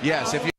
Yes, if you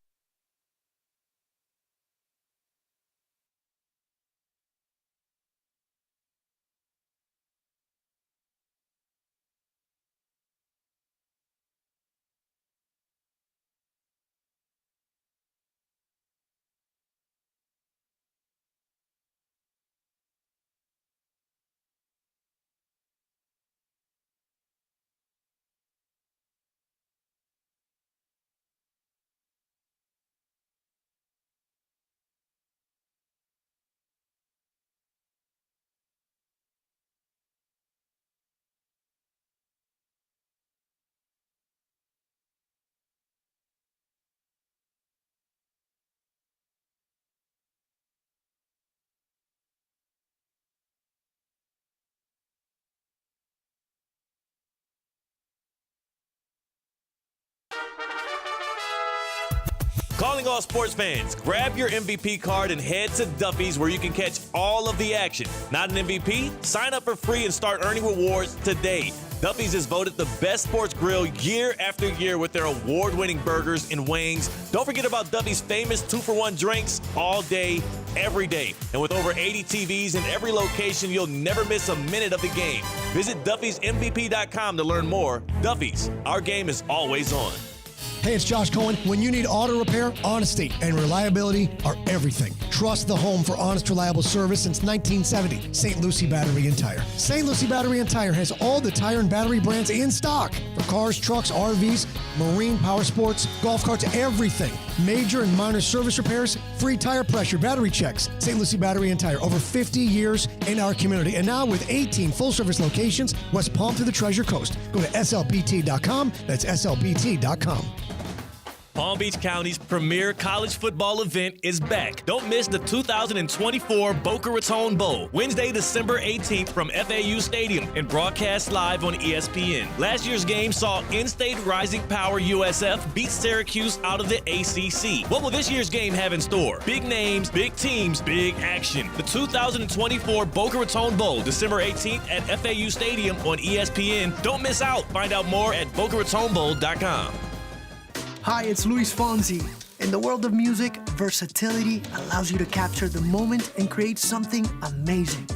Calling all sports fans, grab your MVP card and head to Duffy's where you can catch all of the action. Not an MVP? Sign up for free and start earning rewards today. Duffy's is voted the best sports grill year after year with their award-winning burgers and wings. Don't forget about Duffy's famous 2-for-1 drinks all day, every day. And with over 80 TVs in every location, you'll never miss a minute of the game. Visit Duffy'sMVP.com to learn more. Duffy's, our game is always on. Hey, it's Josh Cohen. When you need auto repair, honesty and reliability are everything. Trust the home for honest, reliable service since 1970. St. Lucie Battery and Tire. St. Lucie Battery and Tire has all the tire and battery brands in stock for cars, trucks, RVs, marine, power sports, golf carts, everything. Major and minor service repairs, free tire pressure, battery checks. St. Lucie Battery and Tire, over 50 years in our community. And now with 18 full-service locations, West Palm to the Treasure Coast. Go to slbt.com. That's slbt.com. Palm Beach County's premier college football event is back. Don't miss the 2024 Boca Raton Bowl, Wednesday, December 18th from FAU Stadium and broadcast live on ESPN. Last year's game saw in-state Rising Power USF beat Syracuse out of the ACC. What will this year's game have in store? Big names, big teams, big action. The 2024 Boca Raton Bowl, December 18th at FAU Stadium on ESPN. Don't miss out. Find out more at BocaRatonBowl.com. Hi, it's Luis Fonsi. In the world of music, versatility allows you to capture the moment and create something amazing.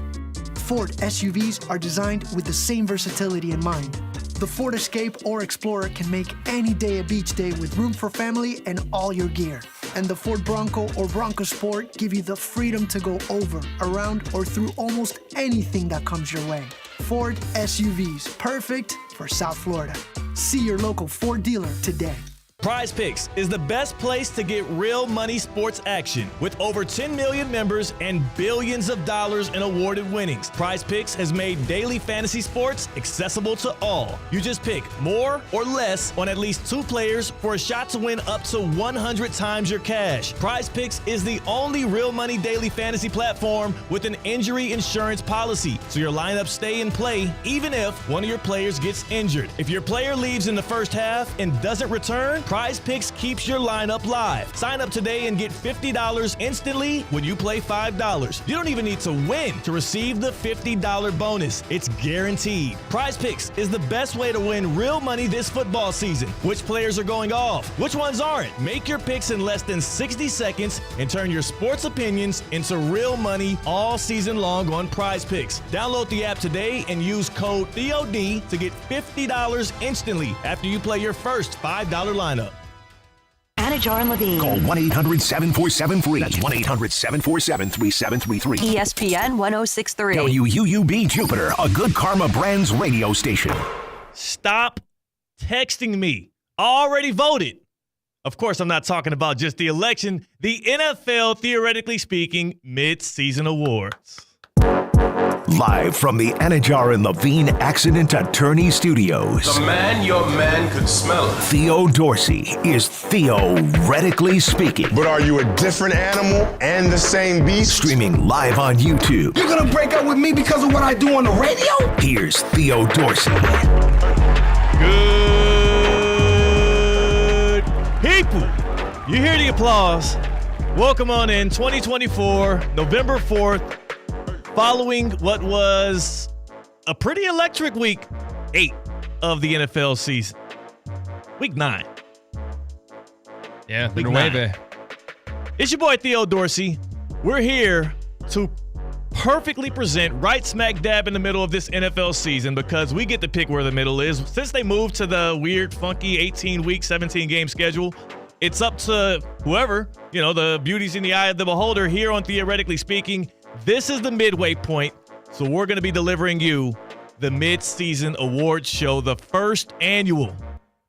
Ford SUVs are designed with the same versatility in mind. The Ford Escape or Explorer can make any day a beach day with room for family and all your gear. And the Ford Bronco or Bronco Sport give you the freedom to go over, around, or through almost anything that comes your way. Ford SUVs, perfect for South Florida. See your local Ford dealer today. Prize Picks is the best place to get real money sports action. With over 10 million members and billions of dollars in awarded winnings, Prize Picks has made daily fantasy sports accessible to all. You just pick more or less on at least 2 players for a shot to win up to 100 times your cash. Prize Picks is the only real money daily fantasy platform with an injury insurance policy, so your lineups stay in play even if one of your players gets injured. If your player leaves in the first half and doesn't return, Prize Picks keeps your lineup live. Sign up today and get $50 instantly when you play $5. You don't even need to win to receive the $50 bonus. It's guaranteed. Prize Picks is the best way to win real money this football season. Which players are going off? Which ones aren't? Make your picks in less than 60 seconds and turn your sports opinions into real money all season long on Prize Picks. Download the app today and use code THEOD to get $50 instantly after you play your first $5 lineup. Anajar and Levine. Call 1-800-747-FREE. That's 1-800-747-3733. ESPN 1063. WUUB Jupiter, a Good Karma Brands radio station. Stop texting me. Already voted. Of course, I'm not talking about just the election, the NFL, theoretically speaking, mid-season awards. Live from the Anajar and Levine Accident Attorney Studios. The man your man could smell. Theo Dorsey is theoretically speaking. But are you a different animal and the same beast? Streaming live on YouTube. You're gonna break up with me because of what I do on the radio? Here's Theo Dorsey. Good people. You hear the applause. Welcome on in 2024, November 4th. Following what was a pretty electric week 8 of the NFL season. Week 9. Yeah, Week Nueve. 9. It's your boy Theo Dorsey. We're here to perfectly present right smack dab in the middle of this NFL season because we get to pick where the middle is. Since they moved to the weird, funky 18-week, 17-game schedule, it's up to whoever, the beauty's in the eye of the beholder here on Theoretically Speaking. This is the midway point, so we're going to be delivering you the mid-season awards show, the first annual.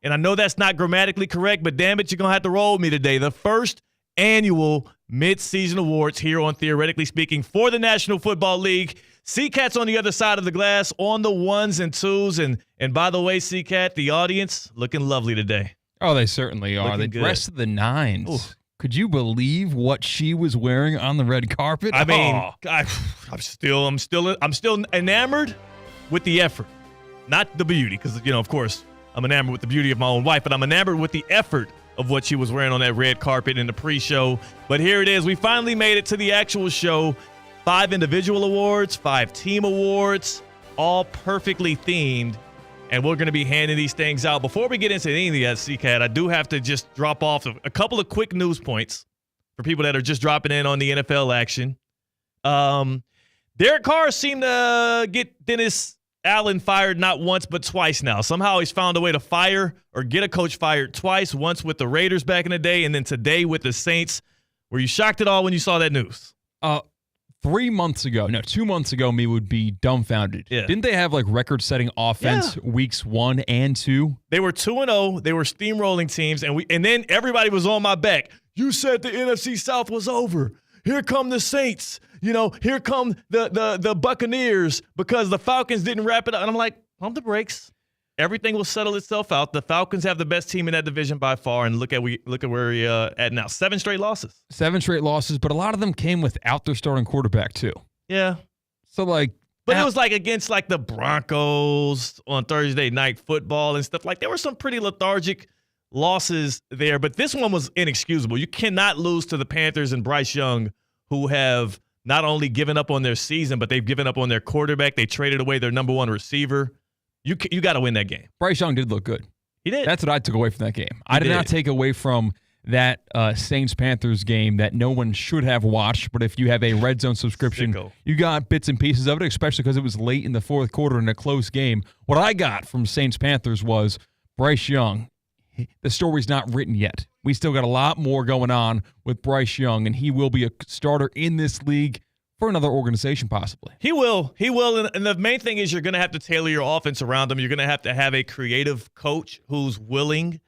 And I know that's not grammatically correct, but damn it, you're going to have to roll with me today. The first annual mid-season awards here on Theoretically Speaking for the National Football League. C-Cat's on the other side of the glass on the ones and twos. And by the way, C-Cat, the audience looking lovely today. Oh, they certainly are. Looking The rest of the nines. Ooh. Could you believe what she was wearing on the red carpet? I mean, I'm still enamored with the effort, not the beauty, because of course I'm enamored with the beauty of my own wife, but I'm enamored with the effort of what she was wearing on that red carpet in the pre-show. But here it is. We finally made it to the actual show. 5 individual awards, 5 team awards, all perfectly themed. And we're going to be handing these things out. Before we get into any of the C-Cat, I do have to just drop off a couple of quick news points for people that are just dropping in on the NFL action. Derek Carr seemed to get Dennis Allen fired not once but twice now. Somehow he's found a way to fire or get a coach fired twice, once with the Raiders back in the day and then today with the Saints. Were you shocked at all when you saw that news? 2 months ago, me would be dumbfounded. Yeah. Didn't they have record-setting offense weeks 1 and 2? They were 2-0. They were steamrolling teams, and then everybody was on my back. You said the NFC South was over. Here come the Saints. Here come the Buccaneers because the Falcons didn't wrap it up. And I'm like, pump the brakes. Everything will settle itself out. The Falcons have the best team in that division by far, and look at where we're at now. 7 straight losses. 7 straight losses, but a lot of them came without their starting quarterback too. Yeah. So but it was against the Broncos on Thursday Night Football and stuff. There were some pretty lethargic losses there, but this one was inexcusable. You cannot lose to the Panthers and Bryce Young, who have not only given up on their season, but they've given up on their quarterback. They traded away their number 1 receiver. You got to win that game. Bryce Young did look good. He did. That's what I took away from that game. I did not take away from that Saints-Panthers game that no one should have watched, but if you have a Red Zone subscription, you got bits and pieces of it, especially because it was late in the fourth quarter in a close game. What I got from Saints-Panthers was Bryce Young. The story's not written yet. We still got a lot more going on with Bryce Young, and he will be a starter in this league for another organization, possibly. He will. And the main thing is you're going to have to tailor your offense around him. You're going to have a creative coach who's willing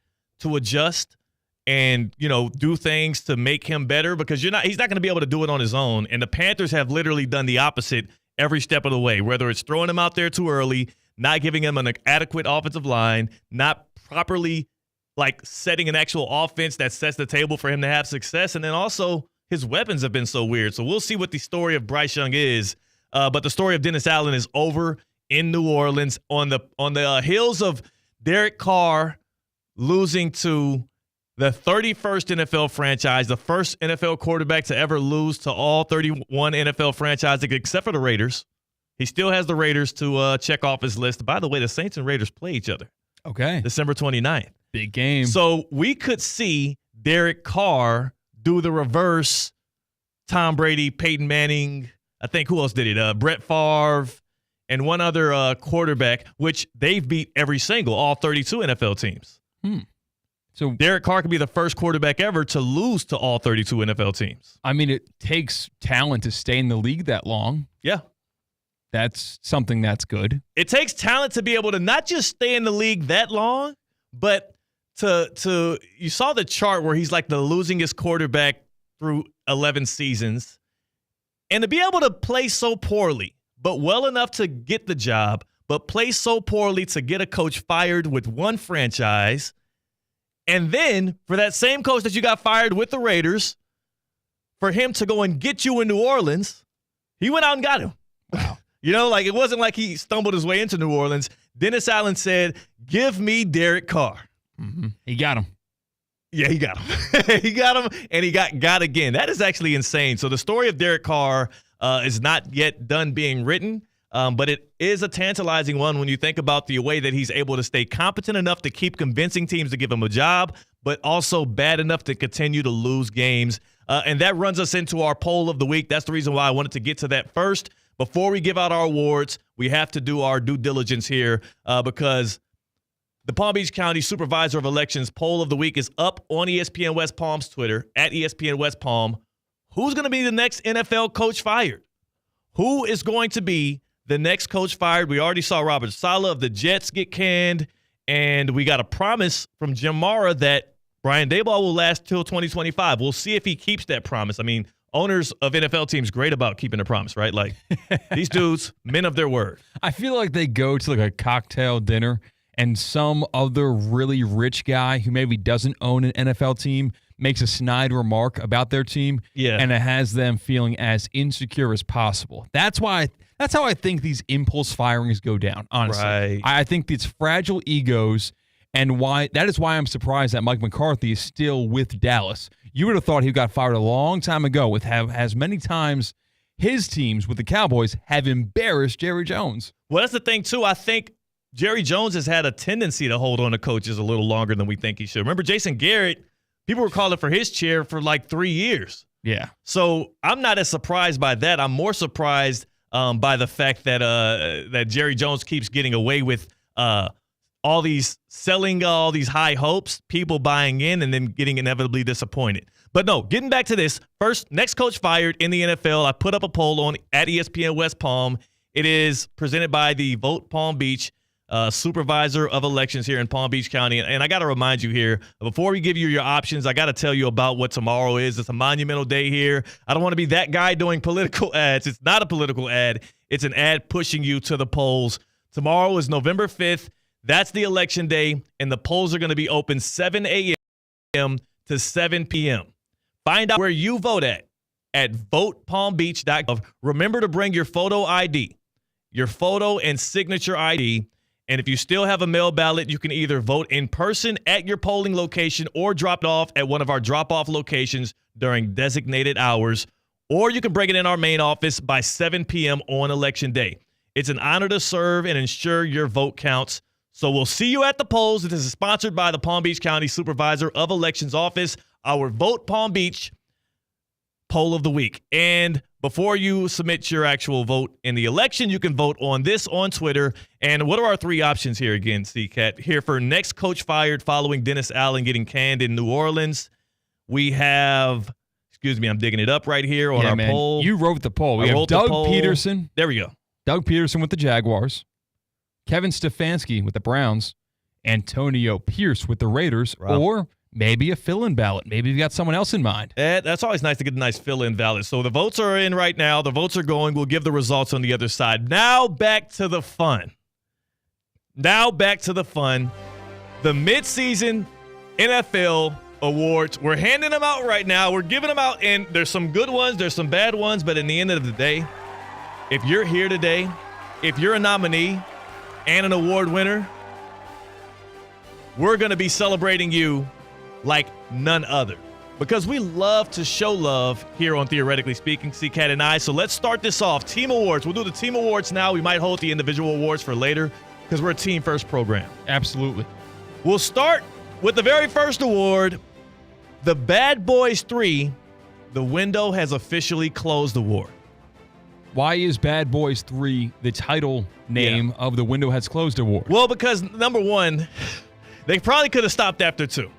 to adjust and, do things to make him better because he's not going to be able to do it on his own. And the Panthers have literally done the opposite every step of the way, whether it's throwing him out there too early, not giving him an adequate offensive line, not properly setting an actual offense that sets the table for him to have success. And then also his weapons have been so weird. So we'll see what the story of Bryce Young is. But the story of Dennis Allen is over in New Orleans on the heels of Derek Carr losing to the 31st NFL franchise, the first NFL quarterback to ever lose to all 31 NFL franchises except for the Raiders. He still has the Raiders to check off his list. By the way, the Saints and Raiders play each other. Okay. December 29th. Big game. So we could see Derek Carr do the reverse. Tom Brady, Peyton Manning, I think who else did it? Brett Favre, and one other quarterback, which they've beat all 32 NFL teams. So Derek Carr could be the first quarterback ever to lose to all 32 NFL teams. I mean, it takes talent to stay in the league that long. Yeah. That's something that's good. It takes talent to be able to not just stay in the league that long, but to you saw the chart where he's the losingest quarterback through 11 seasons. And to be able to play so poorly, but well enough to get the job, but play so poorly to get a coach fired with one franchise, and then for that same coach that you got fired with the Raiders, for him to go and get you in New Orleans, he went out and got him. Wow. It wasn't like he stumbled his way into New Orleans. Dennis Allen said, give me Derek Carr. Mm-hmm. He got him. Yeah, he got him. He got him, and he got again. That is actually insane. So the story of Derek Carr is not yet done being written, but it is a tantalizing one when you think about the way that he's able to stay competent enough to keep convincing teams to give him a job, but also bad enough to continue to lose games. And that runs us into our poll of the week. That's the reason why I wanted to get to that first. Before we give out our awards, we have to do our due diligence here because the Palm Beach County Supervisor of Elections poll of the week is up on ESPN West Palm's Twitter, at ESPN West Palm. Who's going to be the next NFL coach fired? Who is going to be the next coach fired? We already saw Robert Saleh of the Jets get canned, and we got a promise from Jim Mara that Brian Daboll will last till 2025. We'll see if he keeps that promise. I mean, owners of NFL teams great about keeping a promise, right? Like these dudes, men of their word. I feel like they go to like a cocktail dinner and some other really rich guy who maybe doesn't own an NFL team makes a snide remark about their team, and it has them feeling as insecure as possible. That's how I think these impulse firings go down, honestly. Right. I think it's fragile egos, and that is why I'm surprised that Mike McCarthy is still with Dallas. You would have thought he got fired a long time ago as many times his teams with the Cowboys have embarrassed Jerry Jones. Well, that's the thing, too. I think Jerry Jones has had a tendency to hold on to coaches a little longer than we think he should. Remember Jason Garrett? People were calling for his chair for like 3 years. Yeah. So I'm not as surprised by that. I'm more surprised by the fact that that Jerry Jones keeps getting away with selling all these high hopes, people buying in, and then getting inevitably disappointed. But no, getting back to this. First, next coach fired in the NFL. I put up a poll on at ESPN West Palm. It is presented by the Vote Palm Beach Supervisor of Elections here in Palm Beach County. And I got to remind you here, before we give you your options, I got to tell you about what tomorrow is. It's a monumental day here. I don't want to be that guy doing political ads. It's not a political ad. It's an ad pushing you to the polls. Tomorrow is November 5th. That's the election day, and the polls are going to be open 7 a.m. to 7 p.m. Find out where you vote at votepalmbeach.gov. Remember to bring your photo ID, your photo and signature ID. And if you still have a mail ballot, you can either vote in person at your polling location or drop it off at one of our drop-off locations during designated hours, or you can bring it in our main office by 7 p.m. on Election Day. It's an honor to serve and ensure your vote counts. So we'll see you at the polls. This is sponsored by the Palm Beach County Supervisor of Elections Office, our Vote Palm Beach poll of the week. And before you submit your actual vote in the election, you can vote on this on Twitter. And what are our three options here again, C-Cat? Here for next coach fired following Dennis Allen getting canned in New Orleans. We have, I'm digging it up right here on our poll. You wrote the poll. We have Doug Peterson. There we go. Doug Peterson with the Jaguars. Kevin Stefanski with the Browns. Antonio Pierce with the Raiders. Rob. Or maybe a fill-in ballot. Maybe you've got someone else in mind. That's always nice to get a nice fill-in ballot. So the votes are in right now. The votes are going. We'll give the results on the other side. Now back to the fun. The mid-season NFL awards. We're handing them out right now. We're giving them out, and there's some good ones. There's some bad ones. But in the end of the day, if you're here today, if you're a nominee and an award winner, we're going to be celebrating you like none other, because we love to show love here on Theoretically Speaking, C-Cat and I. So let's start this off. Team awards. We'll do the team awards now. We might hold the individual awards for later because we're a team-first program. Absolutely. We'll start with the very first award, the Bad Boys 3, The Window Has Officially Closed award. Why is Bad Boys 3 the title name of the Window Has Closed award? Well, because number one, they probably could have stopped after 2.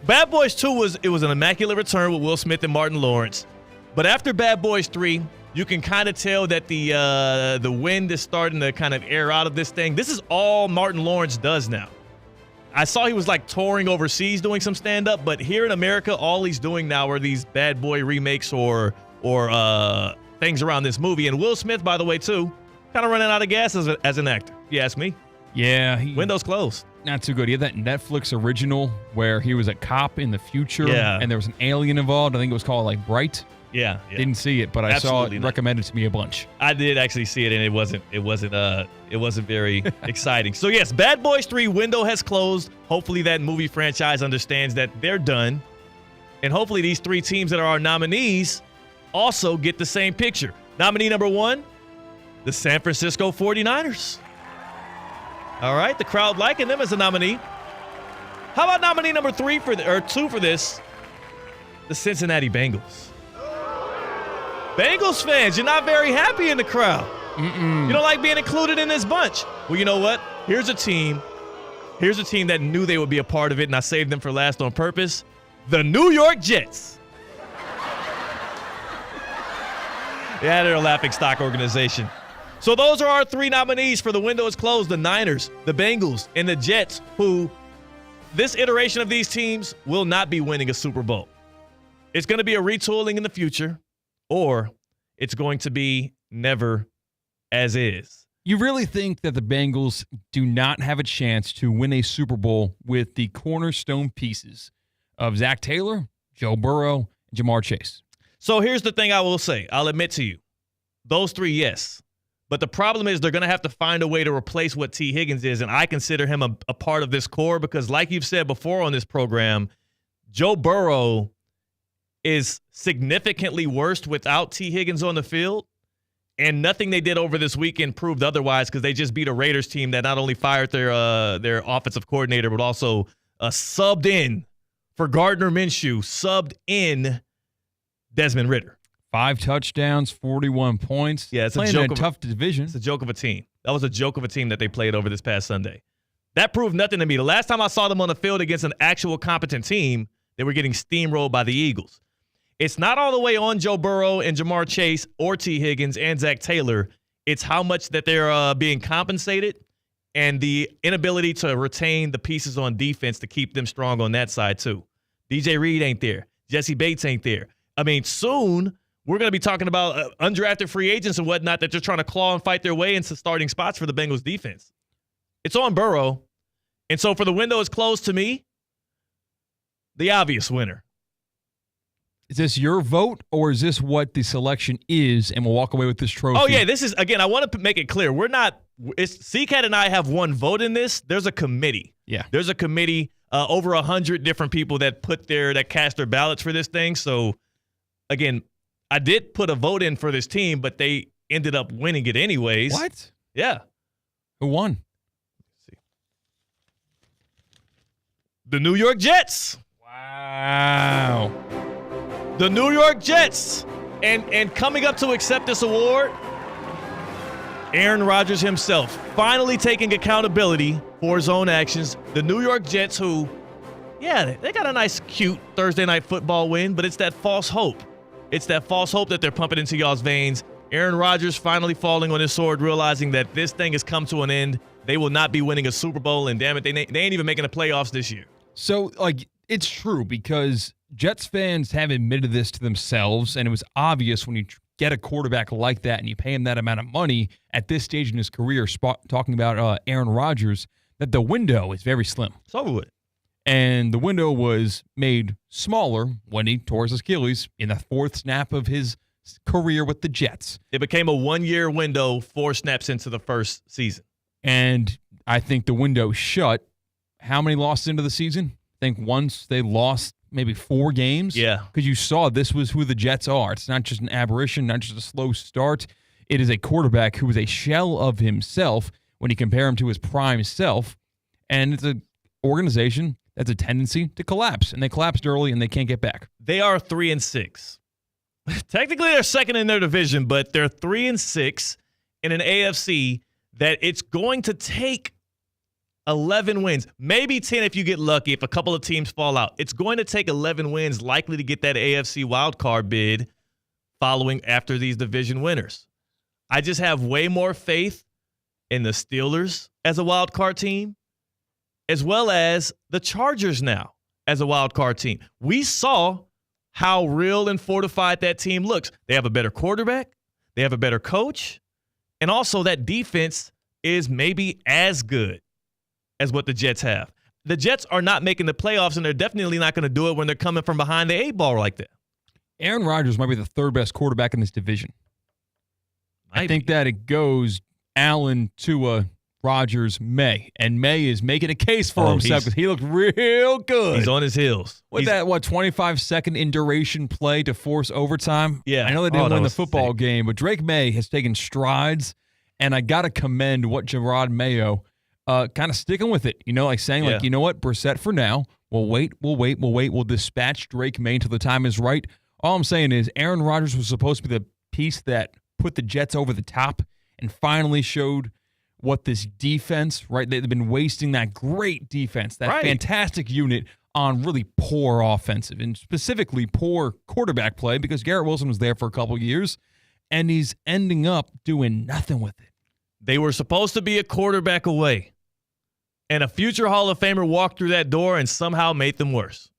Bad Boys 2 was an immaculate return with Will Smith and Martin Lawrence. But after Bad Boys 3, you can kind of tell that the wind is starting to kind of air out of this thing. This is all Martin Lawrence does now. I saw he was like touring overseas doing some stand-up, but here in America, all he's doing now are these Bad Boy remakes or things around this movie. And Will Smith, by the way, too, kind of running out of gas as an actor, if you ask me. Yeah. Window's closed. Not too good. He had that Netflix original where he was a cop in the future, and there was an alien involved. I think it was called like Bright. Yeah. Didn't see it, but I saw it recommended to me a bunch. I did actually see it, and it wasn't very exciting. So yes, Bad Boys 3 window has closed. Hopefully that movie franchise understands that they're done, and hopefully these 3 teams that are our nominees also get the same picture. Nominee number 1, the San Francisco 49ers. All right, the crowd liking them as a nominee. How about nominee number 2 for this? The Cincinnati Bengals. Bengals fans, you're not very happy in the crowd. You don't like being included in this bunch. Well, you know what? Here's a team that knew they would be a part of it, and I saved them for last on purpose. The New York Jets. Yeah, they're a laughingstock organization. So those are our 3 nominees for the window is closed: the Niners, the Bengals, and the Jets, who this iteration of these teams will not be winning a Super Bowl. It's going to be a retooling in the future, or it's going to be never as is. You really think that the Bengals do not have a chance to win a Super Bowl with the cornerstone pieces of Zach Taylor, Joe Burrow, and Jamar Chase? So here's the thing I will say. I'll admit to you. Those 3, yes. But the problem is they're going to have to find a way to replace what T. Higgins is, and I consider him a part of this core because, like you've said before on this program, Joe Burrow is significantly worse without T. Higgins on the field, and nothing they did over this weekend proved otherwise because they just beat a Raiders team that not only fired their offensive coordinator but also subbed in for Gardner Minshew, subbed in Desmond Ridder. 5 touchdowns, 41 points. Yeah, it's playing a joke in a tough division. It's a joke of a team. That was a joke of a team that they played over this past Sunday. That proved nothing to me. The last time I saw them on the field against an actual competent team, they were getting steamrolled by the Eagles. It's not all the way on Joe Burrow and Jamar Chase or T. Higgins and Zach Taylor. It's how much that they're being compensated and the inability to retain the pieces on defense to keep them strong on that side too. DJ Reed ain't there. Jesse Bates ain't there. I mean, soon we're going to be talking about undrafted free agents and whatnot that they're trying to claw and fight their way into starting spots for the Bengals defense. It's on Burrow. And so for the window is closed to me, the obvious winner. Is this your vote, or is this what the selection is, and we'll walk away with this trophy? Oh, yeah, this is, again, I want to make it clear. We're not, CCAT and I have one vote in this. There's a committee. Yeah. There's a committee, over 100 different people that cast their ballots for this thing. So, again, I did put a vote in for this team, but they ended up winning it anyways. What? Yeah. Who won? Let's see. The New York Jets. Wow. The New York Jets. And coming up to accept this award, Aaron Rodgers himself, finally taking accountability for his own actions. The New York Jets, who, yeah, they got a nice, cute Thursday night football win, but it's that false hope. It's that false hope that they're pumping into y'all's veins. Aaron Rodgers finally falling on his sword, realizing that this thing has come to an end. They will not be winning a Super Bowl, and damn it, they ain't even making the playoffs this year. So, it's true because Jets fans have admitted this to themselves, and it was obvious when you get a quarterback like that and you pay him that amount of money at this stage in his career, talking about Aaron Rodgers, that the window is very slim. It's over with. And the window was made smaller when he tore his Achilles in the 4th snap of his career with the Jets. It became a 1-year window 4 snaps into the first season. And I think the window shut. How many losses into the season? I think once they lost maybe 4 games. Yeah. Because you saw this was who the Jets are. It's not just an aberration, not just a slow start. It is a quarterback who is a shell of himself when you compare him to his prime self. And it's an organization that's a tendency to collapse. And they collapsed early and they can't get back. They are 3-6. Technically, they're second in their division, but they're 3-6 in an AFC that it's going to take 11 wins, maybe 10 if you get lucky, if a couple of teams fall out. It's going to take 11 wins likely to get that AFC wildcard bid following after these division winners. I just have way more faith in the Steelers as a wildcard team, as well as the Chargers now as a wildcard team. We saw how real and fortified that team looks. They have a better quarterback. They have a better coach. And also that defense is maybe as good as what the Jets have. The Jets are not making the playoffs, and they're definitely not going to do it when they're coming from behind the 8-ball like that. Aaron Rodgers might be the 3rd best quarterback in this division. I think that it goes Allen, Tua, Rodgers, May. And May is making a case for himself because he looked real good. He's on his heels. With that, 25-second in duration play to force overtime? Yeah. I know they didn't win the football game, but Drake May has taken strides, and I got to commend what Gerard Mayo kind of sticking with it, like saying, like, you know what, Brissett for now. We'll wait. We'll dispatch Drake May until the time is right. All I'm saying is Aaron Rodgers was supposed to be the piece that put the Jets over the top and finally showed what this defense, right? They've been wasting that great defense, that fantastic unit on really poor offensive and specifically poor quarterback play because Garrett Wilson was there for a couple years and he's ending up doing nothing with it. They were supposed to be a quarterback away, and a future Hall of Famer walked through that door and somehow made them worse.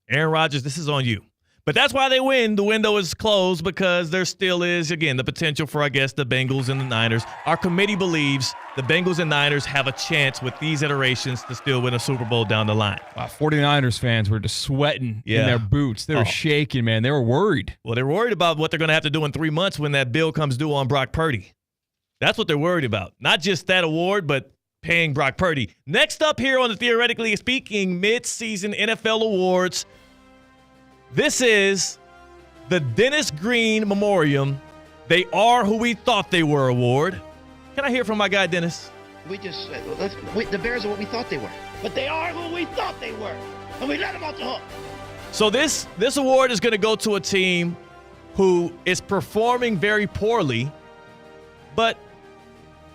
Aaron Rodgers, this is on you. But that's why they win. The window is closed because there still is, again, the potential for, I guess, the Bengals and the Niners. Our committee believes the Bengals and Niners have a chance with these iterations to still win a Super Bowl down the line. Wow, 49ers fans were just sweating in their boots. They were shaking, man. They were worried. Well, they're worried about what they're going to have to do in 3 months when that bill comes due on Brock Purdy. That's what they're worried about. Not just that award, but paying Brock Purdy. Next up here on the Theoretically Speaking mid-season NFL awards, this is the Dennis Green Memoriam. They Are Who We Thought They Were award. Can I hear from my guy, Dennis? The Bears are what we thought they were. But they are who we thought they were. And we let them off the hook. So this award is going to go to a team who is performing very poorly. But,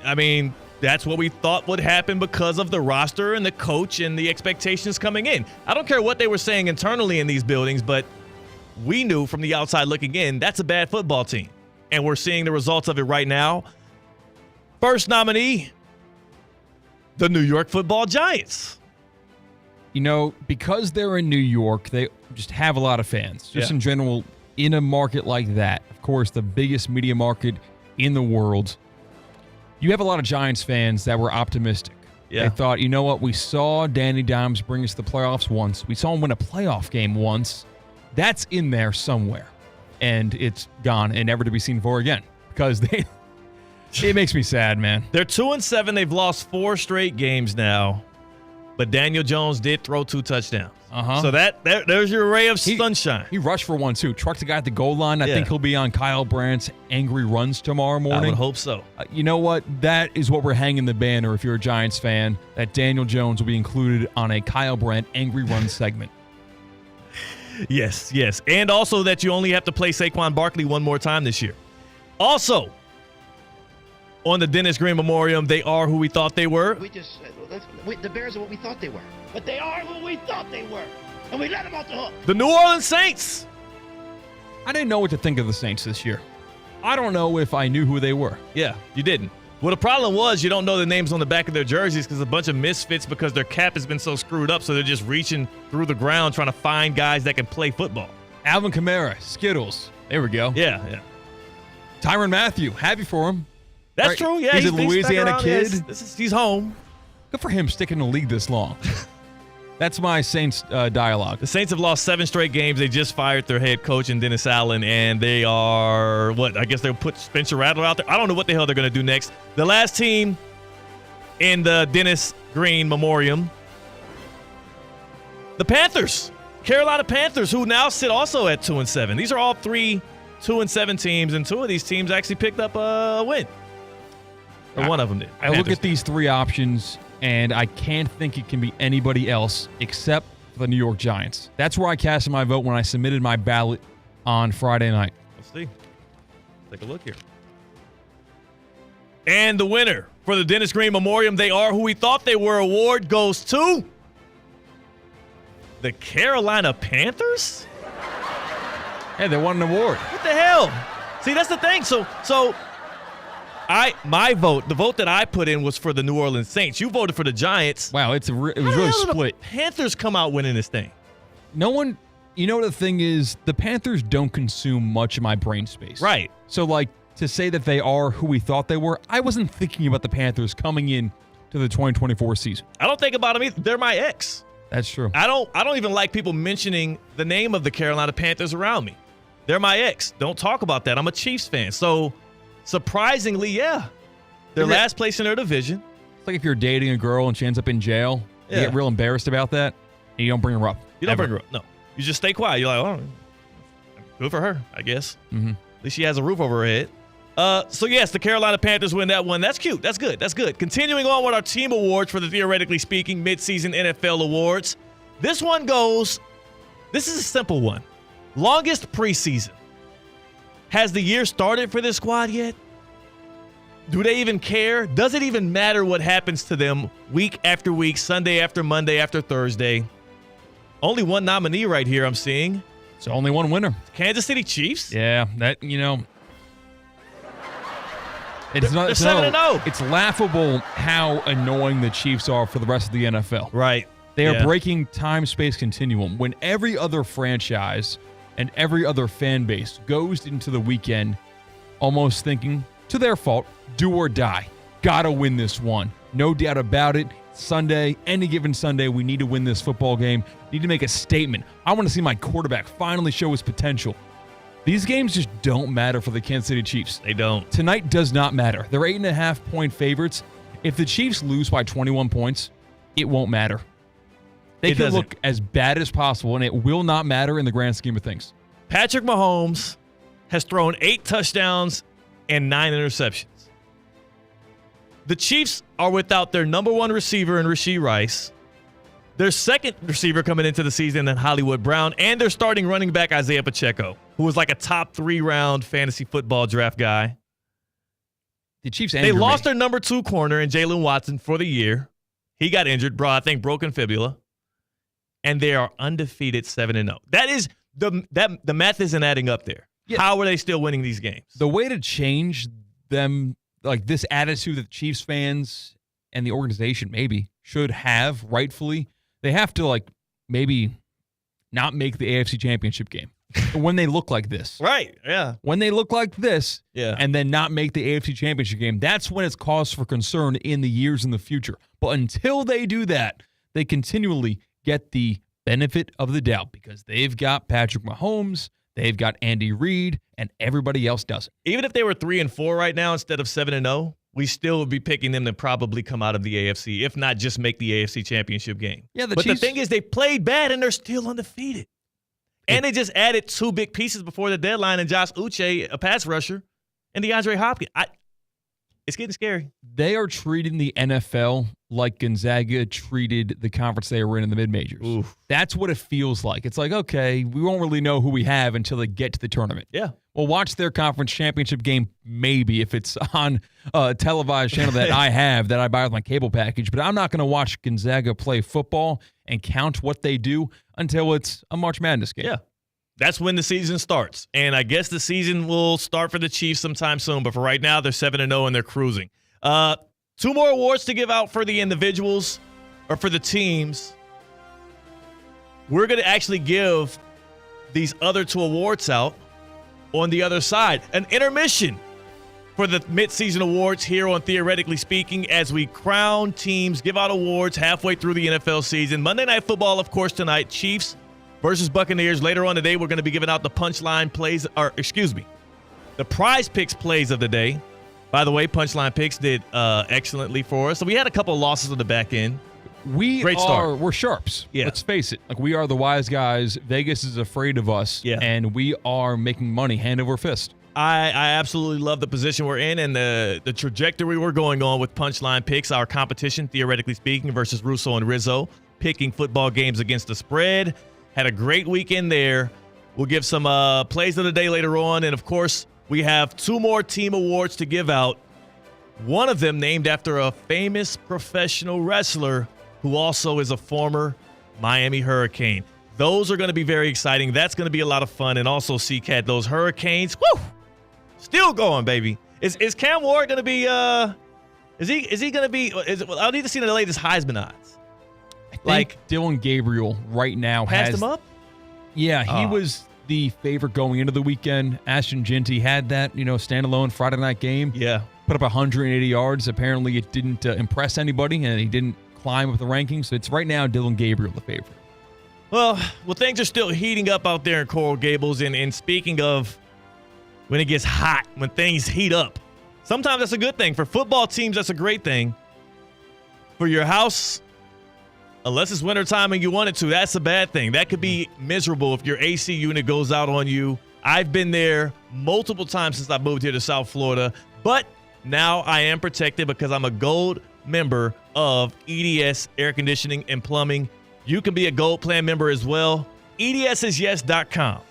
I mean, that's what we thought would happen because of the roster and the coach and the expectations coming in. I don't care what they were saying internally in these buildings, but we knew from the outside looking in, that's a bad football team. And we're seeing the results of it right now. First nominee, the New York Football Giants. Because they're in New York, they just have a lot of fans. Just in general, in a market like that, of course, the biggest media market in the world, you have a lot of Giants fans that were optimistic. They thought, you know what, we saw Danny Dimes bring us to the playoffs once. We saw him win a playoff game once. That's in there somewhere. And it's gone and never to be seen for again. Because it makes me sad, man. They're 2-7. They've lost 4 straight games now. But Daniel Jones did throw 2 touchdowns. So there's your ray of sunshine. He rushed for 1, too. Trucked the guy at the goal line. I think he'll be on Kyle Brandt's Angry Runs tomorrow morning. I would hope so. You know what? That is what we're hanging the banner if you're a Giants fan, that Daniel Jones will be included on a Kyle Brandt Angry Runs segment. Yes. And also that you only have to play Saquon Barkley one more time this year. Also, on the Dennis Green Memoriam, they are who we thought they were. The Bears are what we thought they were. But they are who we thought they were. And we let them off the hook. The New Orleans Saints. I didn't know what to think of the Saints this year. I don't know if I knew who they were. Yeah, you didn't. Well, the problem was you don't know the names on the back of their jerseys because a bunch of misfits because their cap has been so screwed up, so they're just reaching through the ground trying to find guys that can play football. Alvin Kamara, Skittles. There we go. Yeah. Tyrann Mathieu, happy for him. That's true, yeah. He's a Louisiana kid. He's home. Good for him sticking in the league this long. That's my Saints dialogue. The Saints have lost 7 straight games. They just fired their head coach in Dennis Allen, and they are, I guess they'll put Spencer Rattler out there. I don't know what the hell they're going to do next. The last team in the Dennis Green Memoriam, the Panthers. Carolina Panthers, who now sit also at 2-7. These are all 3 2-7 teams, and 2 of these teams actually picked up a win. Or one of them did. I look at these 3 options, and I can't think it can be anybody else except the New York Giants. That's where I cast my vote when I submitted my ballot on Friday night. Let's see. Take a look here. And the winner for the Dennis Green Memoriam, they are who we thought they were award goes to the Carolina Panthers? Hey, they won an award. What the hell? See, that's the thing. So my vote, the vote that I put in was for the New Orleans Saints. You voted for the Giants. Wow, it was really split. The Panthers come out winning this thing. No one, the thing is, the Panthers don't consume much of my brain space. Right. So, to say that they are who we thought they were, I wasn't thinking about the Panthers coming in to the 2024 season. I don't think about them either. They're my ex. That's true. I don't even like people mentioning the name of the Carolina Panthers around me. They're my ex. Don't talk about that. I'm a Chiefs fan. So, surprisingly, yeah. They're last place in their division. It's like if you're dating a girl and she ends up in jail, you get real embarrassed about that, and you don't bring her up. You don't bring her up. No. You just stay quiet. You're like, oh, good for her, I guess. Mm-hmm. At least she has a roof over her head. So, yes, the Carolina Panthers win that one. That's cute. That's good. That's good. Continuing on with our team awards for the Theoretically Speaking midseason NFL awards. This one goes, this is a simple one. Longest preseason. Has the year started for this squad yet? Do they even care? Does it even matter what happens to them week after week, Sunday after Monday after Thursday? Only one nominee right here I'm seeing. It's only one winner. Kansas City Chiefs? Yeah, that, it's not. They're 7-0. It's laughable how annoying the Chiefs are for the rest of the NFL. Right. They are breaking time-space continuum when every other franchise and every other fan base goes into the weekend almost thinking, to their fault, do or die. Gotta win this one. No doubt about it. Sunday, any given Sunday, we need to win this football game. Need to make a statement. I want to see my quarterback finally show his potential. These games just don't matter for the Kansas City Chiefs. They don't. Tonight does not matter. They're 8.5-point favorites. If the Chiefs lose by 21 points, it won't matter. They can look as bad as possible, and it will not matter in the grand scheme of things. Patrick Mahomes has thrown 8 touchdowns and 9 interceptions. The Chiefs are without their number one receiver in Rashee Rice, their second receiver coming into the season in Hollywood Brown, and their starting running back Isaiah Pacheco, who was like a top 3-round fantasy football draft guy. The Chiefs They lost their number 2 corner in Jalen Watson for the year. He got injured, broken fibula. And they are undefeated 7-0. That is the math isn't adding up there. Yeah. How are they still winning these games? The way to change them, like this attitude that the Chiefs fans and the organization maybe should have rightfully, they have to maybe not make the AFC Championship game when they look like this. Right, yeah. When they look like this, yeah, and then not make the AFC Championship game, that's when it's cause for concern in the years in the future. But until they do that, they continually get the benefit of the doubt because they've got Patrick Mahomes, they've got Andy Reid, and everybody else doesn't. Even if they were 3-4 right now instead of 7-0, we still would be picking them to probably come out of the AFC, if not just make the AFC Championship game. Yeah, but Chiefs, the thing is, they played bad and they're still undefeated. And they just added 2 big pieces before the deadline, and Josh Uche, a pass rusher, and DeAndre Hopkins. It's getting scary. They are treating the NFL like Gonzaga treated the conference they were in the mid-majors. Oof. That's what it feels like. It's like, okay, we won't really know who we have until they get to the tournament. Yeah. Well, watch their conference championship game maybe if it's on a televised channel that I have that I buy with my cable package. But I'm not going to watch Gonzaga play football and count what they do until it's a March Madness game. Yeah. That's when the season starts. And I guess the season will start for the Chiefs sometime soon. But for right now, they're 7-0 and they're cruising. 2 more awards to give out for the individuals or for the teams. We're going to actually give these other 2 awards out on the other side. An intermission for the midseason awards here on Theoretically Speaking as we crown teams, give out awards halfway through the NFL season. Monday Night Football, of course, tonight. Chiefs versus Buccaneers. Later on today, we're going to be giving out the punchline plays, the prize picks plays of the day. By the way, Punchline Picks did excellently for us. So we had a couple of losses on the back end. Great start. We're sharps. Yeah. Let's face it. We are the wise guys. Vegas is afraid of us. Yeah. And we are making money hand over fist. I absolutely love the position we're in and the trajectory we're going on with Punchline Picks, our competition, Theoretically Speaking, versus Russo and Rizzo, picking football games against the spread. Had a great weekend there. We'll give some plays of the day later on. And, of course, we have 2 more team awards to give out. One of them named after a famous professional wrestler who also is a former Miami Hurricane. Those are going to be very exciting. That's going to be a lot of fun. And also, C-Cat, those Hurricanes, woo, still going, baby. Is Cam Ward going to be is he going to be I need to see the latest Heisman odds. I think Dylan Gabriel right now passed him up? Yeah, he was the favorite going into the weekend. Ashton Ginty had that, standalone Friday night game. Yeah. Put up 180 yards. Apparently it didn't impress anybody, and he didn't climb up the rankings. So it's right now Dylan Gabriel the favorite. Well, things are still heating up out there in Coral Gables. And speaking of when it gets hot, when things heat up, sometimes that's a good thing. For football teams, that's a great thing. For your house, unless it's wintertime and you want it to, that's a bad thing. That could be miserable if your AC unit goes out on you. I've been there multiple times since I moved here to South Florida, but now I am protected because I'm a gold member of EDS Air Conditioning and Plumbing. You can be a gold plan member as well. EDSisyes.com.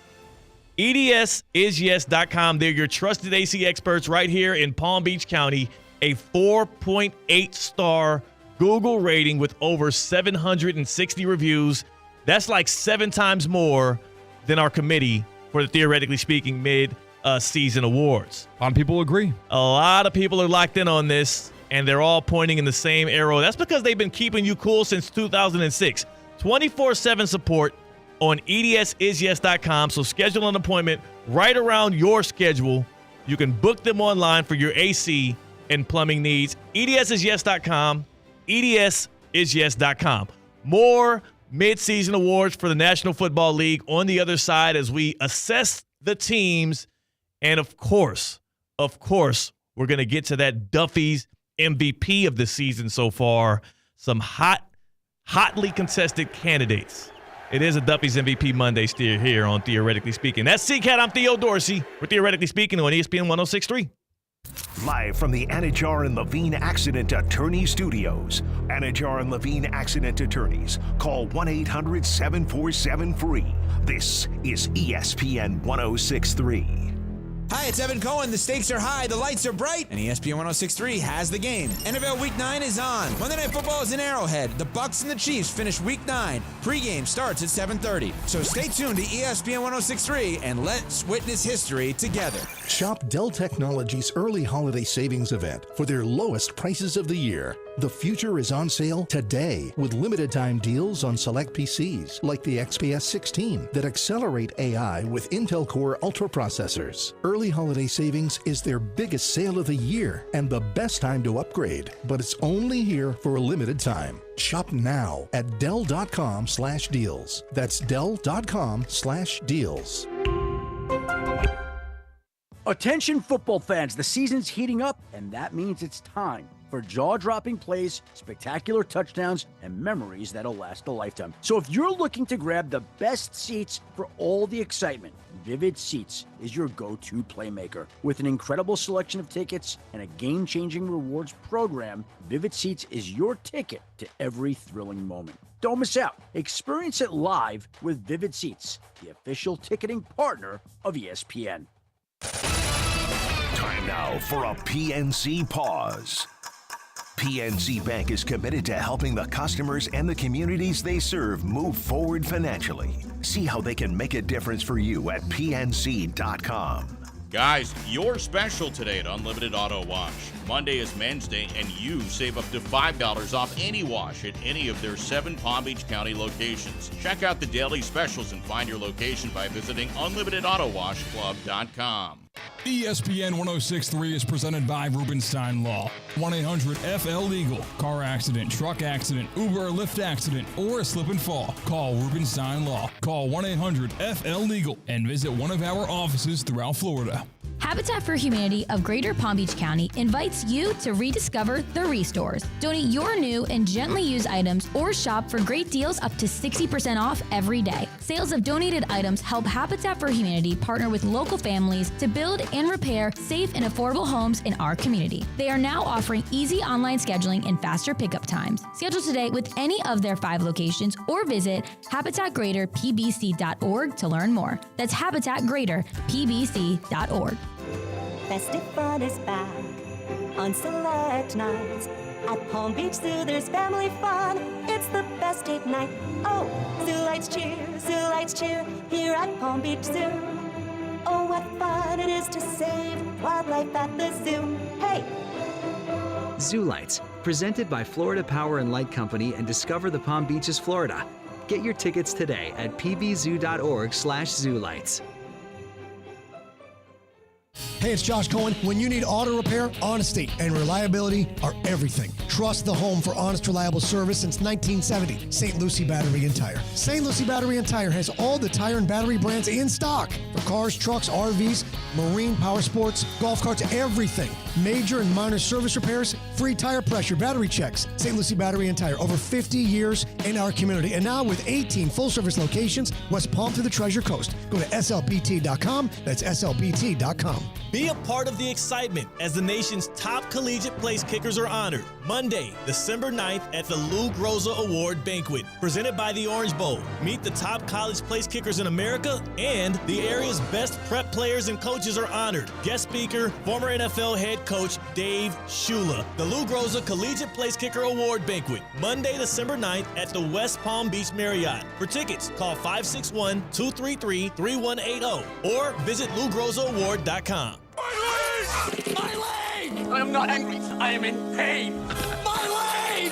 EDSisyes.com. They're your trusted AC experts right here in Palm Beach County. A 4.8 star Google rating with over 760 reviews. That's like 7 times more than our committee for the Theoretically Speaking mid-season awards. A lot of people agree. A lot of people are locked in on this, and they're all pointing in the same arrow. That's because they've been keeping you cool since 2006. 24/7 support on EDSisyes.com. So schedule an appointment right around your schedule. You can book them online for your AC and plumbing needs. EDSisyes.com. EDSisyes.com. More mid-season awards for the National Football League on the other side as we assess the teams. And of course, we're going to get to that Duffy's MVP of the season so far. Some hotly contested candidates. It is a Duffy's MVP Monday steer here on Theoretically Speaking. That's C-Cat. I'm Theo Dorsey. We're Theoretically Speaking on ESPN 106.3. Live from the Anajar and Levine Accident Attorney Studios. Anajar and Levine Accident Attorneys. Call 1-800-747-FREE. This is ESPN 106.3. Hi, it's Evan Cohen. The stakes are high, the lights are bright, and ESPN 106.3 has the game. NFL Week 9 is on. Monday Night Football is in Arrowhead. The Bucs and the Chiefs finish Week 9. Pre-game starts at 7:30. So stay tuned to ESPN 106.3 and let's witness history together. Shop Dell Technologies' early holiday savings event for their lowest prices of the year. The future is on sale today with limited time deals on select PCs like the XPS 16 that accelerate AI with Intel Core Ultra processors. Early holiday savings is their biggest sale of the year and the best time to upgrade, but it's only here for a limited time. Shop now at Dell.com/deals. That's Dell.com/deals. Attention football fans, the season's heating up, and that means it's time for jaw-dropping plays, spectacular touchdowns, and memories that'll last a lifetime. So if you're looking to grab the best seats for all the excitement, Vivid Seats is your go-to playmaker. With an incredible selection of tickets and a game-changing rewards program, Vivid Seats is your ticket to every thrilling moment. Don't miss out. Experience it live with Vivid Seats, the official ticketing partner of ESPN. Time now for a PNC pause. PNC Bank is committed to helping the customers and the communities they serve move forward financially. See how they can make a difference for you at PNC.com. Guys, your special today at Unlimited Auto Wash. Monday is Men's Day, and you save up to $5 off any wash at any of their 7 Palm Beach County locations. Check out the daily specials and find your location by visiting UnlimitedAutoWashClub.com. ESPN 106.3 is presented by Rubenstein Law. 1-800-FL-LEGAL. Car accident, truck accident, Uber or Lyft accident, or a slip and fall. Call Rubenstein Law. Call 1-800-FL-LEGAL and visit one of our offices throughout Florida. Habitat for Humanity of Greater Palm Beach County invites you to rediscover the Restores. Donate your new and gently used items or shop for great deals up to 60% off every day. Sales of donated items help Habitat for Humanity partner with local families to build and repair safe and affordable homes in our community. They are now offering easy online scheduling and faster pickup times. Schedule today with any of their 5 locations or visit HabitatGreaterPBC.org to learn more. That's HabitatGreaterPBC.org. Festive fun is back on select nights. At Palm Beach Zoo, there's family fun. It's the best date night. Oh, Zoo Lights cheer, here at Palm Beach Zoo. Oh, what fun it is to save wildlife at the zoo. Hey! Zoo Lights, presented by Florida Power and Light Company and Discover the Palm Beaches, Florida. Get your tickets today at pbzoo.org/zoolights. Hey, it's Josh Cohen. When you need auto repair, honesty and reliability are everything. Trust the home for honest, reliable service since 1970. St. Lucie Battery and Tire. St. Lucie Battery and Tire has all the tire and battery brands in stock for cars, trucks, RVs, marine, power sports, golf carts, everything. Major and minor service repairs, free tire pressure, battery checks. St. Lucie Battery and Tire, over 50 years in our community. And now with 18 full-service locations, West Palm to the Treasure Coast. Go to slpt.com. That's slpt.com. Be a part of the excitement as the nation's top collegiate place kickers are honored. Monday, December 9th at the Lou Groza Award Banquet, presented by the Orange Bowl. Meet the top college place kickers in America, and the area's best prep players and coaches are honored. Guest speaker, former NFL head coach Dave Shula. The Lou Groza Collegiate Place Kicker Award Banquet, Monday, December 9th at the West Palm Beach Marriott. For tickets, call 561-233-3180 or visit LouGrozaAward.com. My leg! My leg! I am not angry. I am in pain. My leg!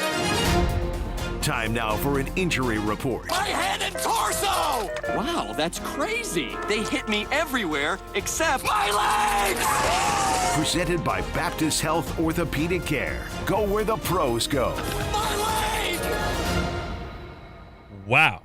Time now for an injury report. My head and torso! Wow, that's crazy. They hit me everywhere except my legs! Presented by Baptist Health Orthopedic Care. Go where the pros go. My leg! Wow.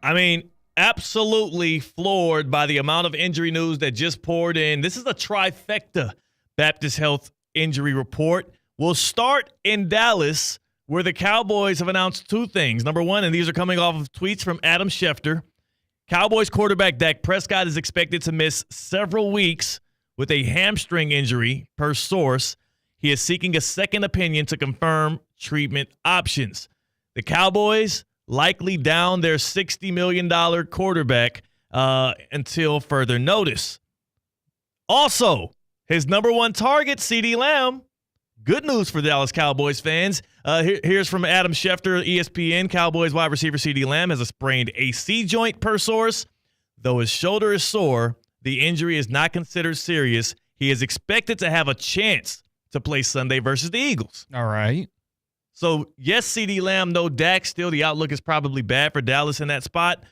I mean, absolutely floored by the amount of injury news that just poured in. This is a trifecta Baptist Health injury report. We'll start in Dallas, where the Cowboys have announced two things. Number one, and these are coming off of tweets from Adam Schefter, Cowboys quarterback Dak Prescott is expected to miss several weeks with a hamstring injury, per source. He is seeking a second opinion to confirm treatment options. The Cowboys likely down their $60 million quarterback until further notice. Also, his number one target, CeeDee Lamb. Good news for Dallas Cowboys fans. Here's from Adam Schefter, ESPN. Cowboys wide receiver CeeDee Lamb has a sprained AC joint, per source. Though his shoulder is sore, the injury is not considered serious. He is expected to have a chance to play Sunday versus the Eagles. All right. So, yes, CeeDee Lamb, no Dak. Still, the outlook is probably bad for Dallas in that spot.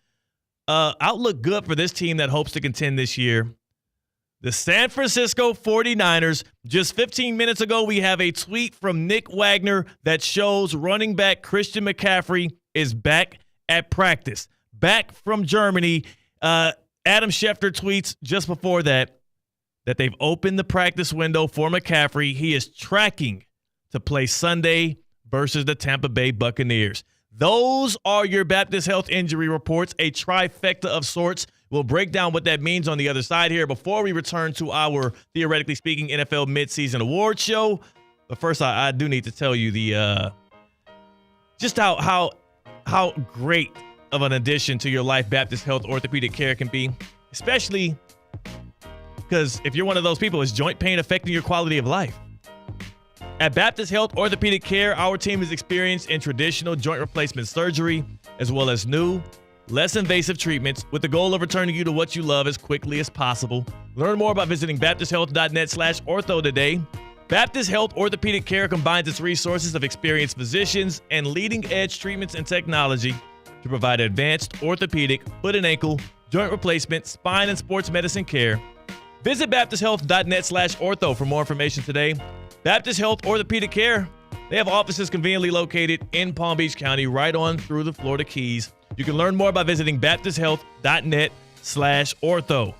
Outlook good for this team that hopes to contend this year. The San Francisco 49ers. Just 15 minutes ago, we have a tweet from Nick Wagner that shows running back Christian McCaffrey is back at practice. Back from Germany. Adam Schefter tweets just before that they've opened the practice window for McCaffrey. He is tracking to play Sunday versus the Tampa Bay Buccaneers. Those are your Baptist Health injury reports, a trifecta of sorts. We'll break down what that means on the other side here before we return to our Theoretically Speaking NFL midseason award show. But first, I do need to tell you the just how great of an addition to your life Baptist Health Orthopedic Care can be, especially because if you're one of those people, is joint pain affecting your quality of life? At Baptist Health Orthopedic Care, our team is experienced in traditional joint replacement surgery, as well as new, less invasive treatments, with the goal of returning you to what you love as quickly as possible. Learn more by visiting baptisthealth.net/ortho today. Baptist Health Orthopedic Care combines its resources of experienced physicians and leading-edge treatments and technology to provide advanced orthopedic, foot and ankle, joint replacement, spine, and sports medicine care. Visit baptisthealth.net/ortho for more information today. Baptist Health Orthopedic Care, they have offices conveniently located in Palm Beach County, right on through the Florida Keys. You can learn more by visiting baptisthealth.net/ortho.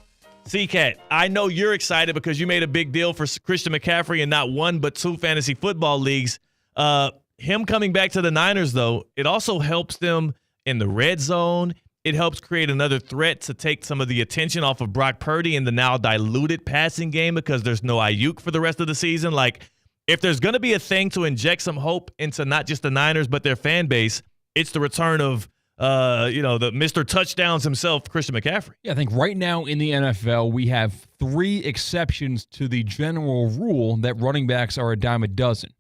CCAT, I know you're excited because you made a big deal for Christian McCaffrey in not one but two fantasy football leagues. Him coming back to the Niners, though, it also helps them in the red zone. It helps create another threat to take some of the attention off of Brock Purdy in the now diluted passing game because there's no Ayuk for the rest of the season. Like, if there's going to be a thing to inject some hope into not just the Niners but their fan base, it's the return of the Mr. Touchdowns himself, Christian McCaffrey. Yeah, I think right now in the NFL, we have three exceptions to the general rule that running backs are a dime a dozen.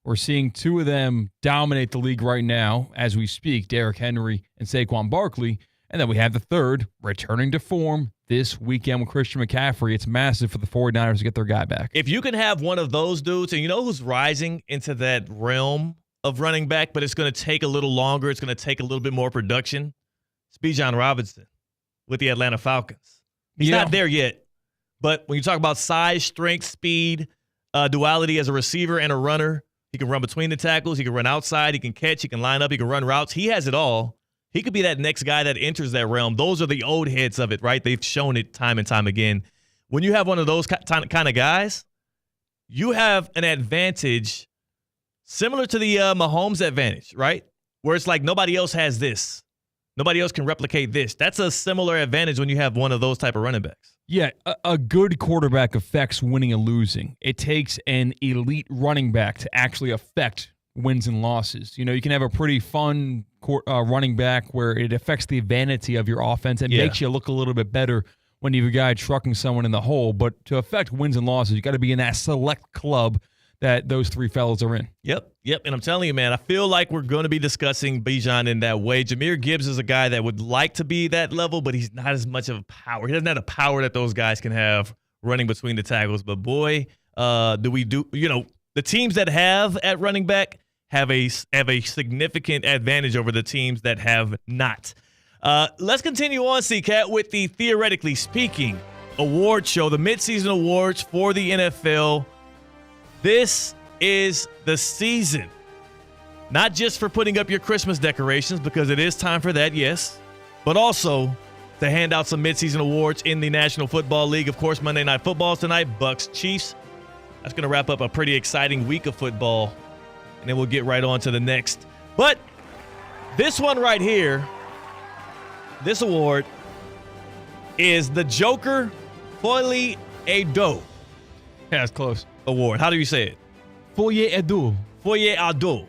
We're seeing two of them dominate the league right now as we speak, Derrick Henry and Saquon Barkley. And then we have the third returning to form this weekend with Christian McCaffrey. It's massive for the 49ers to get their guy back. If you can have one of those dudes, and you know who's rising into that realm of running back, but it's going to take a little longer. It's going to take a little bit more production. It's Bijan Robinson with the Atlanta Falcons. He's not there yet, But when you talk about size, strength, speed, duality as a receiver and a runner, he can run between the tackles. He can run outside. He can catch. He can line up. He can run routes. He has it all. He could be that next guy that enters that realm. Those are the old heads of it, right? They've shown it time and time again. When you have one of those kind of guys, you have an advantage similar to the Mahomes advantage, right? Where it's like nobody else has this. Nobody else can replicate this. That's a similar advantage when you have one of those type of running backs. Yeah, a good quarterback affects winning and losing. It takes an elite running back to actually affect wins and losses. You know, you can have a pretty fun running back where it affects the vanity of your offense and makes you look a little bit better when you have a guy trucking someone in the hole. But to affect wins and losses, you got to be in that select club that those three fellas are in. Yep. And I'm telling you, man, I feel like we're going to be discussing Bijan in that way. Jahmyr Gibbs is a guy that would like to be that level, but he's not as much of a power. He doesn't have the power that those guys can have running between the tackles. But boy, the teams that have at running back have a significant advantage over the teams that have not. Let's continue on, C-Cat, with the Theoretically Speaking award show, the midseason awards for the NFL. This is the season, not just for putting up your Christmas decorations, because it is time for that, yes, but also to hand out some midseason awards in the National Football League. Of course, Monday Night Football tonight, Bucks Chiefs. That's going to wrap up a pretty exciting week of football, and then we'll get right on to the next. But this one right here, this award is the Joker Folie Ado. Yeah, that's close. Award. How do you say it? Folie Ado. Folie Ado.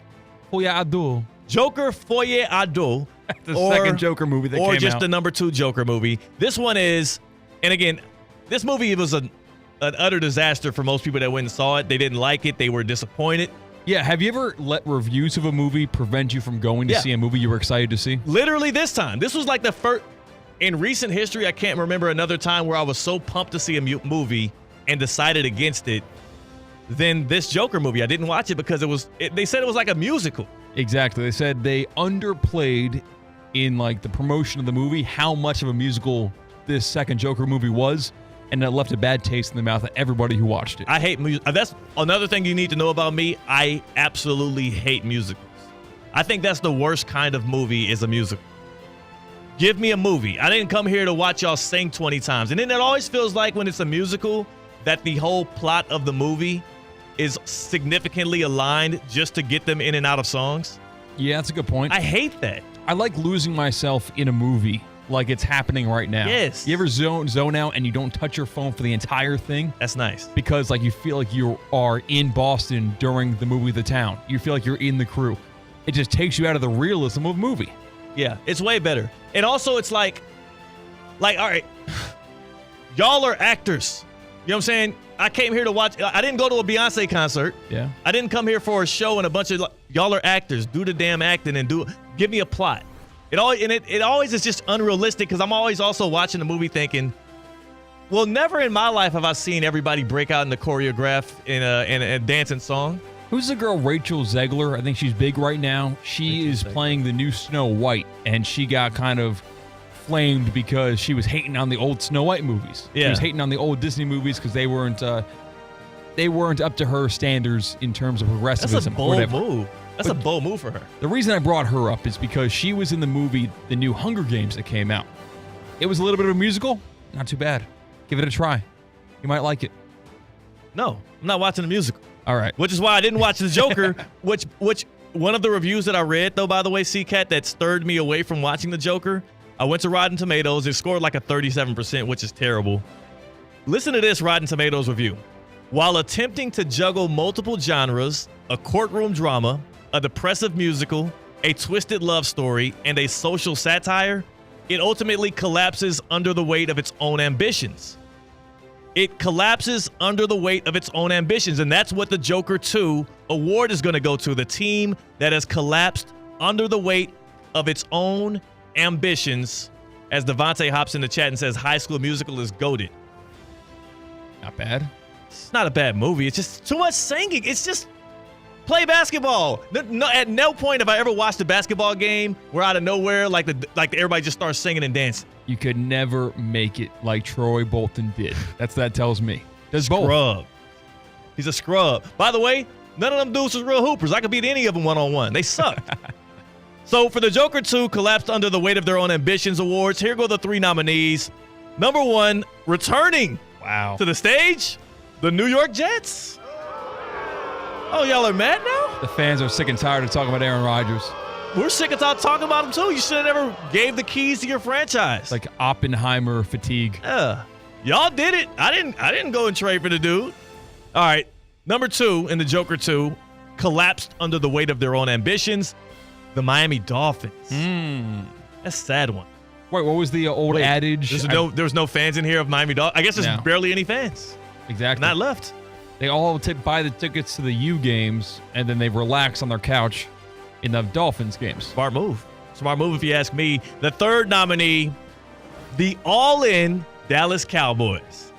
Folie Ado. Joker Folie Ado. The second Joker movie that came out. Or just the number 2 Joker movie. This one is, and again, this movie was an utter disaster for most people that went and saw it. They didn't like it. They were disappointed. Yeah, have you ever let reviews of a movie prevent you from going to see a movie you were excited to see? Literally this time. This was like the first, in recent history, I can't remember another time where I was so pumped to see a movie and decided against it than this Joker movie. I didn't watch it because they said it was like a musical. Exactly. They said they underplayed in like the promotion of the movie how much of a musical this second Joker movie was, and it left a bad taste in the mouth of everybody who watched it. I hate music. That's another thing you need to know about me. I absolutely hate musicals. I think that's the worst kind of movie, is a musical. Give me a movie. I didn't come here to watch y'all sing 20 times. And then it always feels like when it's a musical that the whole plot of the movie is significantly aligned just to get them in and out of songs. Yeah, that's a good point. I hate that. I like losing myself in a movie like it's happening right now. Yes. You ever zone out and you don't touch your phone for the entire thing? That's nice. Because like you feel like you are in Boston during the movie The Town. You feel like you're in the crew. It just takes you out of the realism of a movie. Yeah, it's way better. And also it's like, all right, y'all are actors. You know what I'm saying? I came here to watch. I didn't go to a Beyonce concert. Yeah. I didn't come here for a show and a bunch of y'all are actors. Do the damn acting and give me a plot. It always is just unrealistic because I'm always also watching the movie thinking, well, never in my life have I seen everybody break out in the choreograph in a dancing song. Who's the girl Rachel Zegler? I think she's big right now. She is playing the new Snow White, and she got kind of flamed because she was hating on the old Snow White movies. Yeah. She was hating on the old Disney movies because they weren't up to her standards in terms of progressivism. That's a bold move. That's a bold move for her. The reason I brought her up is because she was in the movie, the new Hunger Games that came out. It was a little bit of a musical. Not too bad. Give it a try. You might like it. No, I'm not watching the musical. All right. Which is why I didn't watch The Joker, which one of the reviews that I read, though, by the way, C-Cat, that stirred me away from watching The Joker, I went to Rotten Tomatoes. It scored like a 37%, which is terrible. Listen to this Rotten Tomatoes review. While attempting to juggle multiple genres, a courtroom drama, a depressive musical, a twisted love story, and a social satire, it ultimately collapses under the weight of its own ambitions. It collapses under the weight of its own ambitions, and that's what the Joker 2 award is going to go to, the team that has collapsed under the weight of its own ambitions. As Devontae hops in the chat and says, High School Musical is goated. Not bad. It's not a bad movie. It's just too much singing. It's just, Play basketball. No, at no point have I ever watched a basketball game where out of nowhere, like everybody just starts singing and dancing. You could never make it like Troy Bolton did. That tells me. Does both. Scrub. He's a scrub. By the way, none of them dudes was real hoopers. I could beat any of them one-on-one. They suck. So for the Joker 2 collapsed under the weight of their own ambitions awards, here go the 3 nominees. Number 1, returning to the stage, the New York Jets. Oh, y'all are mad now? The fans are sick and tired of talking about Aaron Rodgers. We're sick and tired of talking about him, too. You should have never gave the keys to your franchise. Like Oppenheimer fatigue. Yeah. Y'all did it. I didn't go and trade for the dude. All right. Number 2 in the Joker 2 collapsed under the weight of their own ambitions, the Miami Dolphins. That's a sad one. Wait, what was the old adage? There was no fans in here of Miami Dolphins. I guess there's barely any fans. Exactly. Not left. They all buy the tickets to the U games, and then they relax on their couch in the Dolphins games. Smart move. Smart move if you ask me. The 3rd nominee, the all-in Dallas Cowboys.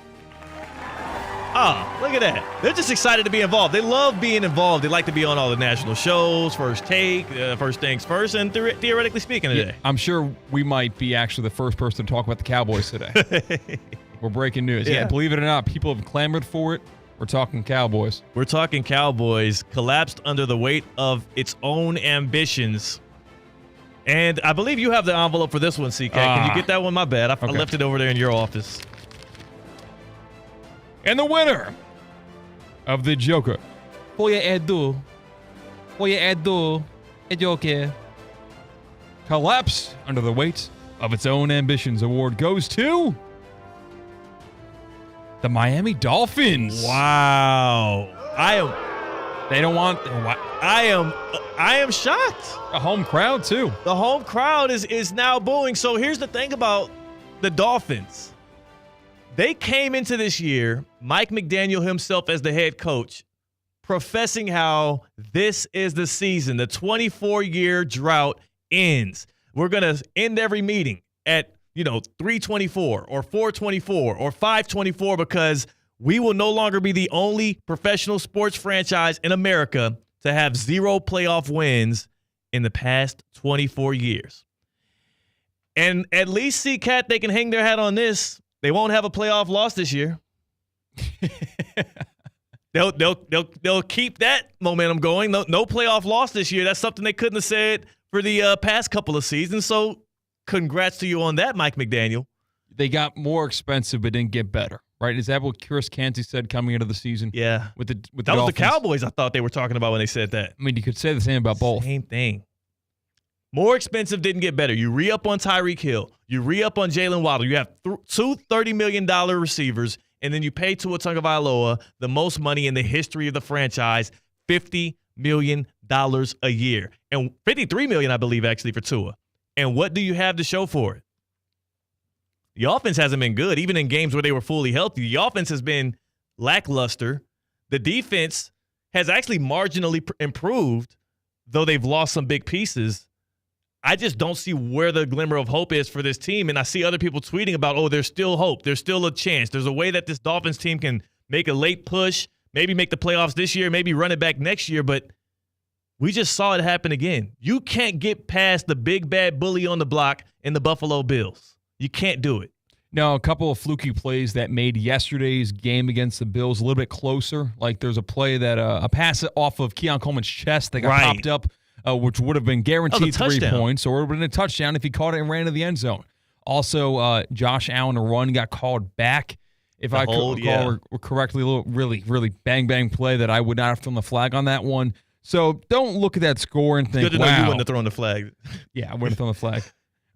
Oh, look at that. They're just excited to be involved. They love being involved. They like to be on all the national shows, First Take, First Things First, and theoretically speaking today. I'm sure we might be actually the first person to talk about the Cowboys today. We're breaking news. Yeah, believe it or not, people have clamored for it. We're talking Cowboys. We're talking Cowboys collapsed under the weight of its own ambitions. And I believe you have the envelope for this one, CK. Can you get that one? My bad. I left it over there in your office. And the winner of the Joker. Joker. Collapsed under the weight of its own ambitions award goes to the Miami Dolphins. Wow. They don't want. I am shocked. A home crowd too. The home crowd is now booing. So here's the thing about the Dolphins. They came into this year, Mike McDaniel himself as the head coach, professing how this is the season. The 24-year drought ends. We're going to end every meeting at 324 or 424 or 524 because we will no longer be the only professional sports franchise in America to have 0 playoff wins in the past 24 years. And at least, C-Cat, they can hang their hat on this. They won't have a playoff loss this year. They'll keep that momentum going. No playoff loss this year. That's something they couldn't have said for the past couple of seasons. So congrats to you on that, Mike McDaniel. They got more expensive but didn't get better, right? Is that what Chris Canty said coming into the season? Yeah. With the that was Dolphins? the Cowboys I thought they were talking about when they said that. I mean, you could say the same about both. Same thing. More expensive didn't get better. You re-up on Tyreek Hill. You re-up on Jalen Waddle. You have 2 $30 million receivers, and then you pay Tua Tagovailoa the most money in the history of the franchise, $50 million a year. And $53 million, I believe, actually, for Tua. And what do you have to show for it? The offense hasn't been good, even in games where they were fully healthy. The offense has been lackluster. The defense has actually marginally improved, though they've lost some big pieces. I just don't see where the glimmer of hope is for this team. And I see other people tweeting about, there's still hope. There's still a chance. There's a way that this Dolphins team can make a late push, maybe make the playoffs this year, maybe run it back next year. But we just saw it happen again. You can't get past the big bad bully on the block in the Buffalo Bills. You can't do it. Now, a couple of fluky plays that made yesterday's game against the Bills a little bit closer. Like there's a play that a pass off of Keon Coleman's chest that got popped up. Which would have been guaranteed 3 points, or it would have been a touchdown if he caught it and ran to the end zone. Also, Josh Allen, a run got called back. If I recall correctly, a little really bang play that I would not have thrown the flag on that one. So don't look at that score and think, good to know you wouldn't have thrown the flag. Yeah, I wouldn't have thrown the flag.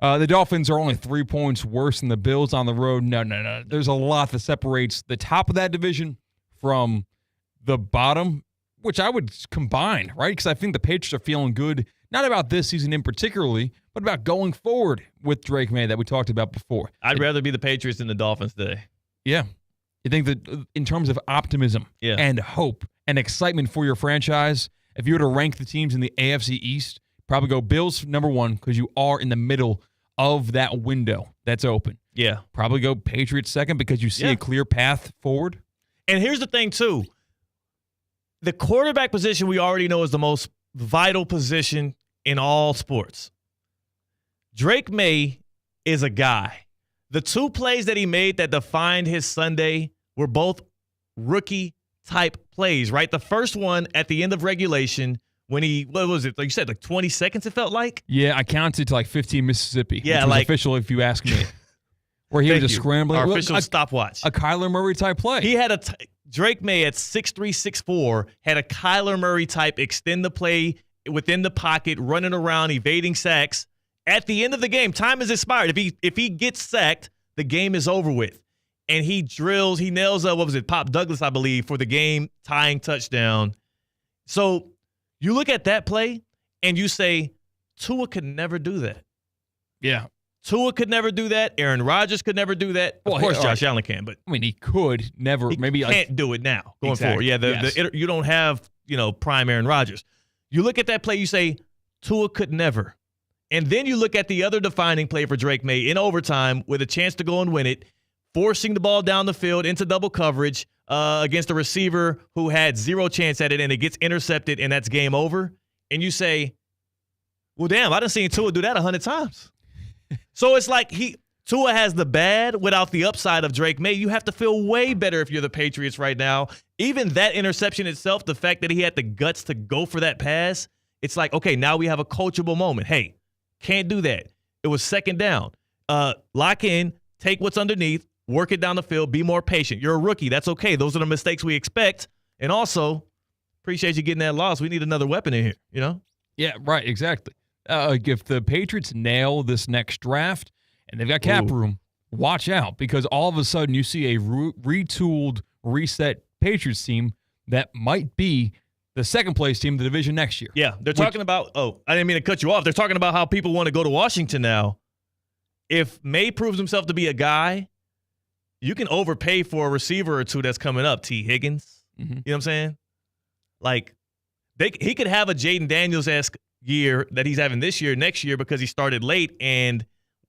The Dolphins are only 3 points worse than the Bills on the road. No. There's a lot that separates the top of that division from the bottom, which I would combine, right? Because I think the Patriots are feeling good, not about this season in particularly, but about going forward with Drake May that we talked about before. I'd rather be the Patriots than the Dolphins today. Yeah. You think that in terms of optimism and hope and excitement for your franchise, if you were to rank the teams in the AFC East, probably go Bills number 1 because you are in the middle of that window that's open. Yeah. Probably go Patriots second because you see a clear path forward. And here's the thing, too. the quarterback position we already know is the most vital position in all sports. Drake May is a guy. The two plays that he made that defined his Sunday were both rookie-type plays, right? The first one at the end of regulation when what was it? Like you said, like 20 seconds it felt like? Yeah, I counted to like 15 Mississippi. Yeah, which was like official if you ask me. Where he was just scrambling. Our official stopwatch. A Kyler Murray type play. He had Drake May at 6'3", 6'4", had a Kyler Murray type extend the play within the pocket, running around, evading sacks. At the end of the game, time is expired. If he gets sacked, the game is over with. And he nails Pop Douglas, I believe, for the game-tying touchdown. So you look at that play, and you say, Tua could never do that. Yeah. Tua could never do that. Aaron Rodgers could never do that. Of course, Josh Allen can, but I mean, he could never. He can't do it now going forward. Yeah, you don't have prime Aaron Rodgers. You look at that play, you say Tua could never, and then you look at the other defining play for Drake May in overtime with a chance to go and win it, forcing the ball down the field into double coverage against a receiver who had zero chance at it, and it gets intercepted, and that's game over. And you say, well, damn, I done seen Tua do that 100 times. So it's like Tua has the bad without the upside of Drake May. You have to feel way better if you're the Patriots right now. Even that interception itself, the fact that he had the guts to go for that pass, it's like, okay, now we have a coachable moment. Hey, can't do that. It was second down. Lock in, take what's underneath, work it down the field, be more patient. You're a rookie. That's okay. Those are the mistakes we expect. And also, appreciate you getting that loss. We need another weapon in here, Yeah, right, exactly. If the Patriots nail this next draft and they've got cap room, watch out, because all of a sudden you see a retooled, reset Patriots team that might be the second-place team in the division next year. Yeah, they're talking about – I didn't mean to cut you off. They're talking about how people want to go to Washington now. If May proves himself to be a guy, you can overpay for a receiver or two that's coming up, T. Higgins. Mm-hmm. You know what I'm saying? Like, he could have a Jaden Daniels-esque year that he's having this year, next year, because he started late, and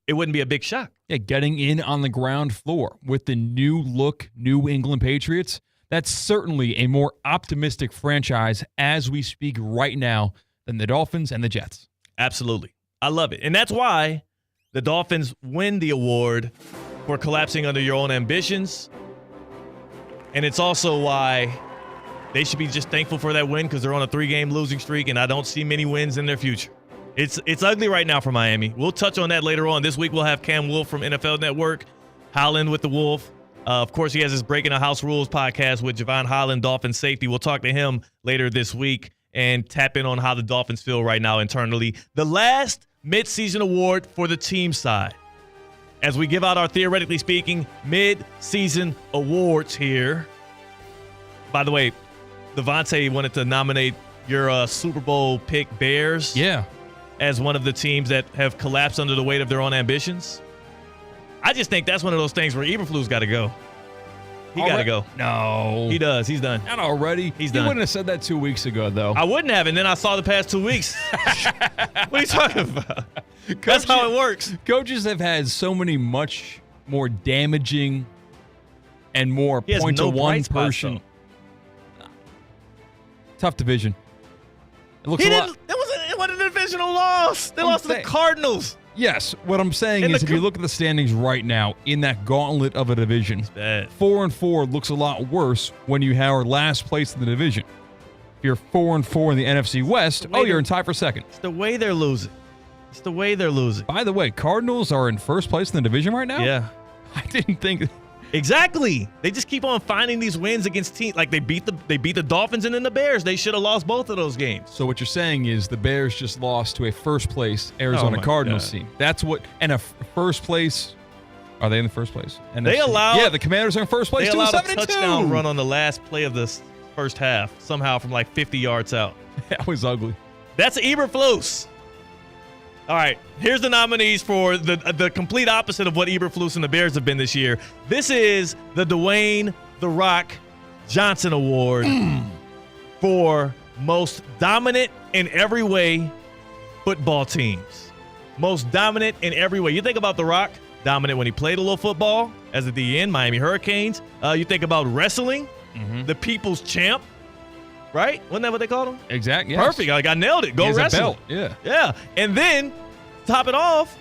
it wouldn't be a big shock. Yeah, getting in on the ground floor with the new look New England Patriots, that's certainly a more optimistic franchise as we speak right now than the Dolphins and the Jets. Absolutely. I love it. And that's why the Dolphins win the award for collapsing under your own ambitions. And it's also why they should be just thankful for that win, because they're on a 3-game losing streak, and I don't see many wins in their future. It's ugly right now for Miami. We'll touch on that later on. This week we'll have Cam Wolf from NFL Network, Holland with the Wolf. Of course, he has his Breaking the House Rules podcast with Javon Holland, Dolphin safety. We'll talk to him later this week and tap in on how the Dolphins feel right now internally. The last midseason award for the team side, as we give out our theoretically speaking mid-season awards here. By the way, Devontae wanted to nominate your Super Bowl pick Bears as one of the teams that have collapsed under the weight of their own ambitions. I just think that's one of those things where Eberflus got to go. He got to go. No. He does. He's done. Not already. He's done. done. You wouldn't have said that 2 weeks ago, though. I wouldn't have, and then I saw the past 2 weeks. What are you talking about? That's how it works. Coaches have had so many much more damaging and more point-to-one person. Tough division. It looks a lot. It wasn't a divisional loss. They lost to the Cardinals. Yes, what I'm saying is if you look at the standings right now in that gauntlet of a division, 4-4 looks a lot worse when you are last place in the division. If you're 4-4 in the NFC West, you're in tie for second. It's the way they're losing. By the way, Cardinals are in first place in the division right now? Yeah. I didn't think... Exactly. They just keep on finding these wins against teams. Like they beat the Dolphins and then the Bears. They should have lost both of those games. So what you're saying is the Bears just lost to a first place Arizona Cardinals team. That's what, and a first place. Are they in the first place? And they allowed. Yeah, the Commanders are in first place. They allowed a touchdown run on the last play of the first half somehow from like 50 yards out. That was ugly. That's Eberflus. All right, here's the nominees for the complete opposite of what Eberflus and the Bears have been this year. This is the Dwayne "The Rock" Johnson Award for most dominant in every way football teams. Most dominant in every way. You think about The Rock, dominant when he played a little football as a DN, Miami Hurricanes. You think about wrestling, the people's champ. right? Wasn't that what they called him? Exactly. Yes. Perfect. Like I nailed it. Go he has wrestle. a belt. Yeah. Yeah. And then top it off,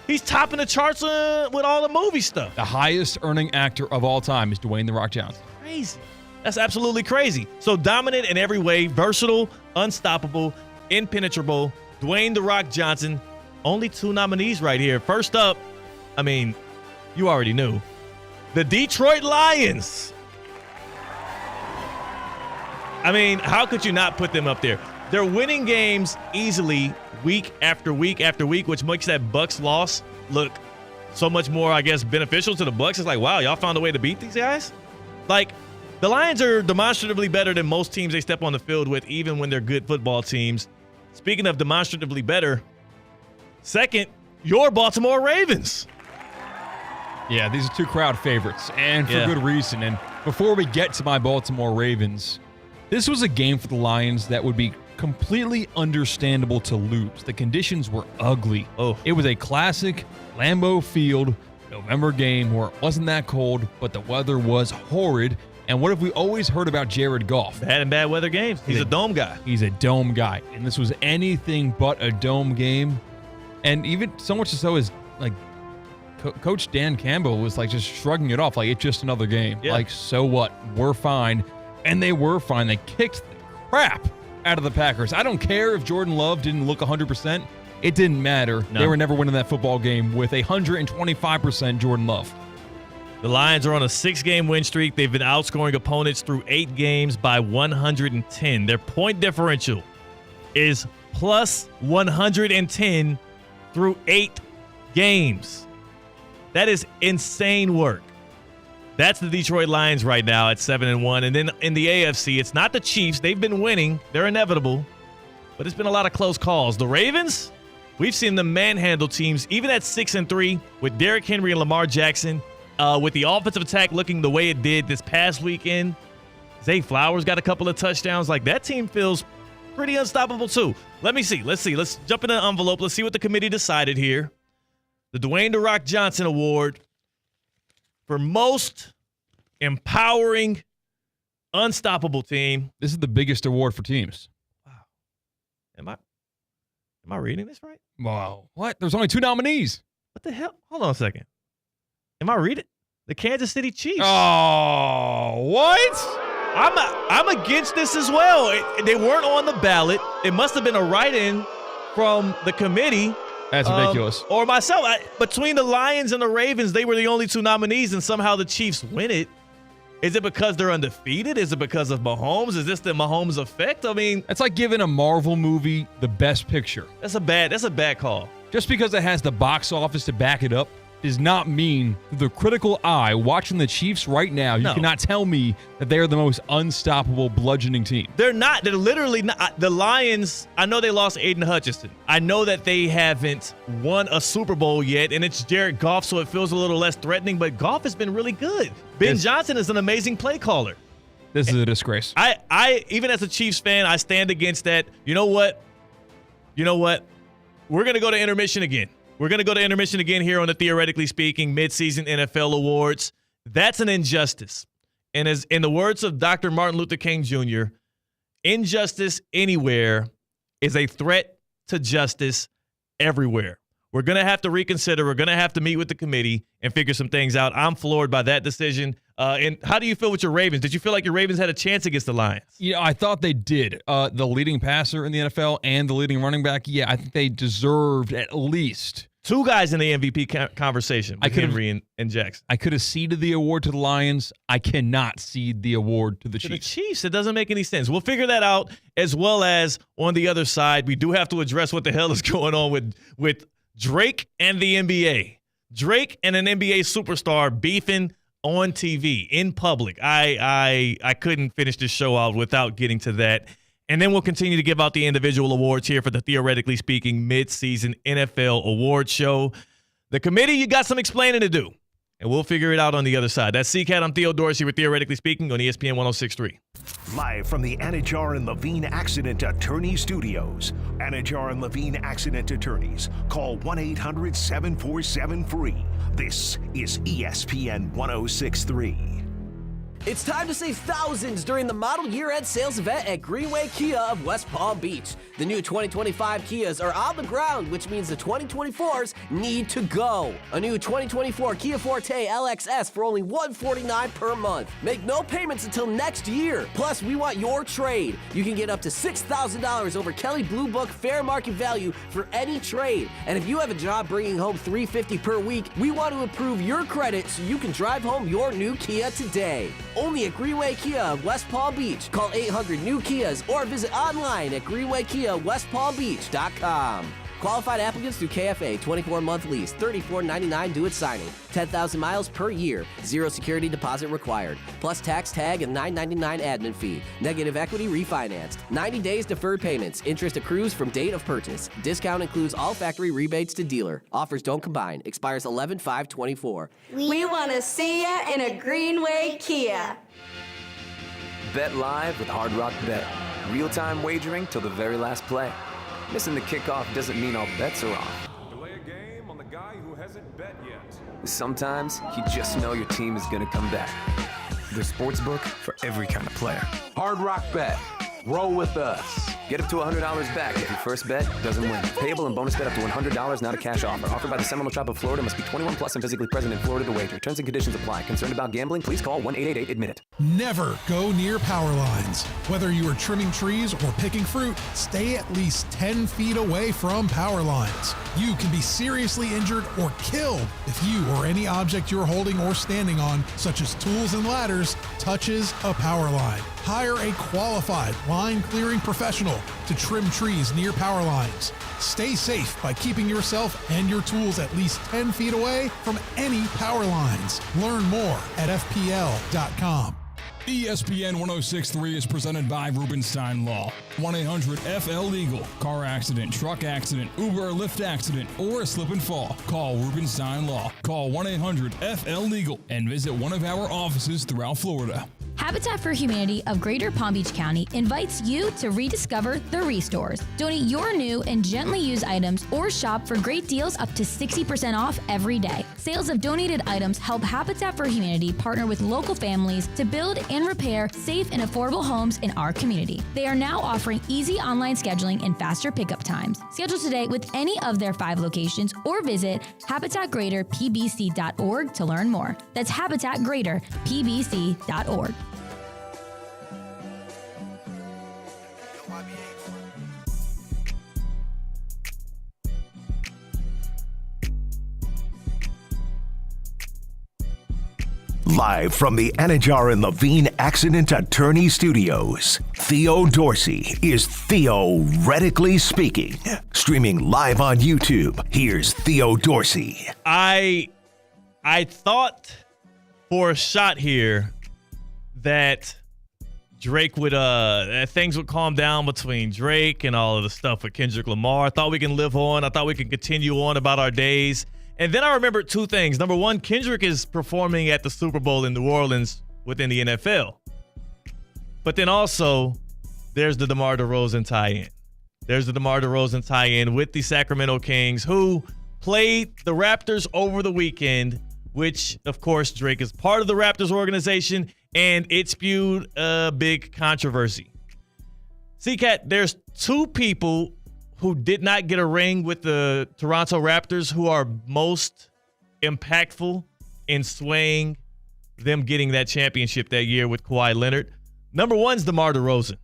he's topping the charts with all the movie stuff. The highest earning actor of all time is Dwayne "The Rock" Johnson. Crazy. That's absolutely crazy. So dominant in every way, versatile, unstoppable, impenetrable. Dwayne "The Rock" Johnson. Only 2 nominees right here. First up, I mean, you already knew. The Detroit Lions. I mean, how could you not put them up there? They're winning games easily week after week after week, which makes that Bucs loss look so much more, I guess, beneficial to the Bucs. It's like, wow, y'all found a way to beat these guys? Like, the Lions are demonstratively better than most teams they step on the field with, even when they're good football teams. Speaking of demonstratively better, second, your Baltimore Ravens. Yeah, these are 2 crowd favorites, and for good reason. And before we get to my Baltimore Ravens, this was a game for the Lions that would be completely understandable to lose. The conditions were ugly. It was a classic Lambeau Field November game where it wasn't that cold, but the weather was horrid. And what have we always heard about Jared Goff? Bad and bad weather games. He's a dome guy. He's a dome guy. And this was anything but a dome game. And even so much so as like Coach Dan Campbell was like just shrugging it off like it's just another game. Yeah. Like, so what? We're fine. And they were fine. They kicked the crap out of the Packers. I don't care if Jordan Love didn't look 100%. It didn't matter. No. They were never winning that football game with 125% Jordan Love. The Lions are on a 6-game win streak. They've been outscoring opponents through 8 games by 110. Their point differential is plus 110 through 8 games. That is insane work. That's the Detroit Lions right now at 7-1. And then in the AFC, it's not the Chiefs. They've been winning. They're inevitable. But it's been a lot of close calls. The Ravens, we've seen them manhandle teams, even at 6-3, with Derrick Henry and Lamar Jackson. With the offensive attack looking the way it did this past weekend, Zay Flowers got a couple of touchdowns. Like, that team feels pretty unstoppable too. Let me see. Let's jump in the envelope. Let's see what the committee decided here. The Dwayne "The Rock" Johnson Award for most empowering, unstoppable team. This is the biggest award for teams. Wow. Am I reading this right? Wow. What? There's only 2 nominees. What the hell? Hold on a second. Am I reading? The Kansas City Chiefs. Oh, what? I'm against this as well. They weren't on the ballot. It must have been a write-in from the committee. That's ridiculous. Or myself. Between the Lions and the Ravens, they were the only 2 nominees, and somehow the Chiefs win it. Is it because they're undefeated? Is it because of Mahomes? Is this the Mahomes effect? I mean, it's like giving a Marvel movie the best picture. That's a bad call. Just because it has the box office to back it up does not mean the critical eye watching the Chiefs right now, you cannot tell me that they are the most unstoppable bludgeoning team. They're not. They're literally not. The Lions, I know they lost Aiden Hutchinson. I know that they haven't won a Super Bowl yet, and it's Jared Goff, so it feels a little less threatening, but Goff has been really good. Ben Johnson is an amazing play caller. This is a disgrace. I even as a Chiefs fan, I stand against that. You know what? We're going to go to intermission again. We're going to go to intermission again here on the Theoretically Speaking Midseason NFL Awards. That's an injustice. And as in the words of Dr. Martin Luther King Jr., injustice anywhere is a threat to justice everywhere. We're going to have to reconsider. We're going to have to meet with the committee and figure some things out. I'm floored by that decision. And how do you feel with your Ravens? Did you feel like your Ravens had a chance against the Lions? Yeah, I thought they did. The leading passer in the NFL and the leading running back, I think they deserved at least 2 guys in the MVP conversation with Henry and Jackson. I could have ceded the award to the Lions. I cannot cede the award to the Chiefs. The Chiefs, it doesn't make any sense. We'll figure that out, as well as on the other side, we do have to address what the hell is going on with Drake and the NBA. Drake and an NBA superstar beefing on TV in public. I couldn't finish this show out without getting to that. And then we'll continue to give out the individual awards here for the Theoretically Speaking Midseason NFL Award Show. The committee, you got some explaining to do, and we'll figure it out on the other side. That's CCAT. I'm Theo Dorsey with Theoretically Speaking on ESPN 106.3. Live from the Anajar and Levine Accident Attorney Studios. Anajar and Levine Accident Attorneys. Call 1-800-747-FREE. This is ESPN 106.3. It's time to save thousands during the model year-end sales event at Greenway Kia of West Palm Beach. The new 2025 Kias are on the ground, which means the 2024s need to go. A new 2024 Kia Forte LXS for only $149 per month. Make no payments until next year. Plus, we want your trade. You can get up to $6,000 over Kelley Blue Book fair market value for any trade. And if you have a job bringing home $350 per week, we want to improve your credit so you can drive home your new Kia today. Only at Greenway Kia of West Palm Beach. Call 800-NEW-KIAs or visit online at greenwaykiawestpalmbeach.com. Qualified applicants through KFA, 24-month lease, $34.99 due at signing, 10,000 miles per year, 0 security deposit required, plus tax tag and $9.99 admin fee. Negative equity refinanced. 90 days deferred payments. Interest accrues from date of purchase. Discount includes all factory rebates to dealer. Offers don't combine. Expires 11/5/24. We want to see ya in a Greenway Kia. Bet live with Hard Rock Bet. Real-time wagering till the very last play. Missing the kickoff doesn't mean all bets are off. Delay a game on the guy who hasn't bet yet. Sometimes you just know your team is going to come back. The sportsbook for every kind of player. Hard Rock Bet. Roll with us. Get up to $100 back if your first bet doesn't win. Payable and bonus bet up to $100, not a cash offer. Offered by the Seminole Tribe of Florida. Must be 21 plus and physically present in Florida to wager. Terms and conditions apply. Concerned about gambling? Please call 1-888-ADMIT-IT. Never go near power lines. Whether you are trimming trees or picking fruit, stay at least 10 feet away from power lines. You can be seriously injured or killed if you or any object you're holding or standing on, such as tools and ladders, touches a power line. Hire a qualified line clearing professional to trim trees near power lines. Stay safe by keeping yourself and your tools at least 10 feet away from any power lines. Learn more at FPL.com. ESPN 106.3 is presented by Rubenstein Law. 1-800-FL-LEGAL. Car accident, truck accident, Uber or Lyft accident, or a slip and fall. Call Rubenstein Law. Call 1-800-FL-LEGAL and visit one of our offices throughout Florida. Habitat for Humanity of Greater Palm Beach County invites you to rediscover the Restores. Donate your new and gently used items or shop for great deals up to 60% off every day. Sales of donated items help Habitat for Humanity partner with local families to build and repair safe and affordable homes in our community. They are now offering easy online scheduling and faster pickup times. Schedule today with any of their 5 locations or visit habitatgreaterpbc.org to learn more. That's habitatgreaterpbc.org. Live from the Anajar and Levine Accident Attorney Studios, Theo Dorsey is theoretically speaking. Streaming live on YouTube, here's Theo Dorsey. I thought for a shot here that Drake would things would calm down between Drake and all of the stuff with Kendrick Lamar. I thought we can live on. I thought we could continue on about our days. And then I remembered 2 things. Number one, Kendrick is performing at the Super Bowl in New Orleans within the NFL. But then also, there's the DeMar DeRozan tie-in. There's the DeMar DeRozan tie-in with the Sacramento Kings, who played the Raptors over the weekend, which, of course, Drake is part of the Raptors organization, and it spewed a big controversy. C-Cat, there's 2 people who did not get a ring with the Toronto Raptors who are most impactful in swaying them getting that championship that year with Kawhi Leonard. Number 1's DeMar DeRozan.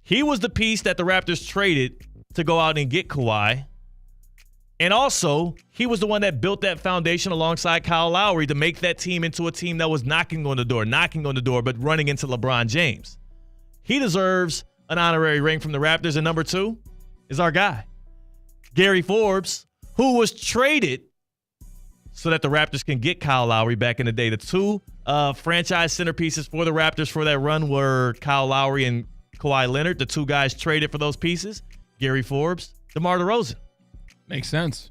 He was the piece that the Raptors traded to go out and get Kawhi. And also, he was the one that built that foundation alongside Kyle Lowry to make that team into a team that was knocking on the door, but running into LeBron James. He deserves an honorary ring from the Raptors. And number 2 is our guy, Gary Forbes, who was traded so that the Raptors can get Kyle Lowry back in the day. The 2 franchise centerpieces for the Raptors for that run were Kyle Lowry and Kawhi Leonard. The 2 guys traded for those pieces, Gary Forbes, DeMar DeRozan. Makes sense.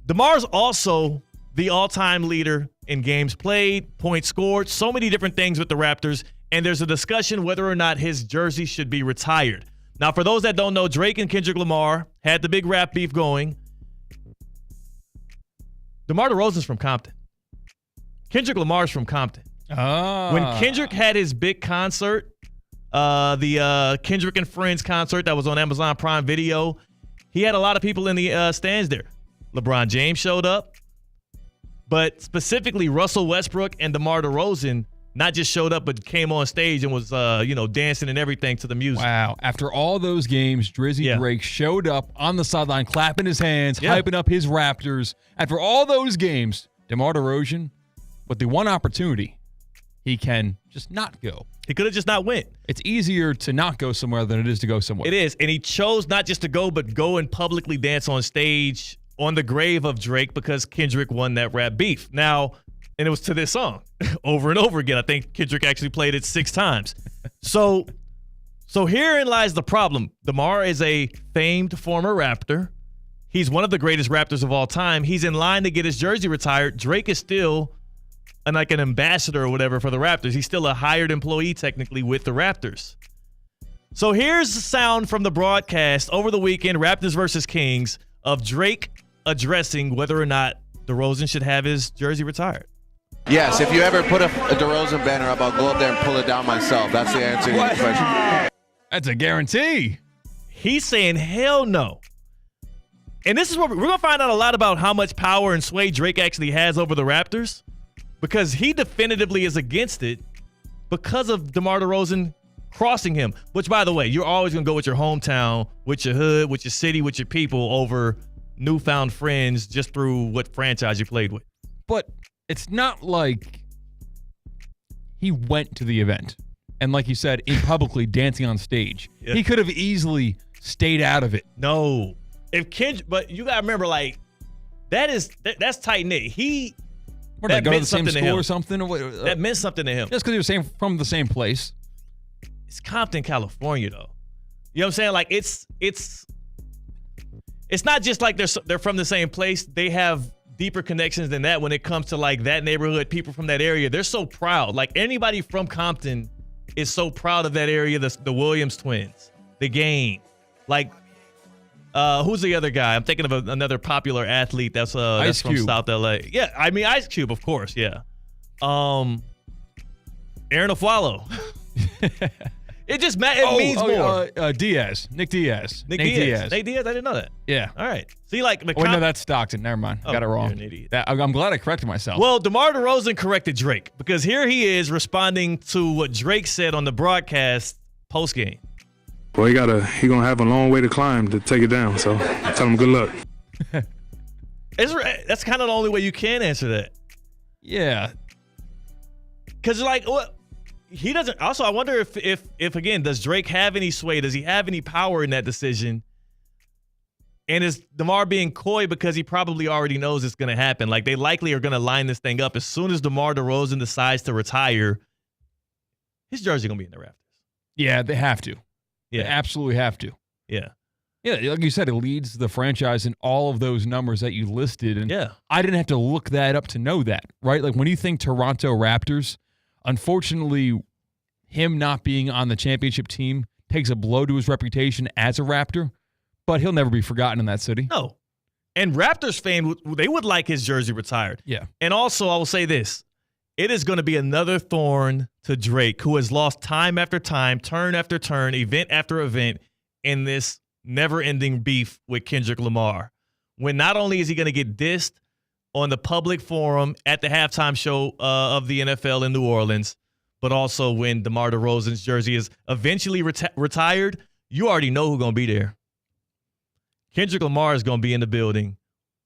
DeMar's also the all-time leader in games played, points scored, so many different things with the Raptors, and there's a discussion whether or not his jersey should be retired. Now, for those that don't know, Drake and Kendrick Lamar had the big rap beef going. DeMar DeRozan's from Compton. Kendrick Lamar's from Compton. When Kendrick had his big concert, the Kendrick and Friends concert that was on Amazon Prime Video, he had a lot of people in the stands there. LeBron James showed up, but specifically Russell Westbrook and DeMar DeRozan not just showed up, but came on stage and was, dancing and everything to the music. Wow. After all those games, Drizzy Drake showed up on the sideline, clapping his hands, hyping up his Raptors. After all those games, DeMar DeRozan, with the one opportunity, he can just not go. He could have just not went. It's easier to not go somewhere than it is to go somewhere. It is. And he chose not just to go, but go and publicly dance on stage on the grave of Drake because Kendrick won that rap beef. Now, and it was to this song over and over again. I think Kendrick actually played it 6 times. So herein lies the problem. DeMar is a famed former Raptor. He's one of the greatest Raptors of all time. He's in line to get his jersey retired. Drake is still an ambassador or whatever for the Raptors. He's still a hired employee technically with the Raptors. So here's the sound from the broadcast over the weekend, Raptors versus Kings, of Drake addressing whether or not DeRozan should have his jersey retired. Yes, if you ever put a DeRozan banner up, I'll go up there and pull it down myself. That's the answer to your question. That's a guarantee. He's saying hell no. And this is what we're going to find out a lot about how much power and sway Drake actually has over the Raptors, because he definitively is against it because of DeMar DeRozan crossing him, which, by the way, you're always going to go with your hometown, with your hood, with your city, with your people over newfound friends just through what franchise you played with. But it's not like he went to the event and, like you said, in publicly dancing on stage. Yeah. He could have easily stayed out of it. No. But you got to remember, like, that's tight-knit. What, did they go to the same school or something? That meant something to him. Just because he was from the same place. It's Compton, California, though. You know what I'm saying? Like, it's not just like they're from the same place. They have deeper connections than that when it comes to, like, that neighborhood, people from that area. They're so proud. Like, anybody from Compton is so proud of that area, the Williams twins, the Game. Like, who's the other guy? I'm thinking of another popular athlete that's from South LA. Yeah, I mean Ice Cube, of course. Yeah, Aaron Aflalo. It means more. Diaz, Nick Diaz. Nate Diaz. I didn't know that. Yeah. All right. See, like, no, that's Stockton. Never mind. I got it wrong. I'm glad I corrected myself. Well, DeMar DeRozan corrected Drake because here he is responding to what Drake said on the broadcast post game. Well, he gonna have a long way to climb to take it down. So I tell him good luck. That's kind of the only way you can answer that. Yeah. Because, like, what? He doesn't. Also, I wonder if again, does Drake have any sway? Does he have any power in that decision? And is DeMar being coy because he probably already knows it's going to happen? Like, they likely are going to line this thing up as soon as DeMar DeRozan decides to retire. His jersey going to be in the Raptors. Yeah, they have to. Yeah, they absolutely have to. Yeah. Yeah, like you said, it leads the franchise in all of those numbers that you listed. And yeah, I didn't have to look that up to know that, right? Like, when you think Toronto Raptors, unfortunately, him not being on the championship team takes a blow to his reputation as a Raptor, but he'll never be forgotten in that city. No. And Raptors fans, they would like his jersey retired. Yeah. And also, I will say this. It is going to be another thorn to Drake, who has lost time after time, turn after turn, event after event in this never-ending beef with Kendrick Lamar. When not only is he going to get dissed on the public forum at the halftime show of the NFL in New Orleans, but also when DeMar DeRozan's jersey is eventually retired, you already know who's going to be there. Kendrick Lamar is going to be in the building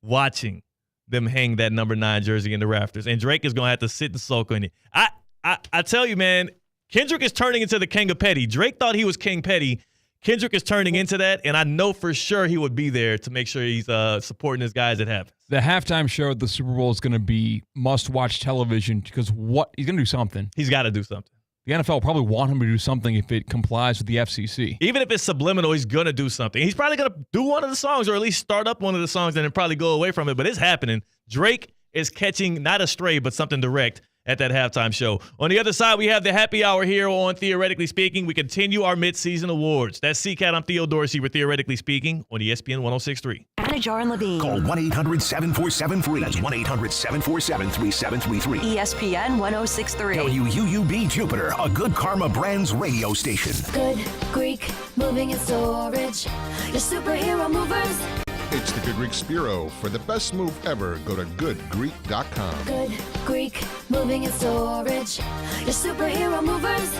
watching them hang that number 9 jersey in the rafters, and Drake is going to have to sit and soak in it. I tell you, man, Kendrick is turning into the king of petty. Drake thought he was King Petty. Kendrick is turning into that, and I know for sure he would be there to make sure he's supporting his guys at halftime. The halftime show at the Super Bowl is going to be must-watch television because he's going to do something. He's got to do something. The NFL will probably want him to do something if it complies with the FCC. Even if it's subliminal, he's going to do something. He's probably going to do one of the songs or at least start up one of the songs and then probably go away from it, but it's happening. Drake is catching not a stray, but something direct at that halftime show. On the other side, we have the happy hour here on Theoretically Speaking. We continue our midseason awards. That's CCAT. I'm Theo Dorsey with Theoretically Speaking on ESPN 106.3. Anajar and Levine. Call 1-800-747-FREE. That's 1-800-747-3733. ESPN 1063. WUUB Jupiter, a Good Karma Brands radio station. Good Greek moving and storage. Your superhero movers. It's the Good Greek Spiro. For the best move ever, go to goodgreek.com. Good Greek moving and storage. Your superhero movers.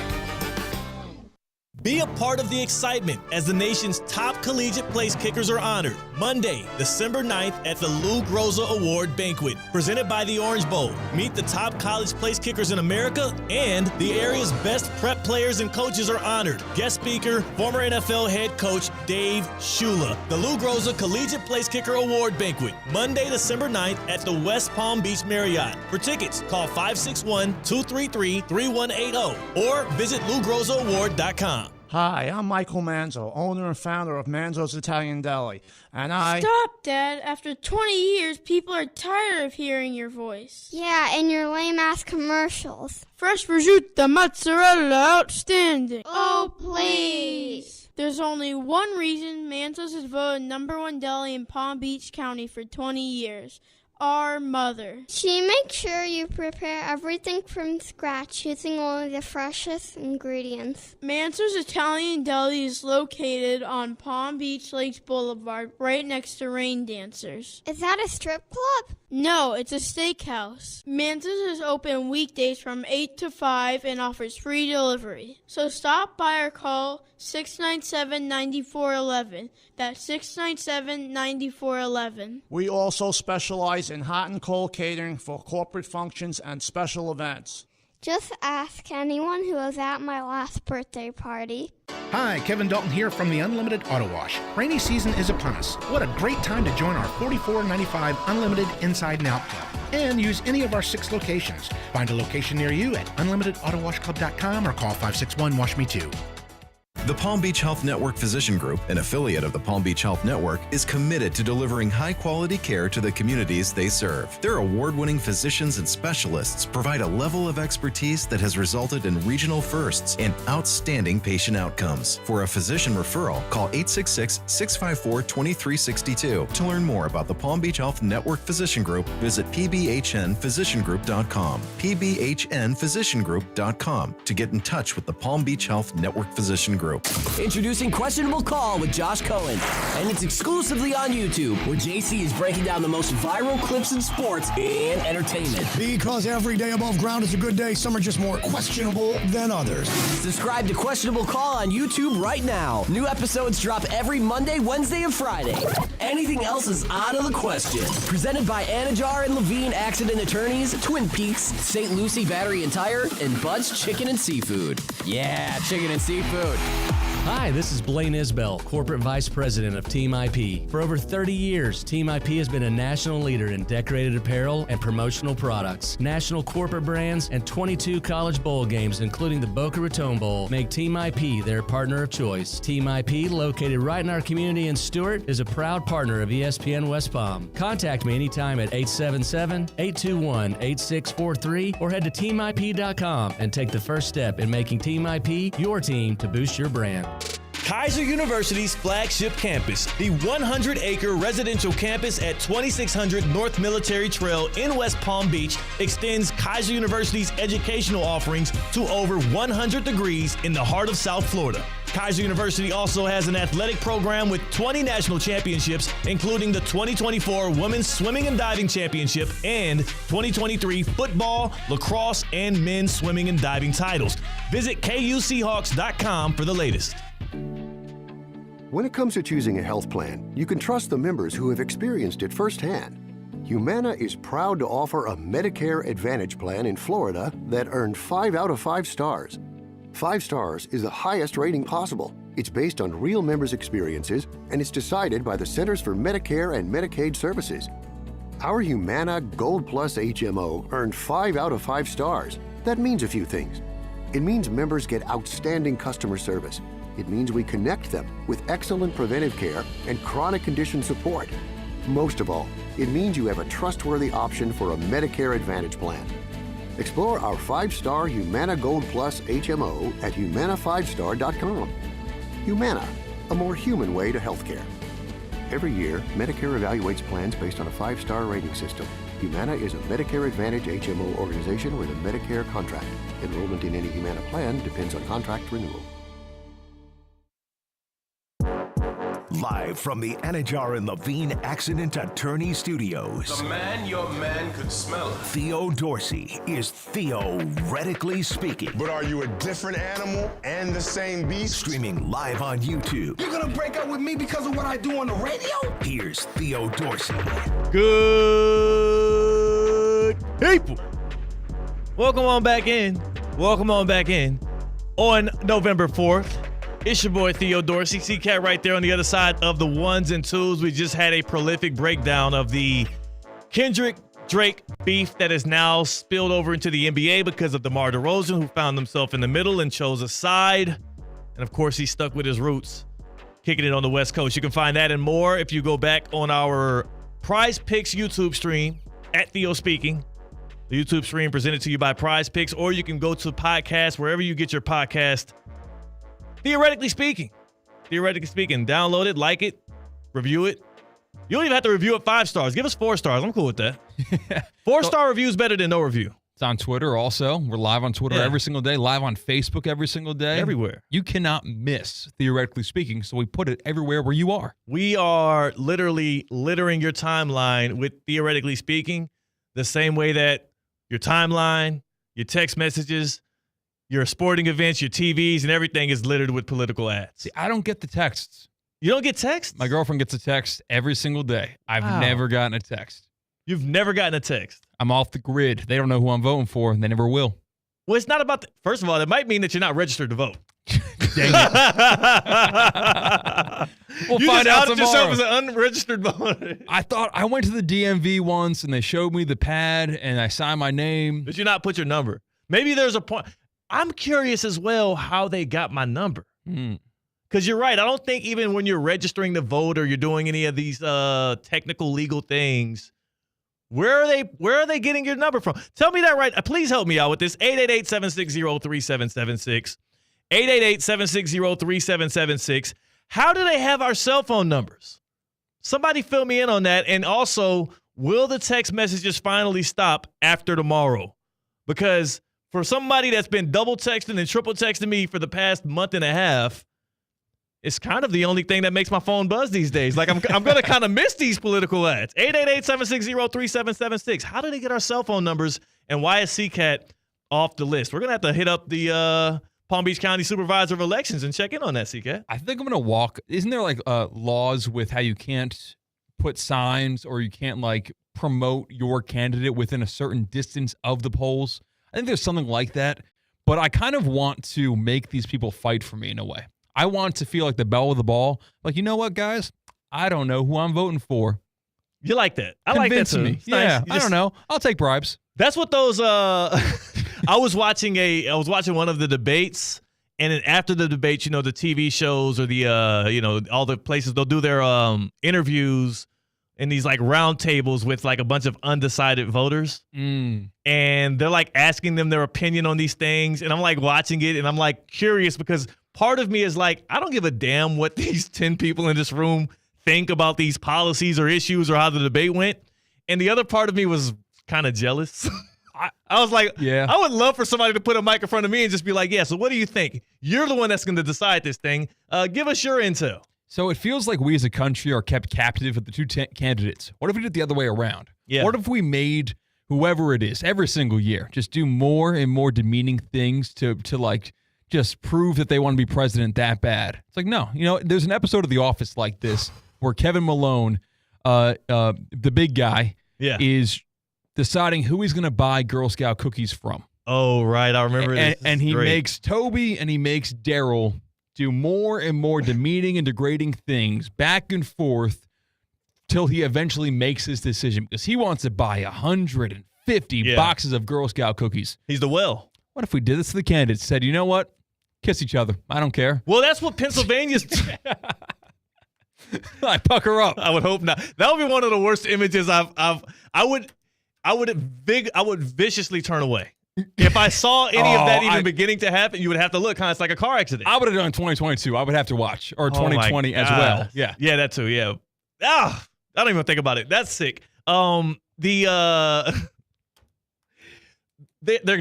Be a part of the excitement as the nation's top collegiate place kickers are honored Monday, December 9th at the Lou Groza Award Banquet, presented by the Orange Bowl. Meet the top college place kickers in America, and the area's best prep players and coaches are honored. Guest speaker, former NFL head coach Dave Shula. The Lou Groza Collegiate Place Kicker Award Banquet, Monday, December 9th at the West Palm Beach Marriott. For tickets, call 561-233-3180 or visit lougrozaaward.com. Hi, I'm Michael Manzo, owner and founder of Manzo's Italian Deli, and Stop, Dad. After 20 years, people are tired of hearing your voice. Yeah, and your lame-ass commercials. Fresh prosciutto, mozzarella, outstanding. Oh, please. There's only one reason Manzo's is voted #1 deli in Palm Beach County for 20 years. Our mother. She makes sure you prepare everything from scratch using only the freshest ingredients. Manzo's Italian Deli is located on Palm Beach Lakes Boulevard, right next to Rain Dancers. Is that a strip club? No, it's a steakhouse. Manzo's is open weekdays from 8 to 5 and offers free delivery. So stop by or call 697-9411. That's 697-9411. we also specialize in hot and cold catering for corporate functions and special events. Just ask anyone who was at my last birthday party. Hi, Kevin Dalton here from the Unlimited Auto Wash. Rainy season is upon us. What a great time to join our $44.95 Unlimited Inside and Out Club and use any of our 6 locations. Find a location near you at unlimitedautoWashClub.com or call 561-WASH-ME-TOO. The Palm Beach Health Network Physician Group, an affiliate of the Palm Beach Health Network, is committed to delivering high-quality care to the communities they serve. Their award-winning physicians and specialists provide a level of expertise that has resulted in regional firsts and outstanding patient outcomes. For a physician referral, call 866-654-2362. To learn more about the Palm Beach Health Network Physician Group, visit pbhnphysiciangroup.com, pbhnphysiciangroup.com, to get in touch with the Palm Beach Health Network Physician Group. Introducing Questionable Call with Josh Cohen, and it's exclusively on YouTube, where JC is breaking down the most viral clips in sports and entertainment. Because every day above ground is a good day, some are just more questionable than others. Subscribe to Questionable Call on YouTube right now. New episodes drop every Monday, Wednesday, and Friday. Anything else is out of the question. Presented by Anajar and Levine Accident Attorneys, Twin Peaks, St. Lucie Battery and Tire, and Bud's Chicken and Seafood. Yeah, chicken and seafood. Hi, this is Blaine Isbell, Corporate Vice President of Team IP. For over 30 years, Team IP has been a national leader in decorated apparel and promotional products. National corporate brands and 22 college bowl games, including the Boca Raton Bowl, make Team IP their partner of choice. Team IP, located right in our community in Stewart, is a proud partner of ESPN West Palm. Contact me anytime at 877-821-8643 or head to teamip.com and take the first step in making Team IP your team to boost your brand. Kaiser University's flagship campus, the 100-acre residential campus at 2600 North Military Trail in West Palm Beach, extends Kaiser University's educational offerings to over 100 degrees in the heart of South Florida. Kaiser University also has an athletic program with 20 national championships, including the 2024 Women's Swimming and Diving Championship and 2023 football, lacrosse, and men's swimming and diving titles. Visit KUSeahawks.com for the latest. When it comes to choosing a health plan, you can trust the members who have experienced it firsthand. Humana is proud to offer a Medicare Advantage plan in Florida that earned 5 out of 5 stars. 5 stars is the highest rating possible. It's based on real members' experiences, and it's decided by the Centers for Medicare and Medicaid Services. Our Humana Gold Plus HMO earned 5 out of 5 stars. That means a few things. It means members get outstanding customer service. It means we connect them with excellent preventive care and chronic condition support. Most of all, it means you have a trustworthy option for a Medicare Advantage plan. Explore our 5-star Humana Gold Plus HMO at humana5star.com. Humana, a more human way to healthcare. Every year, Medicare evaluates plans based on a 5-star rating system. Humana is a Medicare Advantage HMO organization with a Medicare contract. Enrollment in any Humana plan depends on contract renewal. Live from the Anajar and Levine Accident Attorney Studios. The man your man could smell. Theo Dorsey is theoretically speaking. But are you a different animal and the same beast? Streaming live on YouTube. You're gonna break up with me because of what I do on the radio? Here's Theo Dorsey. Good people. Welcome on back in. On November 4th. It's your boy Theo Dorsey, C-Cat right there on the other side of the ones and twos. We just had a prolific breakdown of the Kendrick Drake beef that is now spilled over into the NBA because of DeMar DeRozan, who found himself in the middle and chose a side. And of course, he stuck with his roots, kicking it on the West Coast. You can find that and more if you go back on our Prize Picks YouTube stream at Theo Speaking. The YouTube stream presented to you by Prize Picks, or you can go to podcast wherever you get your podcast. Theoretically speaking, download it, like it, review it. You don't even have to review it 5 stars. Give us 4 stars. I'm cool with that. 4-star review is better than no review. It's on Twitter also. We're live on Twitter every single day, live on Facebook every single day. Everywhere. You cannot miss Theoretically Speaking, so we put it everywhere where you are. We are literally littering your timeline with Theoretically Speaking, the same way that your timeline, your text messages, your sporting events, your TVs, and everything is littered with political ads. See, I don't get the texts. You don't get texts? My girlfriend gets a text every single day. I've never gotten a text. You've never gotten a text? I'm off the grid. They don't know who I'm voting for, and they never will. Well, it's not about first of all, it might mean that you're not registered to vote. Dang it. We'll you find out tomorrow. Yourself as an unregistered voter. I went to the DMV once, and they showed me the pad, and I signed my name. Did you not put your number? Maybe there's a point. I'm curious as well how they got my number. Because you're right. I don't think even when you're registering to vote or you're doing any of these technical legal things, where are they getting your number from? Tell me that right. Please help me out with this. 888-760-3776. 888-760-3776. How do they have our cell phone numbers? Somebody fill me in on that. And also, will the text messages finally stop after tomorrow? Because for somebody that's been double texting and triple texting me for the past month and a half, it's kind of the only thing that makes my phone buzz these days. Like, I'm going to kind of miss these political ads. 888-760-3776. How do they get our cell phone numbers, and why is C-Cat off the list? We're going to have to hit up the Palm Beach County Supervisor of Elections and check in on that, C-Cat. I think I'm going to walk. Isn't there, like, laws with how you can't put signs or you can't, like, promote your candidate within a certain distance of the polls? I think there's something like that, but I kind of want to make these people fight for me in a way. I want to feel like the belle of the ball. Like, you know what, guys? I don't know who I'm voting for. You like that? I like that too. Me. Yeah, I don't know. I'll take bribes. That's what those. I was watching one of the debates, and then after the debates, the TV shows or the all the places they'll do their interviews in these like round tables with like a bunch of undecided voters. And they're like asking them their opinion on these things. And I'm like watching it and I'm like curious because part of me is like, I don't give a damn what these 10 people in this room think about these policies or issues or how the debate went. And the other part of me was kind of jealous. I was like, I would love for somebody to put a mic in front of me and just be like, yeah, so what do you think? You're the one that's going to decide this thing. Give us your intel. So it feels like we as a country are kept captive with the two candidates. What if we did it the other way around? Yeah. What if we made whoever it is every single year just do more and more demeaning things to like just prove that they want to be president that bad? It's like, no. There's an episode of The Office like this where Kevin Malone, the big guy, is deciding who he's going to buy Girl Scout cookies from. Oh, right. I remember this. And he makes Toby and he makes Daryl do more and more demeaning and degrading things back and forth till he eventually makes his decision because he wants to buy 150 boxes of Girl Scout cookies. He's the will. What if we did this to the candidates? Said, you know what? Kiss each other. I don't care. Well, that's what Pennsylvania's. I pucker up. I would hope not. That would be one of the worst images I would viciously turn away. If I saw any of that even beginning to happen, you would have to look. It's like a car accident. I would have done 2022. I would have to watch. Or 2020 as well. Yeah. Yeah, that too. Yeah. I don't even think about it. That's sick. They're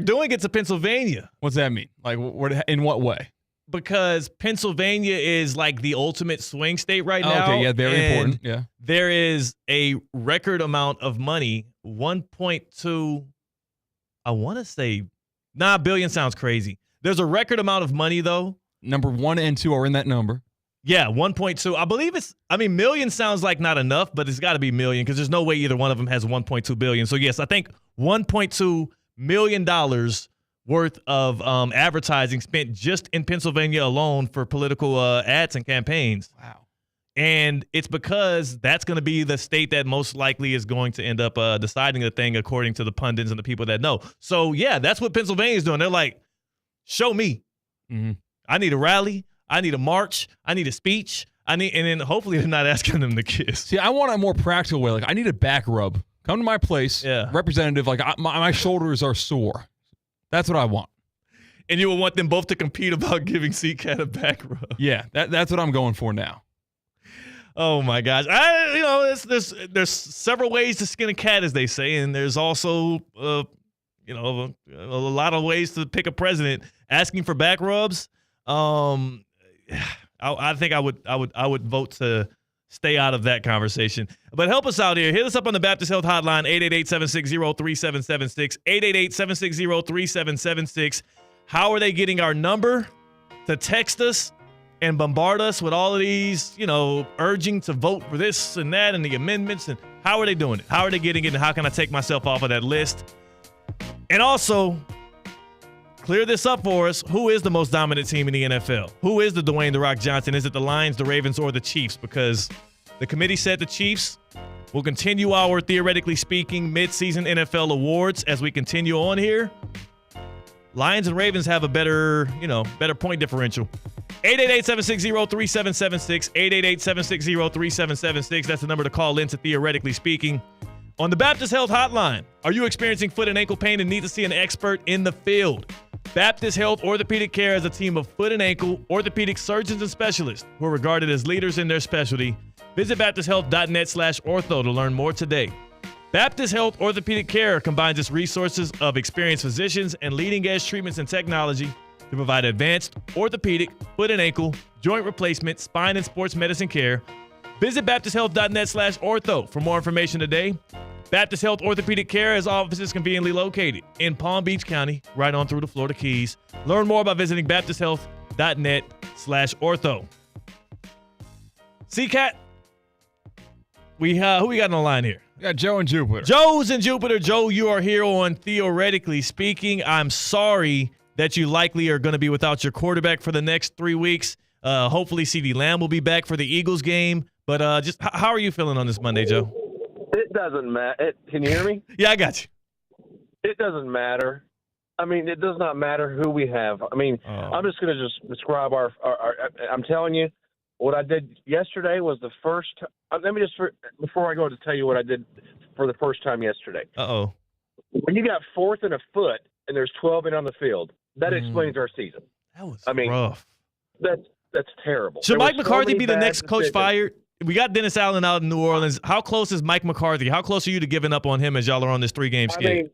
doing it to Pennsylvania. What's that mean? Like, in what way? Because Pennsylvania is like the ultimate swing state right now. Okay, yeah, very important. Yeah. There is a record amount of money, 1.2, I want to say, billion sounds crazy. There's a record amount of money, though. Number 1 and 2 are in that number. Yeah, 1.2. I believe million sounds like not enough, but it's got to be million because there's no way either one of them has 1.2 billion. So, yes, I think $1.2 million worth of advertising spent just in Pennsylvania alone for political ads and campaigns. Wow. And it's because that's going to be the state that most likely is going to end up deciding the thing according to the pundits and the people that know. So, yeah, that's what Pennsylvania is doing. They're like, show me. Mm-hmm. I need a rally. I need a march. I need a speech. And then hopefully they're not asking them to kiss. See, I want a more practical way. Like, I need a back rub. Come to my place. Yeah. Representative, like, my shoulders are sore. That's what I want. And you will want them both to compete about giving CCAT a back rub. Yeah, that's what I'm going for now. Oh my gosh! There's several ways to skin a cat, as they say, and there's also a lot of ways to pick a president. Asking for back rubs, I think I would vote to stay out of that conversation. But help us out here. Hit us up on the Baptist Health Hotline, 888-760-3776, 888-760-3776. How are they getting our number to text us and bombard us with all of these, urging to vote for this and that and the amendments? And how are they doing it? How are they getting it? And how can I take myself off of that list? And also, clear this up for us. Who is the most dominant team in the NFL? Who is the Dwayne "The Rock" Johnson? Is it the Lions, the Ravens, or the Chiefs? Because the committee said the Chiefs will continue our, theoretically speaking, midseason NFL awards as we continue on here. Lions and Ravens have a better point differential. 888-760-3776, 888-760-3776. That's the number to call in to Theoretically Speaking. On the Baptist Health Hotline, are you experiencing foot and ankle pain and need to see an expert in the field? Baptist Health Orthopedic Care is a team of foot and ankle orthopedic surgeons and specialists who are regarded as leaders in their specialty. Visit baptisthealth.net/ortho to learn more today. Baptist Health Orthopedic Care combines its resources of experienced physicians and leading-edge treatments and technology to provide advanced orthopedic, foot and ankle, joint replacement, spine, and sports medicine care. Visit baptisthealth.net/ortho for more information today. Baptist Health Orthopedic Care has offices conveniently located in Palm Beach County, right on through the Florida Keys. Learn more by visiting baptisthealth.net/ortho. CCAT, who we got on the line here? We got Joe and Jupiter. Joe's in Jupiter. Joe, you are here on Theoretically Speaking. I'm sorry that you likely are going to be without your quarterback for the next 3 weeks. Hopefully CeeDee Lamb will be back for the Eagles game. But just how are you feeling on this Monday, Joe? It doesn't matter. Can you hear me? Yeah, I got you. It doesn't matter. I mean, it does not matter who we have. I mean, I'm just going to describe our I'm telling you, what I did yesterday was the first. Let me before I go to tell you what I did for the first time yesterday. Uh-oh. When you got 4th and a foot and there's 12 men on the field, that explains our season. That was rough. That's terrible. Should Mike McCarthy be the next coach fired? We got Dennis Allen out in New Orleans. How close is Mike McCarthy? How close are you to giving up on him as y'all are on this 3-game skid?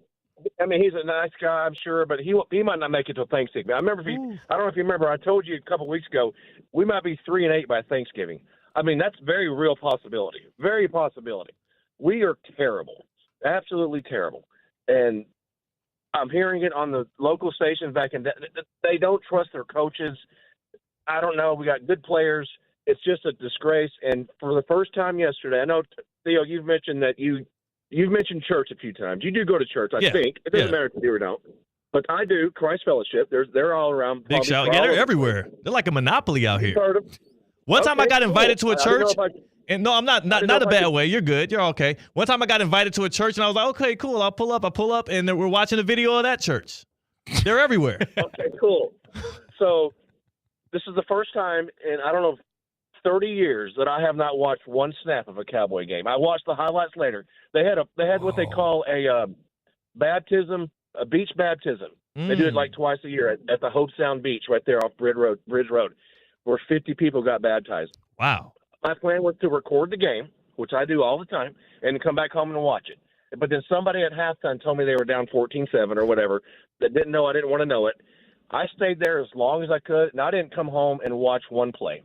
I mean, he's a nice guy, I'm sure, but he might not make it till Thanksgiving. I don't know if you remember. I told you a couple weeks ago we might be 3-8 by Thanksgiving. I mean, that's very real possibility. Very possibility. We are terrible, absolutely terrible, and I'm hearing it on the local stations back in. They don't trust their coaches. I don't know. We got good players. It's just a disgrace. And for the first time yesterday, I know, Theo, you've mentioned that you've mentioned church a few times. You do go to church, I think. It doesn't matter if you do or don't. But I do. Christ Fellowship. They're all around. Big shout. Yeah, they're everywhere. They're like a monopoly out here. One time I got invited to a church. And no, I'm not a bad way. You're good. You're okay. One time I got invited to a church, and I was like, okay, cool. I'll pull up. And we're watching a video of that church. They're everywhere. Okay, cool. So this is the first time in, I don't know, 30 years that I have not watched one snap of a Cowboy game. I watched the highlights later. They had what they call a baptism, a beach baptism. They do it like twice a year at the Hope Sound Beach right there off Bridge Road, where 50 people got baptized. Wow. My plan was to record the game which I do all the time, and come back home and watch it. But then somebody at halftime told me they were down 14-7 or whatever that didn't know I didn't want to know it. I stayed there as long as I could, and I didn't come home and watch one play.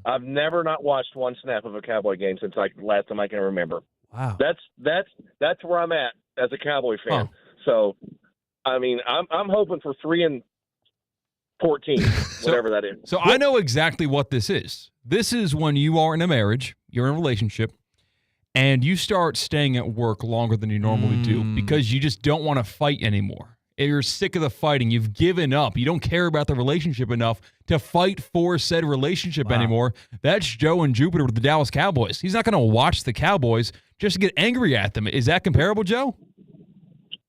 I've never not watched one snap of a Cowboy game since last time I can remember. Wow. That's where I'm at as a Cowboy fan. So, I mean, I'm hoping for 3-14, whatever that is. So I know exactly what this is. This is when you are in a marriage, you're in a relationship, and you start staying at work longer than you normally do because you just don't want to fight anymore. You're sick of the fighting. You've given up. You don't care about the relationship enough to fight for said relationship anymore. That's Joe in Jupiter with the Dallas Cowboys. He's not going to watch the Cowboys just to get angry at them. Is that comparable, Joe?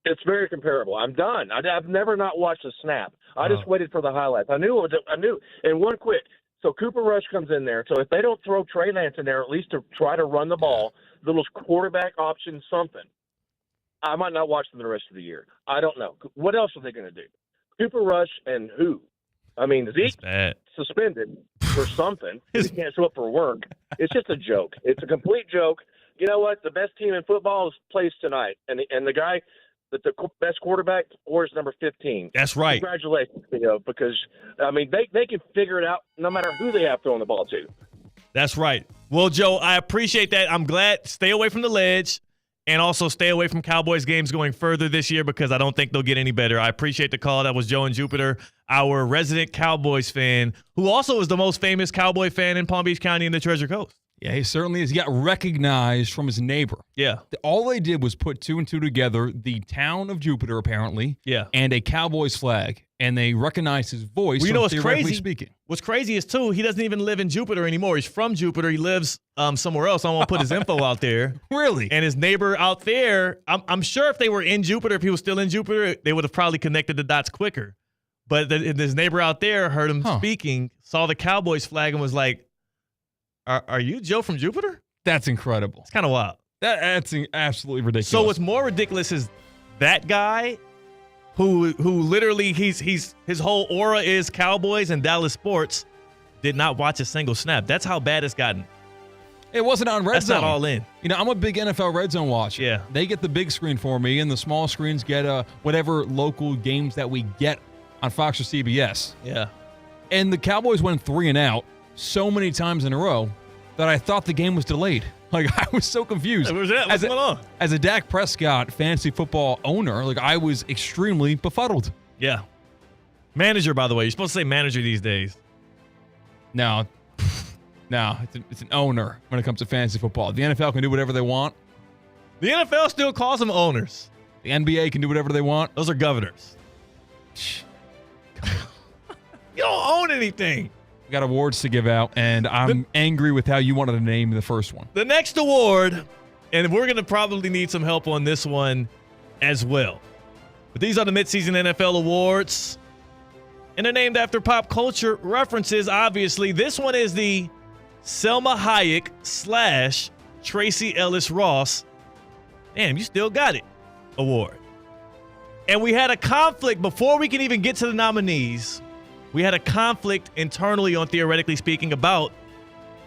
It's very comparable. I'm done. I've never not watched a snap. I just waited for the highlights. I knew. And one quick. So Cooper Rush comes in there. So if they don't throw Trey Lance in there, at least to try to run the ball, little quarterback option, something, I might not watch them the rest of the year. I don't know. What else are they going to do? Cooper Rush and who? I mean, Zeke suspended for something. He can't show up for work. It's just a joke. It's a complete joke. You know what? The best team in football plays tonight. And the guy that the best quarterback wears number 15. That's right. Congratulations, because, I mean, they can figure it out no matter who they have throwing the ball to. That's right. Well, Joe, I appreciate that. I'm glad. Stay away from the ledge. And also stay away from Cowboys games going further this year because I don't think they'll get any better. I appreciate the call. That was Joe in Jupiter, our resident Cowboys fan, who also is the most famous Cowboy fan in Palm Beach County and the Treasure Coast. Yeah, he certainly is. He got recognized from his neighbor. Yeah. All they did was put two and two together, the town of Jupiter, apparently, and a Cowboys flag, and they recognized his voice. Well, you know what's crazy? Speaking. What's crazy is, too, he doesn't even live in Jupiter anymore. He's from Jupiter. He lives somewhere else. I won't put his info out there. Really? And his neighbor out there, I'm sure if they were in Jupiter, if he was still in Jupiter, they would have probably connected the dots quicker. But his neighbor out there heard him speaking, saw the Cowboys flag, and was like, Are you Joe from Jupiter? That's incredible. It's kind of wild. That's absolutely ridiculous. So what's more ridiculous is that guy who literally his whole aura is Cowboys and Dallas sports did not watch a single snap. That's how bad it's gotten. It wasn't on Red Zone. That's not all in. You know, I'm a big NFL Red Zone watcher. Yeah. They get the big screen for me, and the small screens get whatever local games that we get on Fox or CBS. Yeah. And the Cowboys went 3 and out so many times in a row that I thought the game was delayed. Like, I was so confused. What's going on? As a Dak Prescott fantasy football owner, like, I was extremely befuddled. Yeah. Manager, by the way. You're supposed to say manager these days. No, it's an owner when it comes to fantasy football. The NFL can do whatever they want. The NFL still calls them owners. The NBA can do whatever they want. Those are governors. You don't own anything. We got awards to give out, and I'm angry with how you wanted to name the first one. The next award, and we're going to probably need some help on this one as well. But these are the midseason NFL awards, and they're named after pop culture references, obviously. This one is the Selma Hayek / Tracy Ellis Ross. Damn, you still got it award. And we had a conflict before we can even get to the nominees. We had a conflict internally on Theoretically Speaking about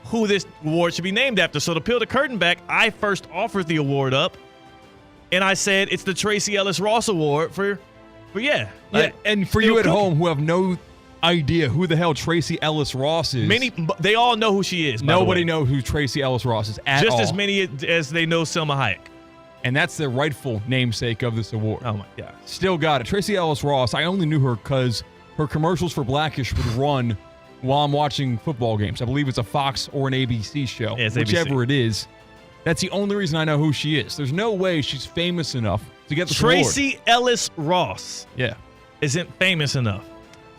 who this award should be named after. So to peel the curtain back, I first offered the award up, and I said it's the Tracy Ellis Ross Award for and for you at home who have no idea who the hell Tracy Ellis Ross is. They all know who she is. Nobody knows who Tracy Ellis Ross is at all. Just as many as they know Selma Hayek. And that's the rightful namesake of this award. Oh, my God. Still got it. Tracy Ellis Ross, I only knew her because her commercials for Blackish would run while I'm watching football games. I believe it's a Fox or an ABC show. Yeah, whichever ABC. It is. That's the only reason I know who she is. There's no way she's famous enough to get this Tracy award. Ellis Ross isn't famous enough.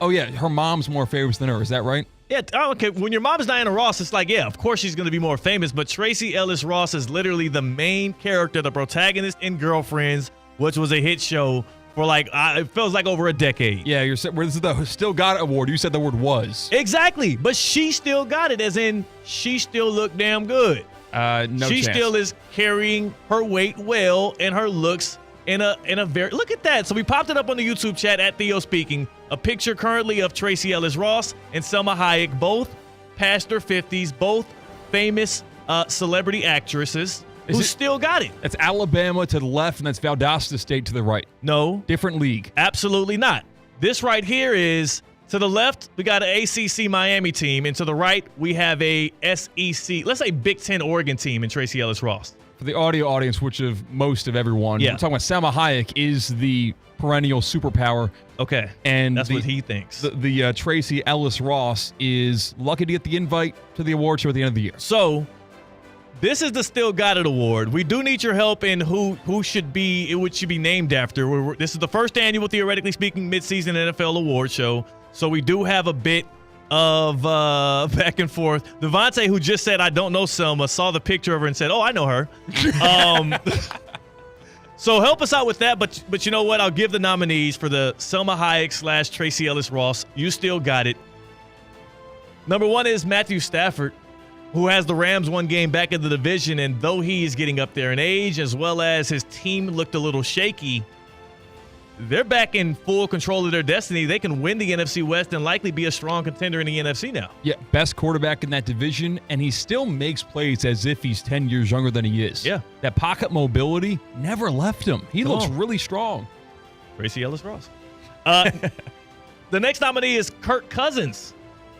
Oh, yeah. Her mom's more famous than her. Is that right? Yeah. Oh, okay. When your mom's Diana Ross, it's like, yeah, of course she's going to be more famous. But Tracy Ellis Ross is literally the main character, the protagonist in Girlfriends, which was a hit show for it feels like over a decade. Yeah, this is the Still Got It award. You said the word was. Exactly. But she still got it, as in she still looked damn good. No she chance. still is carrying her weight well and her looks in a very look at that. So we popped it up on the YouTube chat at Theo Speaking. A picture currently of Tracy Ellis Ross and Selma Hayek, both past their 50s, both famous celebrity actresses who still got it. That's Alabama to the left, and that's Valdosta State to the right. No. Different league. Absolutely not. This right here is, to the left, we got an ACC Miami team, and to the right, we have a SEC, let's say Big Ten Oregon team in Tracy Ellis Ross. For the audio audience, which of most of everyone, we're talking about Salma Hayek is the perennial superpower. Okay, and that's what he thinks. The Tracy Ellis Ross is lucky to get the invite to the award show at the end of the year. So, this is the Still Got It Award. We do need your help in who should be named after. This is the first annual, theoretically speaking, midseason NFL award show. So we do have a bit of back and forth. Devontae, who just said, I don't know Selma, saw the picture of her and said, oh, I know her. So help us out with that. But you know what? I'll give the nominees for the Selma Hayek / Tracy Ellis Ross. You still got it. Number 1 is Matthew Stafford, who has the Rams one game back in the division, and though he is getting up there in age, as well as his team looked a little shaky, they're back in full control of their destiny. They can win the NFC West and likely be a strong contender in the NFC now. Yeah, best quarterback in that division, and he still makes plays as if he's 10 years younger than he is. Yeah. That pocket mobility never left him. He looks really strong. Tracy Ellis Ross. The next nominee is Kirk Cousins,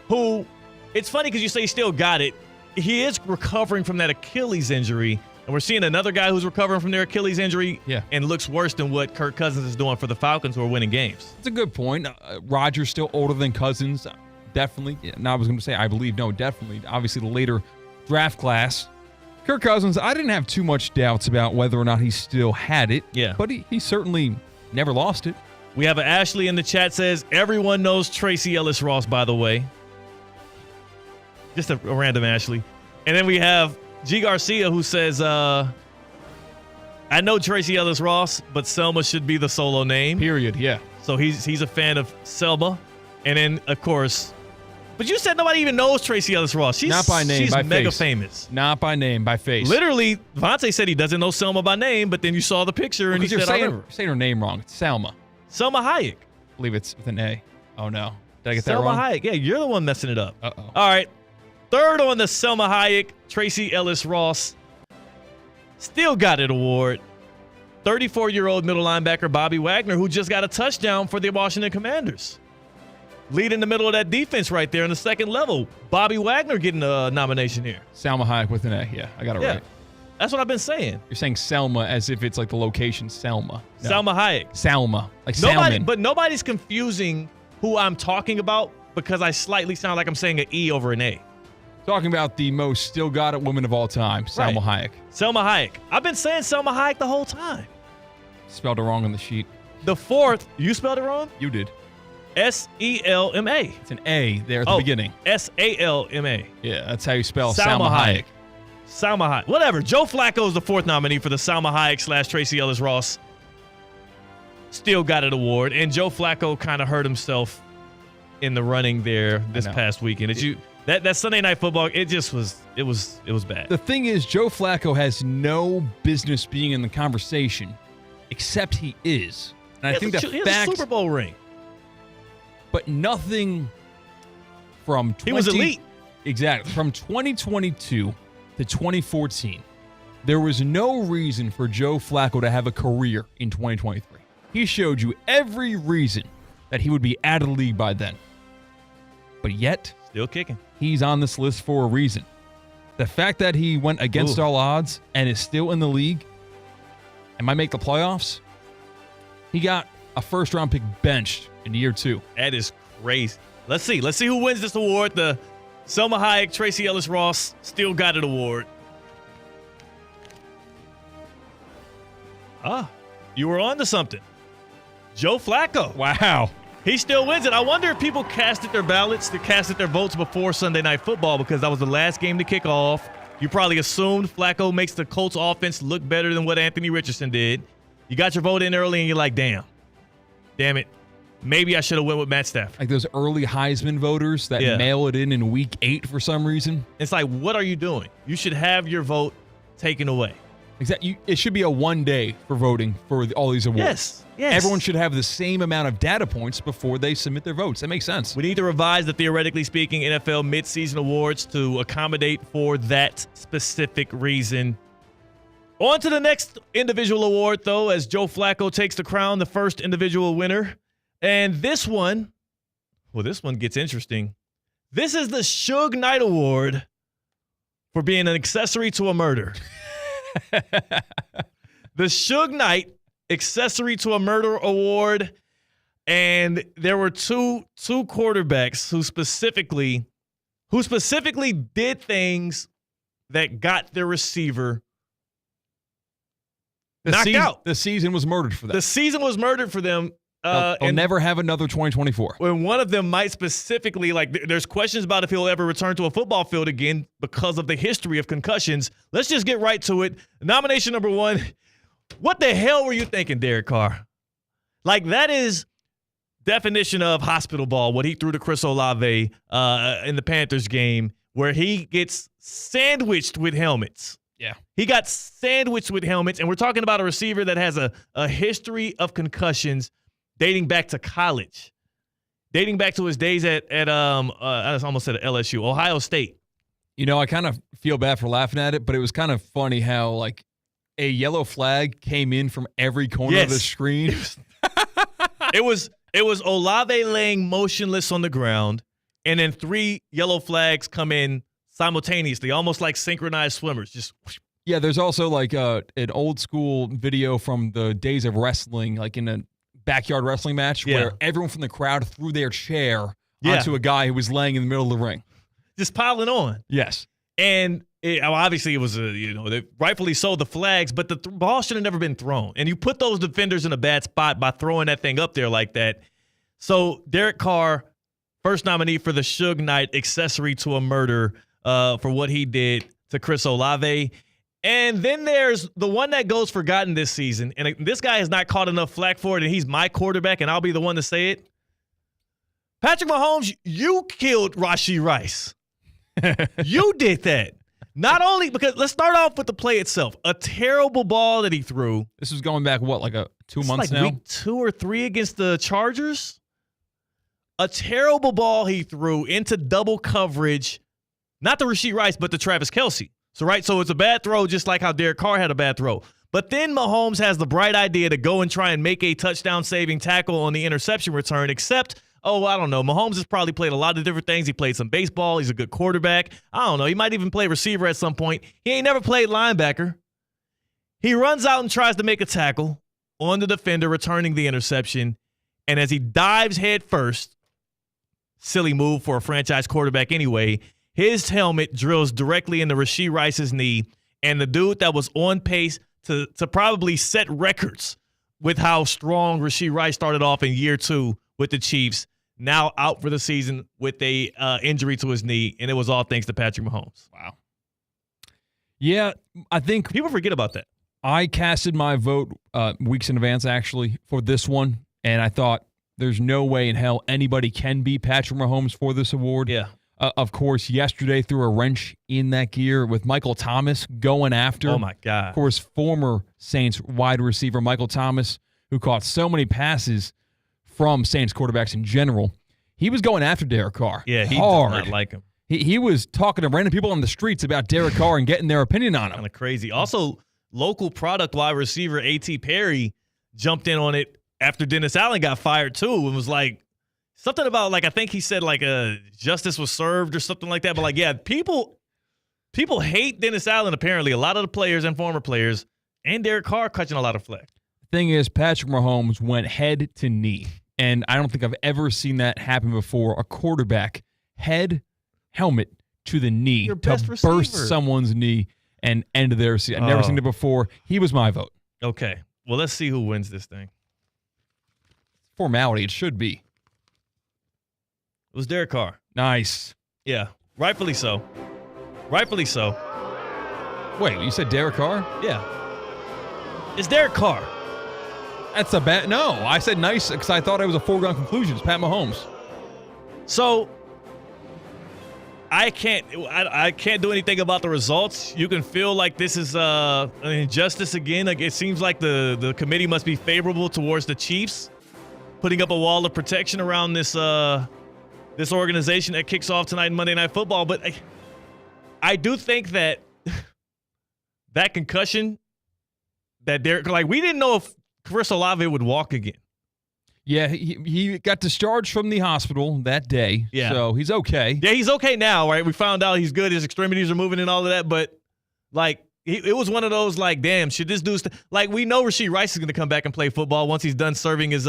who, it's funny because you say he still got it. He is recovering from that Achilles injury, and we're seeing another guy who's recovering from their Achilles injury and looks worse than what Kirk Cousins is doing for the Falcons, who are winning games. That's a good point. Rodgers still older than Cousins. Definitely. No, I was going to say, I believe. No, definitely. Obviously, the later draft class. Kirk Cousins, I didn't have too much doubts about whether or not he still had it. Yeah. But he certainly never lost it. We have an Ashley in the chat says, everyone knows Tracy Ellis Ross, by the way. Just a random Ashley. And then we have G. Garcia, who says, I know Tracy Ellis Ross, but Selma should be the solo name. Period, yeah. So he's a fan of Selma. And then, of course, but you said nobody even knows Tracy Ellis Ross. She's not by name, she's by mega face. famous. Not by name, by face. Literally, Vontae said he doesn't know Selma by name, but then you saw the picture and he said, you're saying her name wrong. It's Salma. Selma Hayek. I believe it's with an A. Oh, no. Did I get Selma that wrong? Hayek. Yeah, you're the one messing it up. Uh-oh. All right. Third on the Selma Hayek, Tracy Ellis Ross. Still got it award. 34-year-old middle linebacker Bobby Wagner, who just got a touchdown for the Washington Commanders. Leading the middle of that defense right there in the second level. Bobby Wagner getting a nomination here. Salma Hayek with an A. Yeah, I got it right. That's what I've been saying. You're saying Selma as if it's like the location Selma. No. Salma Hayek. Salma. Like salmon. But nobody's confusing who I'm talking about because I slightly sound like I'm saying an E over an A. Talking about the most still got it woman of all time, Salma Hayek. Selma Hayek. I've been saying Selma Hayek the whole time. Spelled it wrong on the sheet. The fourth, you spelled it wrong? You did. S-E-L-M-A. It's an A there at the beginning. S-A-L-M-A. Yeah, that's how you spell Salma Hayek. Salma Hayek. Whatever. Joe Flacco is the fourth nominee for the Salma Hayek / Tracy Ellis Ross Still Got It award. And Joe Flacco kind of hurt himself in the running there this past weekend. That Sunday Night Football, it was bad. The thing is, Joe Flacco has no business being in the conversation, except he is. And I think he has a Super Bowl ring. But nothing from he was elite. Exactly. From 2022 to 2014, there was no reason for Joe Flacco to have a career in 2023. He showed you every reason that he would be out of the league by then. But yet, still kicking. He's on this list for a reason. The fact that he went against all odds and is still in the league and might make the playoffs, he got a first-round pick benched in year 2. That is crazy. Let's see who wins this award. The Selma Hayek, Tracy Ellis Ross Still Got It award. You were on to something. Joe Flacco. Wow. He still wins it. I wonder if people casted their votes before Sunday Night Football because that was the last game to kick off. You probably assumed Flacco makes the Colts offense look better than what Anthony Richardson did. You got your vote in early and you're like, damn it. Maybe I should have went with Matt Stafford. Like those early Heisman voters that mail it in week 8 for some reason. It's like, what are you doing? You should have your vote taken away. Exactly. It should be a one day for voting for all these awards. Yes. Everyone should have the same amount of data points before they submit their votes. That makes sense. We need to revise the Theoretically Speaking NFL midseason awards to accommodate for that specific reason. On to the next individual award, though, as Joe Flacco takes the crown, the first individual winner. And this one gets interesting. This is the Suge Knight Award for being an accessory to a murder. The Suge Knight Accessory to a Murder Award. And there were two quarterbacks who specifically did things that got their receiver knocked out. The season was murdered for them. The season was murdered for them. They'll never have another 2024. When one of them might specifically, there's questions about if he'll ever return to a football field again because of the history of concussions. Let's just get right to it. Nomination number 1. What the hell were you thinking, Derek Carr? That is definition of hospital ball, what he threw to Chris Olave in the Panthers game, where he gets sandwiched with helmets. Yeah. He got sandwiched with helmets, and we're talking about a receiver that has a history of concussions dating back to college, dating back to his days at I almost said at LSU, Ohio State. I kind of feel bad for laughing at it, but it was kind of funny how a yellow flag came in from every corner of the screen. It was Olave laying motionless on the ground, and then 3 yellow flags come in simultaneously, almost like synchronized swimmers. Just yeah. There's also an old school video from the days of wrestling, in a backyard wrestling match where everyone from the crowd threw their chair onto a guy who was laying in the middle of the ring, just piling on. Yes, and obviously it was rightfully so the flags, but the ball should have never been thrown. And you put those defenders in a bad spot by throwing that thing up there like that. So Derek Carr, first nominee for the Suge Knight Accessory to a Murder for what he did to Chris Olave. And then there's the one that goes forgotten this season, and this guy has not caught enough flack for it, and he's my quarterback, and I'll be the one to say it. Patrick Mahomes, you killed Rashee Rice. You did that. Not only because, let's start off with the play itself. A terrible ball that he threw. This was going back, 2 months now? Week 2 or 3 against the Chargers. A terrible ball he threw into double coverage. Not to Rashee Rice, but to Travis Kelce. So it's a bad throw, just like how Derek Carr had a bad throw. But then Mahomes has the bright idea to go and try and make a touchdown-saving tackle on the interception return, except, I don't know. Mahomes has probably played a lot of different things. He played some baseball. He's a good quarterback. I don't know. He might even play receiver at some point. He ain't never played linebacker. He runs out and tries to make a tackle on the defender, returning the interception. And as he dives head first, silly move for a franchise quarterback anyway, his helmet drills directly into Rashee Rice's knee, and the dude that was on pace to probably set records with how strong Rashee Rice started off in year 2 with the Chiefs, now out for the season with a injury to his knee, and it was all thanks to Patrick Mahomes. Wow. Yeah, I think people forget about that. I casted my vote weeks in advance, actually, for this one, and I thought there's no way in hell anybody can beat Patrick Mahomes for this award. Yeah. Of course, yesterday threw a wrench in that gear with Michael Thomas going after. Oh, my God. Of course, former Saints wide receiver Michael Thomas, who caught so many passes from Saints quarterbacks in general. He was going after Derek Carr. Yeah, he hard. did not like him. He was talking to random people on the streets about Derek Carr and getting their opinion on him. Kind of crazy. Also, local product wide receiver A.T. Perry jumped in on it after Dennis Allen got fired, too, and was like, something about, I think he said, justice was served or something like that. But, people hate Dennis Allen, apparently. A lot of the players and former players, and Derek Carr catching a lot of flack. The thing is, Patrick Mahomes went head to knee, and I don't think I've ever seen that happen before. A quarterback, head, helmet to the knee Your to best receiver. burst someone's knee and end their season. I've never seen it before. He was my vote. Okay. Well, let's see who wins this thing. Formality, it should be. It was Derek Carr. Nice. Yeah, rightfully so. Rightfully so. Wait, you said Derek Carr? Yeah. It's Derek Carr. That's a bad. No, I said nice because I thought it was a foregone conclusion. It's Pat Mahomes. So, I can't do anything about the results. You can feel like this is an injustice again. Like it seems like the committee must be favorable towards the Chiefs, putting up a wall of protection around this organization that kicks off tonight in Monday Night Football. But I do think that that concussion that we didn't know if Chris Olave would walk again. Yeah, he got discharged from the hospital that day, so he's okay. Yeah, he's okay now, right? We found out he's good. His extremities are moving and all of that, but, it was one of those, damn, should this dude we know Rashee Rice is going to come back and play football once he's done serving his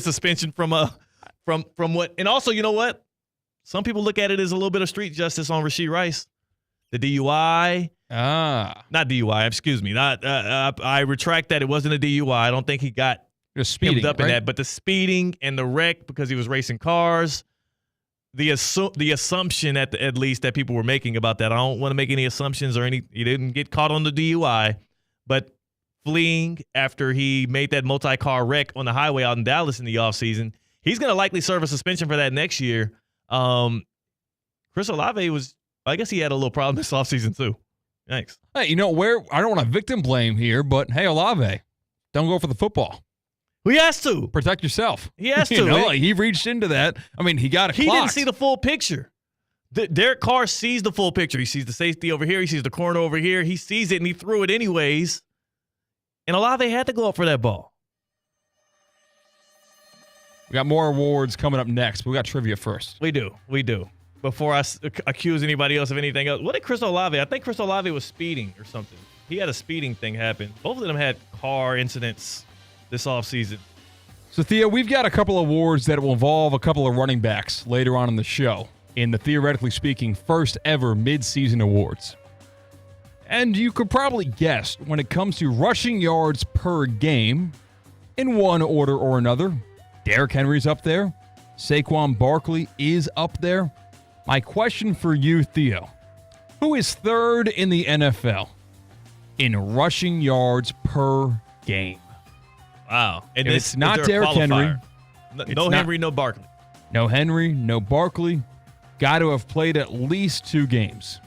suspension from what – and also, you know what? Some people look at it as a little bit of street justice on Rashee Rice. The DUI. Not DUI, excuse me. I retract that. It wasn't a DUI. I don't think he got – speeding, up in that, but the speeding and the wreck because he was racing cars, the assumption at least that people were making about that. I don't want to make any assumptions or he didn't get caught on the DUI, but fleeing after he made that multi-car wreck on the highway out in Dallas in the offseason, he's going to likely serve a suspension for that next year. Chris Olave I guess he had a little problem this offseason too. Thanks. Hey, I don't want to victim blame here, but hey, Olave, don't go for the football. He has to. Protect yourself. He has to. He reached into that. I mean, he got a clock. He didn't see the full picture. Derek Carr sees the full picture. He sees the safety over here. He sees the corner over here. He sees it, and he threw it anyways. And Olave had to go up for that ball. We got more awards coming up next, but we got trivia first. We do. Before I accuse anybody else of anything else. What did Chris Olave? I think Chris Olave was speeding or something. He had a speeding thing happen. Both of them had car incidents this offseason. So, Theo, we've got a couple of awards that will involve a couple of running backs later on in the show in the Theoretically Speaking first ever midseason awards. And you could probably guess when it comes to rushing yards per game, in one order or another, Derrick Henry's up there. Saquon Barkley is up there. My question for you, Theo, who is third in the NFL in rushing yards per game? Wow. And it's not Derrick Henry. No Henry, no Barkley. No Henry, no Barkley. Got to have played at least 2 games.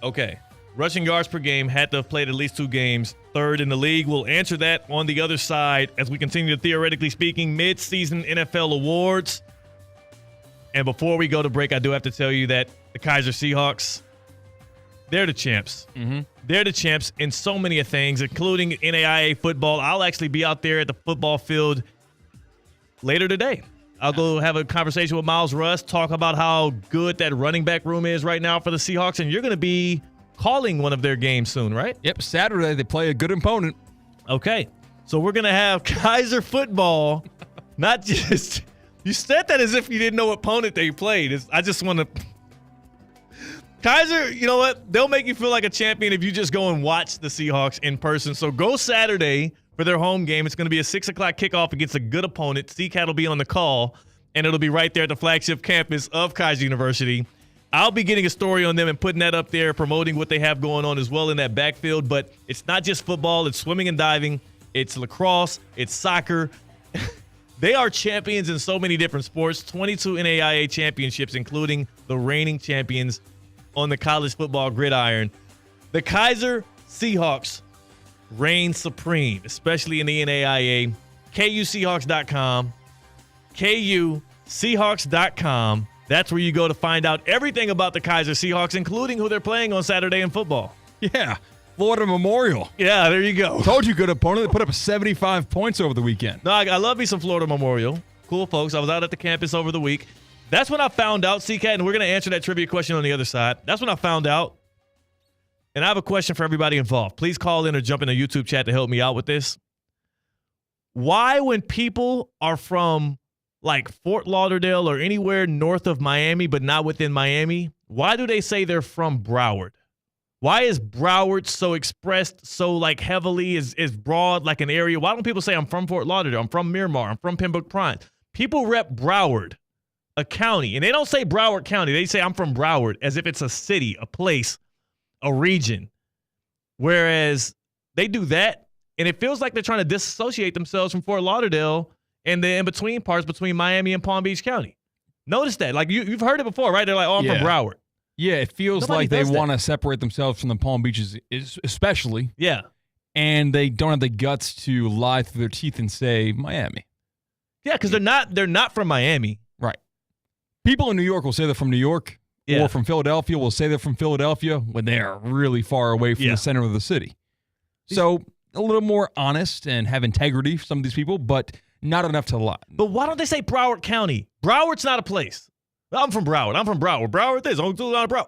Okay. Rushing yards per game, had to have played at least 2 games. Third in the league. We'll answer that on the other side as we continue to Theoretically Speaking mid-season NFL awards. And before we go to break, I do have to tell you that the Kaiser Seahawks, they're the champs. Mm-hmm. They're the champs in so many things, including NAIA football. I'll actually be out there at the football field later today. I'll go have a conversation with Miles Russ, talk about how good that running back room is right now for the Seahawks, and you're going to be calling one of their games soon, right? Yep, Saturday they play a good opponent. Okay, so we're going to have Kaiser football, not just – you said that as if you didn't know what opponent they played. I just want to – Kaiser, you know what? They'll make you feel like a champion if you just go and watch the Seahawks in person. So go Saturday for their home game. It's going to be a 6 o'clock kickoff against a good opponent. CCAT will be on the call, and it'll be right there at the flagship campus of Kaiser University. I'll be getting a story on them and putting that up there, promoting what they have going on as well in that backfield. But it's not just football. It's swimming and diving. It's lacrosse. It's soccer. They are champions in so many different sports. 22 NAIA championships, including the reigning champions on the college football gridiron. The Kaiser Seahawks reign supreme, especially in the NAIA. KUSeahawks.com. KUSeahawks.com. That's where you go to find out everything about the Kaiser Seahawks, including who they're playing on Saturday in football. Yeah, Florida Memorial. Yeah, there you go. Told you good opponent. They put up 75 points over the weekend. No, I love me some Florida Memorial. Cool folks. I was out at the campus over the week. That's when I found out, CCAT, and we're going to answer that trivia question on the other side. That's when I found out. And I have a question for everybody involved. Please call in or jump in the YouTube chat to help me out with this. Why, when people are from like Fort Lauderdale or anywhere north of Miami, but not within Miami, why do they say they're from Broward? Why is Broward so expressed so like heavily, is broad like an area? Why don't people say I'm from Fort Lauderdale, I'm from Miramar, I'm from Pembroke Pines? People rep Broward, a county, and they don't say Broward County. They say I'm from Broward as if it's a city, a place, a region. Whereas they do that, and it feels like they're trying to disassociate themselves from Fort Lauderdale and the in-between parts between Miami and Palm Beach County. Notice that. Like, you've heard it before, right? They're like, oh, I'm from Broward. Yeah, it feels Nobody like they does that. want to separate themselves from the Palm Beaches, especially. Yeah. And they don't have the guts to lie through their teeth and say Miami. Yeah, because they're not from Miami. Right. People in New York will say they're from New York, or from Philadelphia will say they're from Philadelphia when they are really far away from the center of the city. So a little more honest and have integrity, some of these people, but not enough to lie. But why don't they say Broward County? Broward's not a place. I'm from Broward. Broward this. I'm not Broward.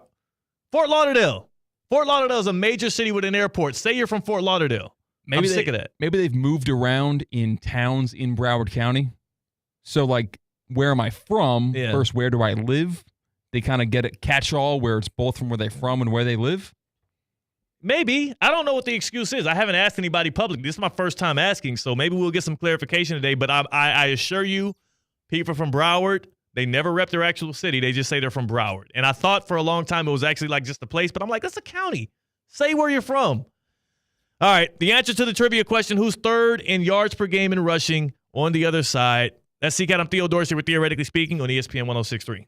Fort Lauderdale. Fort Lauderdale is a major city with an airport. Say you're from Fort Lauderdale. I'm sick of that. Maybe they've moved around in towns in Broward County. So, like, where am I from versus where do I live? They kind of get it catch-all where it's both from where they're from and where they live. Maybe. I don't know what the excuse is. I haven't asked anybody publicly. This is my first time asking, so maybe we'll get some clarification today. But I assure you, people from Broward, they never rep their actual city. They just say they're from Broward. And I thought for a long time it was actually like just a place, but I'm like, that's a county. Say where you're from. All right, the answer to the trivia question, who's third in yards per game in rushing on the other side? That's CCAT. I'm Theo Dorsey with Theoretically Speaking on ESPN 106.3.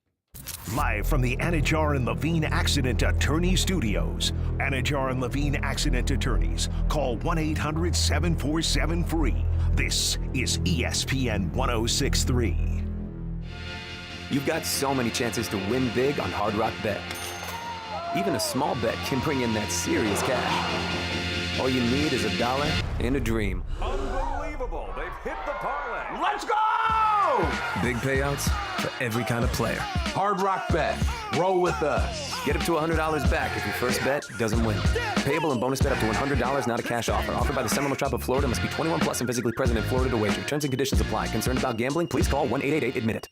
Live from the Anajar and Levine Accident Attorney Studios. Anajar and Levine Accident Attorneys. Call 1-800-747-FREE. This is ESPN 106.3. You've got so many chances to win big on Hard Rock Bet. Even a small bet can bring in that serious cash. All you need is $1 and a dream. Unbelievable. They've hit the parlay. Let's go! Big payouts for every kind of player. Hard Rock Bet. Roll with us. Get up to $100 back if your first bet doesn't win. Payable and bonus bet up to $100, not a cash offer. Offered by the Seminole Tribe of Florida. Must be 21 plus and physically present in Florida to wager. Terms and conditions apply. Concerned about gambling? Please call 1-888-ADMIT-IT.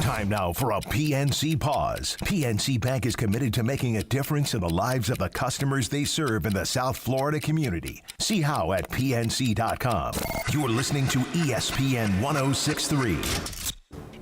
Time now for a PNC pause. PNC Bank is committed to making a difference in the lives of the customers they serve in the South Florida community. See how at pnc.com. You're listening to ESPN 106.3.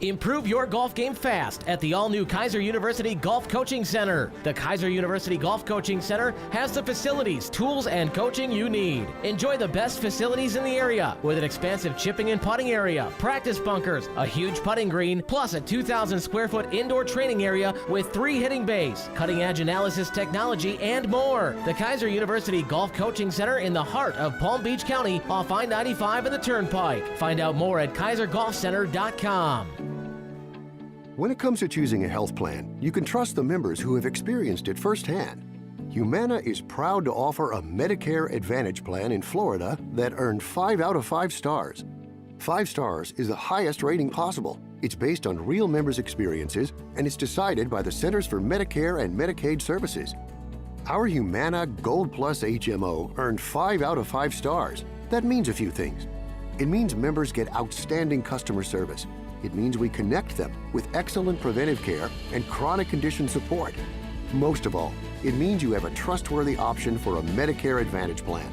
Improve your golf game fast at the all-new Kaiser University Golf Coaching Center. The Kaiser University Golf Coaching Center has the facilities, tools, and coaching you need. Enjoy the best facilities in the area with an expansive chipping and putting area, practice bunkers, a huge putting green, plus a 2,000 square foot indoor training area with 3 hitting bays, cutting-edge analysis technology, and more. The Kaiser University Golf Coaching Center in the heart of Palm Beach County off I-95 and the Turnpike. Find out more at kaisergolfcenter.com. When it comes to choosing a health plan, you can trust the members who have experienced it firsthand. Humana is proud to offer a Medicare Advantage plan in Florida that earned 5 out of 5 stars. 5 stars is the highest rating possible. It's based on real members' experiences, and it's decided by the Centers for Medicare and Medicaid Services. Our Humana Gold Plus HMO earned 5 out of 5 stars. That means a few things. It means members get outstanding customer service. It means we connect them with excellent preventive care and chronic condition support. Most of all, it means you have a trustworthy option for a Medicare Advantage plan.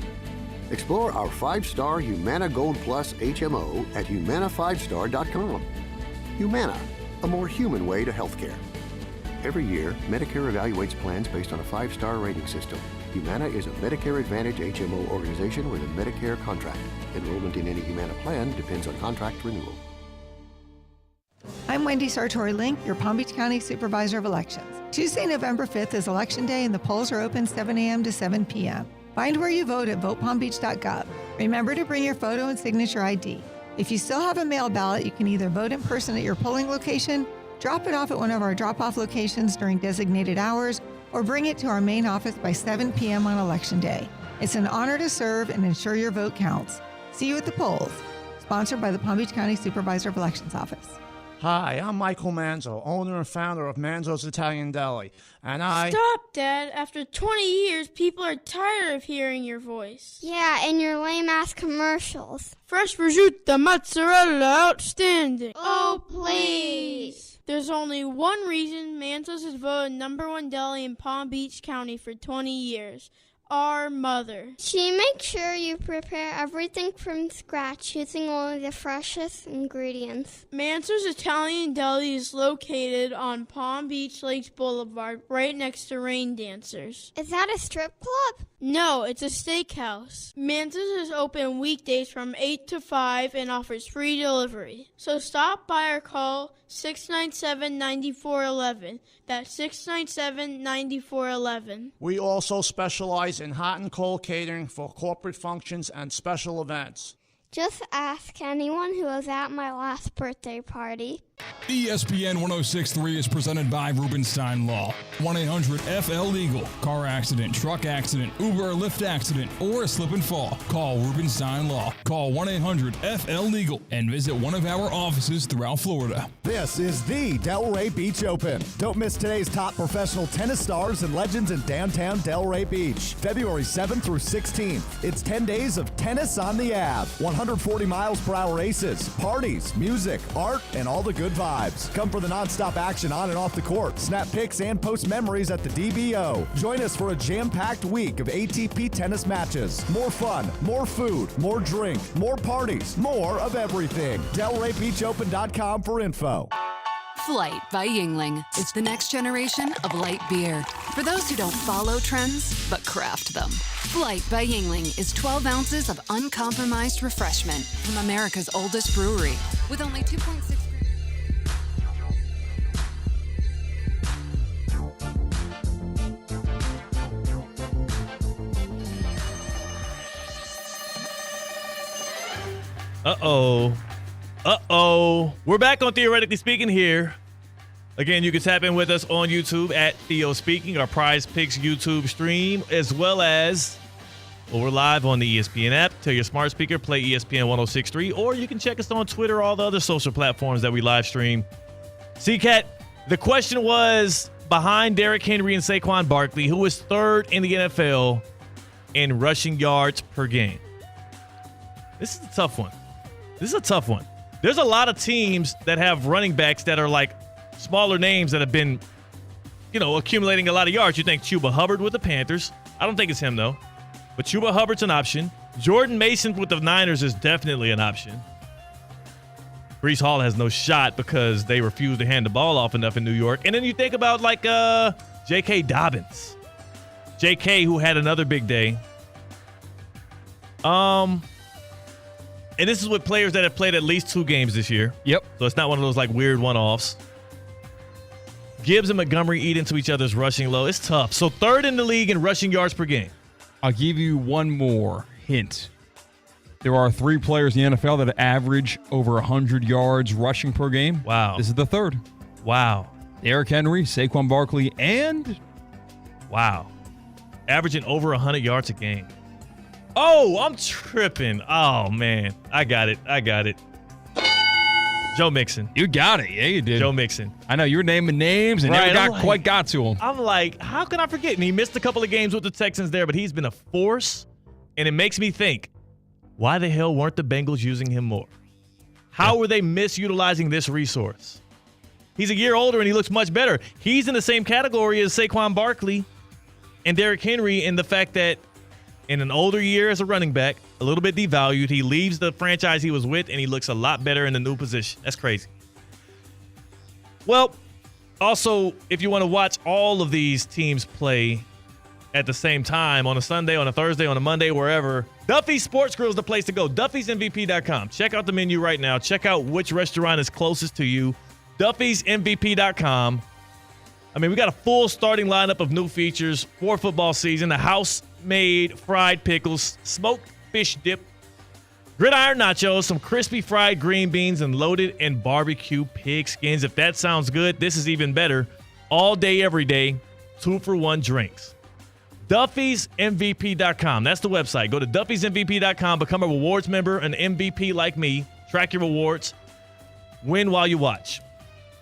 Explore our 5-star Humana Gold Plus HMO at humana5star.com. Humana, a more human way to healthcare. Every year, Medicare evaluates plans based on a 5-star rating system. Humana is a Medicare Advantage HMO organization with a Medicare contract. Enrollment in any Humana plan depends on contract renewal. I'm Wendy Sartori-Link, your Palm Beach County Supervisor of Elections. Tuesday, November 5th is Election Day and the polls are open 7 a.m. to 7 p.m. Find where you vote at votepalmbeach.gov. Remember to bring your photo and signature ID. If you still have a mail ballot, you can either vote in person at your polling location, drop it off at one of our drop-off locations during designated hours, or bring it to our main office by 7 p.m. on Election Day. It's an honor to serve and ensure your vote counts. See you at the polls. Sponsored by the Palm Beach County Supervisor of Elections Office. Hi, I'm Michael Manzo, owner and founder of Manzo's Italian Deli, and Stop, Dad. After 20 years, people are tired of hearing your voice. Yeah, and your lame-ass commercials. Fresh prosciutto, mozzarella, outstanding. Oh, please. There's only one reason Manzo's has voted #1 deli in Palm Beach County for 20 years. Our mother. She makes sure you prepare everything from scratch using only the freshest ingredients. Mansour's Italian Deli is located on Palm Beach Lakes Boulevard, right next to Rain Dancers. Is that a strip club? No, it's a steakhouse. Mantis is open weekdays from 8 to 5 and offers free delivery. So stop by or call 697-9411. That's 697-9411. We also specialize in hot and cold catering for corporate functions and special events. Just ask anyone who was at my last birthday party. ESPN 106.3 is presented by Rubenstein Law. 1-800-FL-LEGAL. Car accident, truck accident, Uber or Lyft accident, or a slip and fall. Call Rubenstein Law. Call 1-800-FL-LEGAL and visit one of our offices throughout Florida. This is the Delray Beach Open. Don't miss today's top professional tennis stars and legends in downtown Delray Beach. February 7th through 16th. It's 10 days of tennis on the Ave. 140 miles per hour aces, parties, music, art, and all the good vibes. Come for the nonstop action on and off the court. Snap pics and post memories at the DBO. Join us for a jam-packed week of ATP tennis matches. More fun, more food, more drink, more parties, more of everything. DelrayBeachOpen.com for info. Flight by Yingling. It's the next generation of light beer. For those who don't follow trends, but craft them. Flight by Yingling is 12 ounces of uncompromised refreshment from America's oldest brewery with only 2.6. We're back on Theoretically Speaking here. Again, you can tap in with us on YouTube at Theo Speaking, our Prize Picks YouTube stream, as well as we're live on the ESPN app. Tell your smart speaker, play ESPN 106.3, or you can check us on Twitter, all the other social platforms that we live stream. C-Cat, the question was behind Derrick Henry and Saquon Barkley, who is third in the NFL in rushing yards per game. This is a tough one. There's a lot of teams that have running backs that are like smaller names that have been, accumulating a lot of yards. You think Chuba Hubbard with the Panthers. I don't think it's him, though. But Chuba Hubbard's an option. Jordan Mason with the Niners is definitely an option. Breece Hall has no shot because they refuse to hand the ball off enough in New York. And then you think about J.K. Dobbins. J.K., who had another big day. And this is with players that have played at least 2 games this year. Yep. So it's not one of those weird one-offs. Gibbs and Montgomery eat into each other's rushing low. It's tough. So third in the league in rushing yards per game. I'll give you one more hint. There are 3 players in the NFL that average over 100 yards rushing per game. Wow. This is the third. Wow. Derrick Henry, Saquon Barkley, and... Wow. Averaging over 100 yards a game. Oh, I'm tripping. Oh, man. I got it. Joe Mixon. You got it. Yeah, you did. Joe Mixon. I know. You were naming names and never quite got to him. I'm like, how can I forget? And he missed a couple of games with the Texans there, but he's been a force. And it makes me think, why the hell weren't the Bengals using him more? How were they misutilizing this resource? He's a year older and he looks much better. He's in the same category as Saquon Barkley and Derrick Henry in the fact that in an older year as a running back, a little bit devalued, he leaves the franchise he was with and he looks a lot better in the new position. That's crazy. Well, also, if you want to watch all of these teams play at the same time on a Sunday, on a Thursday, on a Monday, wherever, Duffy's Sports Grill is the place to go. Duffy'sMVP.com. Check out the menu right now. Check out which restaurant is closest to you. Duffy'sMVP.com. I mean, we got a full starting lineup of new features for football season. The house-made fried pickles, smoked fish dip, gridiron nachos, some crispy fried green beans, and loaded and barbecue pig skins. If that sounds good, this is even better. All day, every day, 2-for-1 drinks. Duffy'sMVP.com. That's the website. Go to Duffy'sMVP.com. Become a rewards member, an MVP like me. Track your rewards. Win while you watch.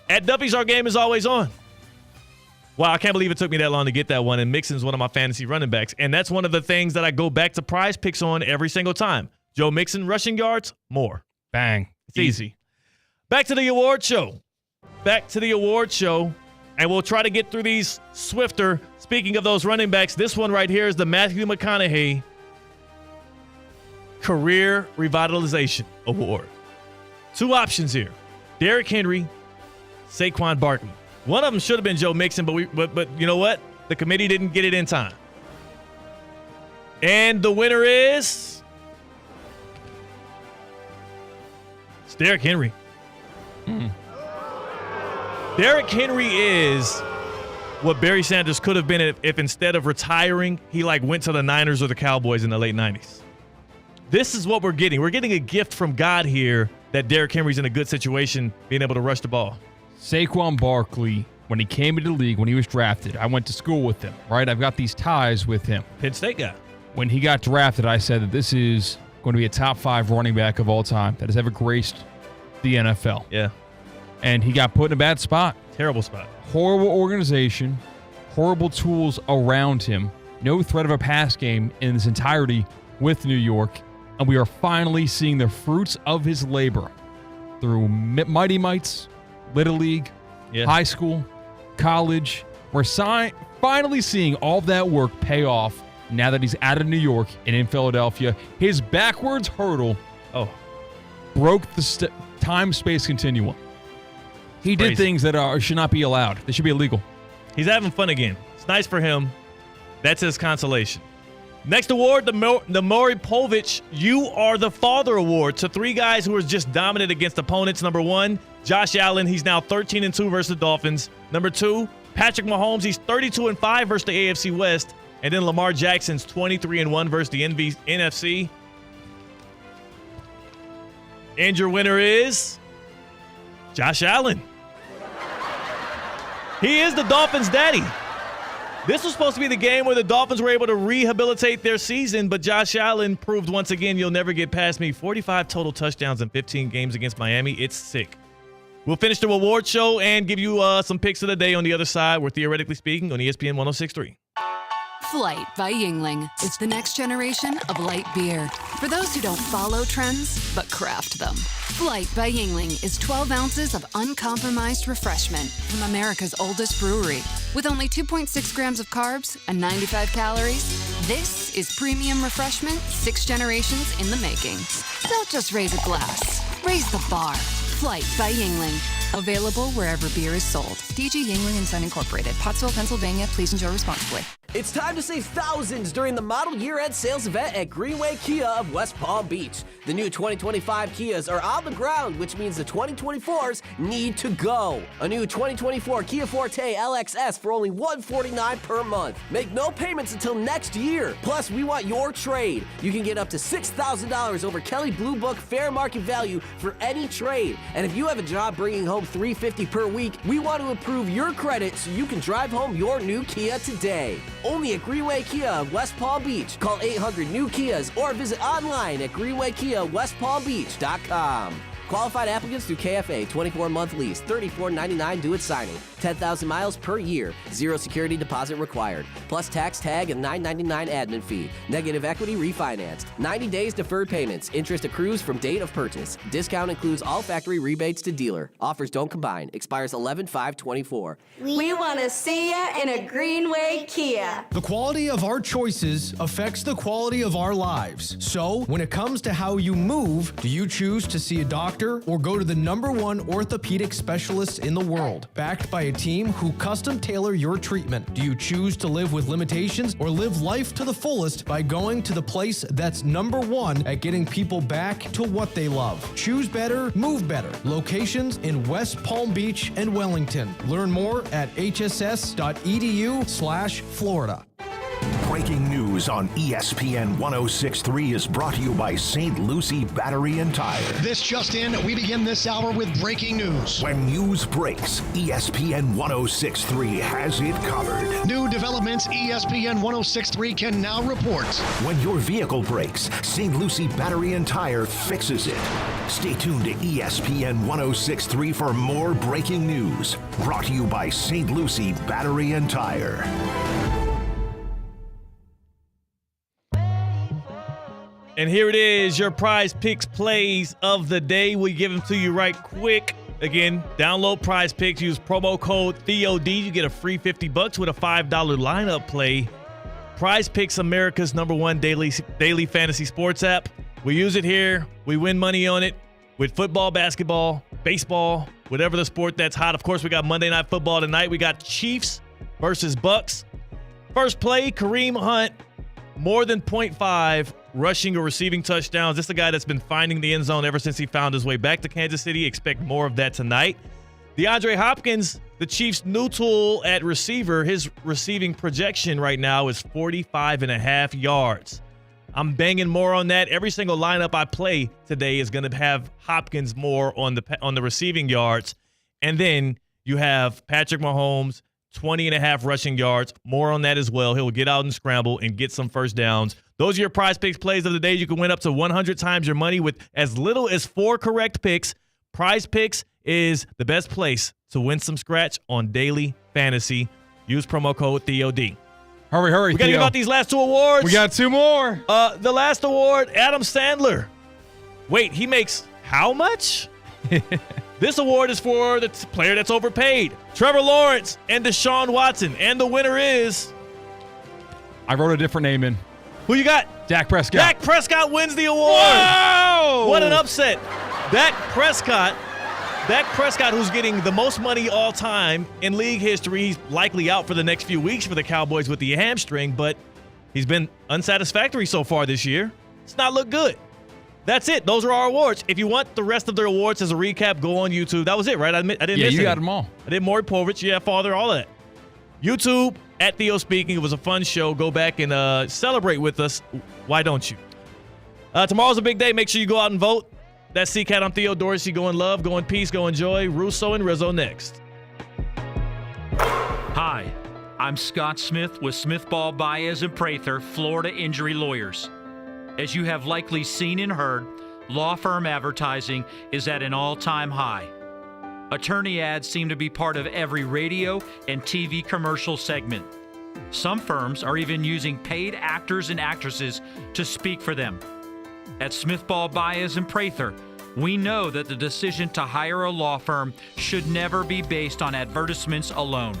At Duffy's, our game is always on. Wow, I can't believe it took me that long to get that one. And Mixon's one of my fantasy running backs. And that's one of the things that I go back to Prize Picks on every single time. Joe Mixon, rushing yards, more. Bang. It's easy. Back to the award show. And we'll try to get through these swifter. Speaking of those running backs, this one right here is the Matthew McConaughey Career Revitalization Award. 2 options here. Derrick Henry, Saquon Barkley. One of them should have been Joe Mixon, but you know what? The committee didn't get it in time. And the winner is Derrick Henry. Derrick Henry is what Barry Sanders could have been if instead of retiring, he went to the Niners or the Cowboys in the late 90s. This is what we're getting. We're getting a gift from God here that Derrick Henry's in a good situation being able to rush the ball. Saquon Barkley, when he came into the league, when he was drafted, I went to school with him, right? I've got these ties with him. Penn State guy. When he got drafted, I said that this is going to be a top 5 running back of all time that has ever graced the NFL. Yeah. And he got put in a bad spot. Terrible spot. Horrible organization, horrible tools around him, no threat of a pass game in its entirety with New York, and we are finally seeing the fruits of his labor through Mighty Mites, Little League, high school, college. We're finally seeing all of that work pay off now that he's out of New York and in Philadelphia. His backwards hurdle broke the time-space continuum. He did things that should not be allowed. They should be illegal. He's having fun again. It's nice for him. That's his consolation. Next award, the Maury Povich You Are the Father Award to 3 guys who are just dominant against opponents. Number 1, Josh Allen. He's now 13-2 versus the Dolphins. Number 2, Patrick Mahomes. He's 32-5 versus the AFC West. And then Lamar Jackson's 23-1 versus the NFC. And your winner is Josh Allen. He is the Dolphins' daddy. This was supposed to be the game where the Dolphins were able to rehabilitate their season, but Josh Allen proved once again, you'll never get past me. 45 total touchdowns in 15 games against Miami. It's sick. We'll finish the award show and give you some picks of the day on the other side. We're Theoretically Speaking on ESPN 106.3. Flight by Yingling. It's the next generation of light beer. For those who don't follow trends, but craft them. Flight by Yingling is 12 ounces of uncompromised refreshment from America's oldest brewery. With only 2.6 grams of carbs and 95 calories, this is premium refreshment 6 generations in the making. Don't just raise a glass, raise the bar. Flight by Yingling. Available wherever beer is sold. DG Yingling & Son Incorporated. Pottsville, Pennsylvania. Please enjoy responsibly. It's time to save thousands during the model year-end sales event at Greenway Kia of West Palm Beach. The new 2025 Kias are on the ground, which means the 2024s need to go. A new 2024 Kia Forte LXS for only $149 per month. Make no payments until next year. Plus, we want your trade. You can get up to $6,000 over Kelley Blue Book fair market value for any trade. And if you have a job bringing home $350 per week, we want to improve your credit so you can drive home your new Kia today. Only at Greenway Kia of West Palm Beach. Call 800-NEW-KIAs or visit online at greenwaykiawestpalmbeach.com. Qualified applicants through KFA, 24-month lease, $34.99 due at signing, 10,000 miles per year, 0 security deposit required, plus tax tag and $9.99 admin fee. Negative equity refinanced. 90 days deferred payments. Interest accrues from date of purchase. Discount includes all factory rebates to dealer. Offers don't combine. Expires 11/5/24. We want to see ya in a Greenway Kia. The quality of our choices affects the quality of our lives. So, when it comes to how you move, do you choose to see a doctor or go to the #1 orthopedic specialist in the world, backed by a team who custom tailor your treatment? Do you choose to live with limitations or live life to the fullest by going to the place that's #1 at getting people back to what they love? Choose better, move better. Locations in West Palm Beach and Wellington. Learn more at hss.edu/Florida. Breaking news on ESPN 106.3 is brought to you by St. Lucie Battery and Tire. This just in, we begin this hour with breaking news. When news breaks, ESPN 106.3 has it covered. New developments ESPN 106.3 can now report. When your vehicle breaks, St. Lucie Battery and Tire fixes it. Stay tuned to ESPN 106.3 for more breaking news. Brought to you by St. Lucie Battery and Tire. And here it is, your Prize Picks plays of the day. We give them to you right quick. Again, download Prize Picks, use promo code THEOD. You get a free $50 with a $5 lineup play. Prize Picks, America's #1 daily fantasy sports app. We use it here. We win money on it with football, basketball, baseball, whatever the sport that's hot. Of course, we got Monday Night Football tonight. We got Chiefs versus Bucks. First play, Kareem Hunt more than 0.5 rushing or receiving touchdowns. This is a guy that's been finding the end zone ever since he found his way back to Kansas City. Expect more of that tonight. DeAndre Hopkins, the Chiefs' new tool at receiver, his receiving projection right now is 45.5 yards. I'm banging more on that. Every single lineup I play today is going to have Hopkins more on the receiving yards. And then you have Patrick Mahomes, 20.5 rushing yards, more on that as well. He'll get out and scramble and get some first downs. Those are your Prize Picks plays of the day. You can win up to 100 times your money with as little as 4 correct picks. Prize Picks is the best place to win some scratch on daily fantasy. Use promo code THEOD. Hurry, We got to give out these last 2 awards. We got 2 more. The last award, Adam Sandler. Wait, he makes how much? This award is for the player that's overpaid. Trevor Lawrence and Deshaun Watson. And the winner is... I wrote a different name in. Who you got? Dak Prescott. Dak Prescott wins the award. Whoa! What an upset. Dak Prescott, who's getting the most money all time in league history. He's likely out for the next few weeks for the Cowboys with the hamstring, but he's been unsatisfactory so far this year. It's not looked good. That's it. Those are our awards. If you want the rest of their awards as a recap, go on YouTube. That was it, right? I didn't miss you any. got them all. I did Maury Povich, Father, all of that. YouTube, at Theo Speaking. It was a fun show. Go back and celebrate with us. Why don't you? Tomorrow's a big day. Make sure you go out and vote. That's C-Cat. I'm Theo Dorsey. Go in love, go in peace, go in joy. Russo and Rizzo next. Hi, I'm Scott Smith with Smith Ball Baez and Prather, Florida Injury Lawyers. As you have likely seen and heard, law firm advertising is at an all-time high. Attorney ads seem to be part of every radio and TV commercial segment. Some firms are even using paid actors and actresses to speak for them. At Smith Ball Baez and Prather, we know that the decision to hire a law firm should never be based on advertisements alone.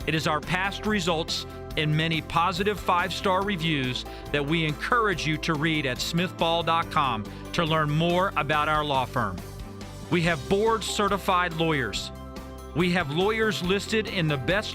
It is our past results and many positive 5-star reviews that we encourage you to read at smithball.com to learn more about our law firm. We have board-certified lawyers. We have lawyers listed in the best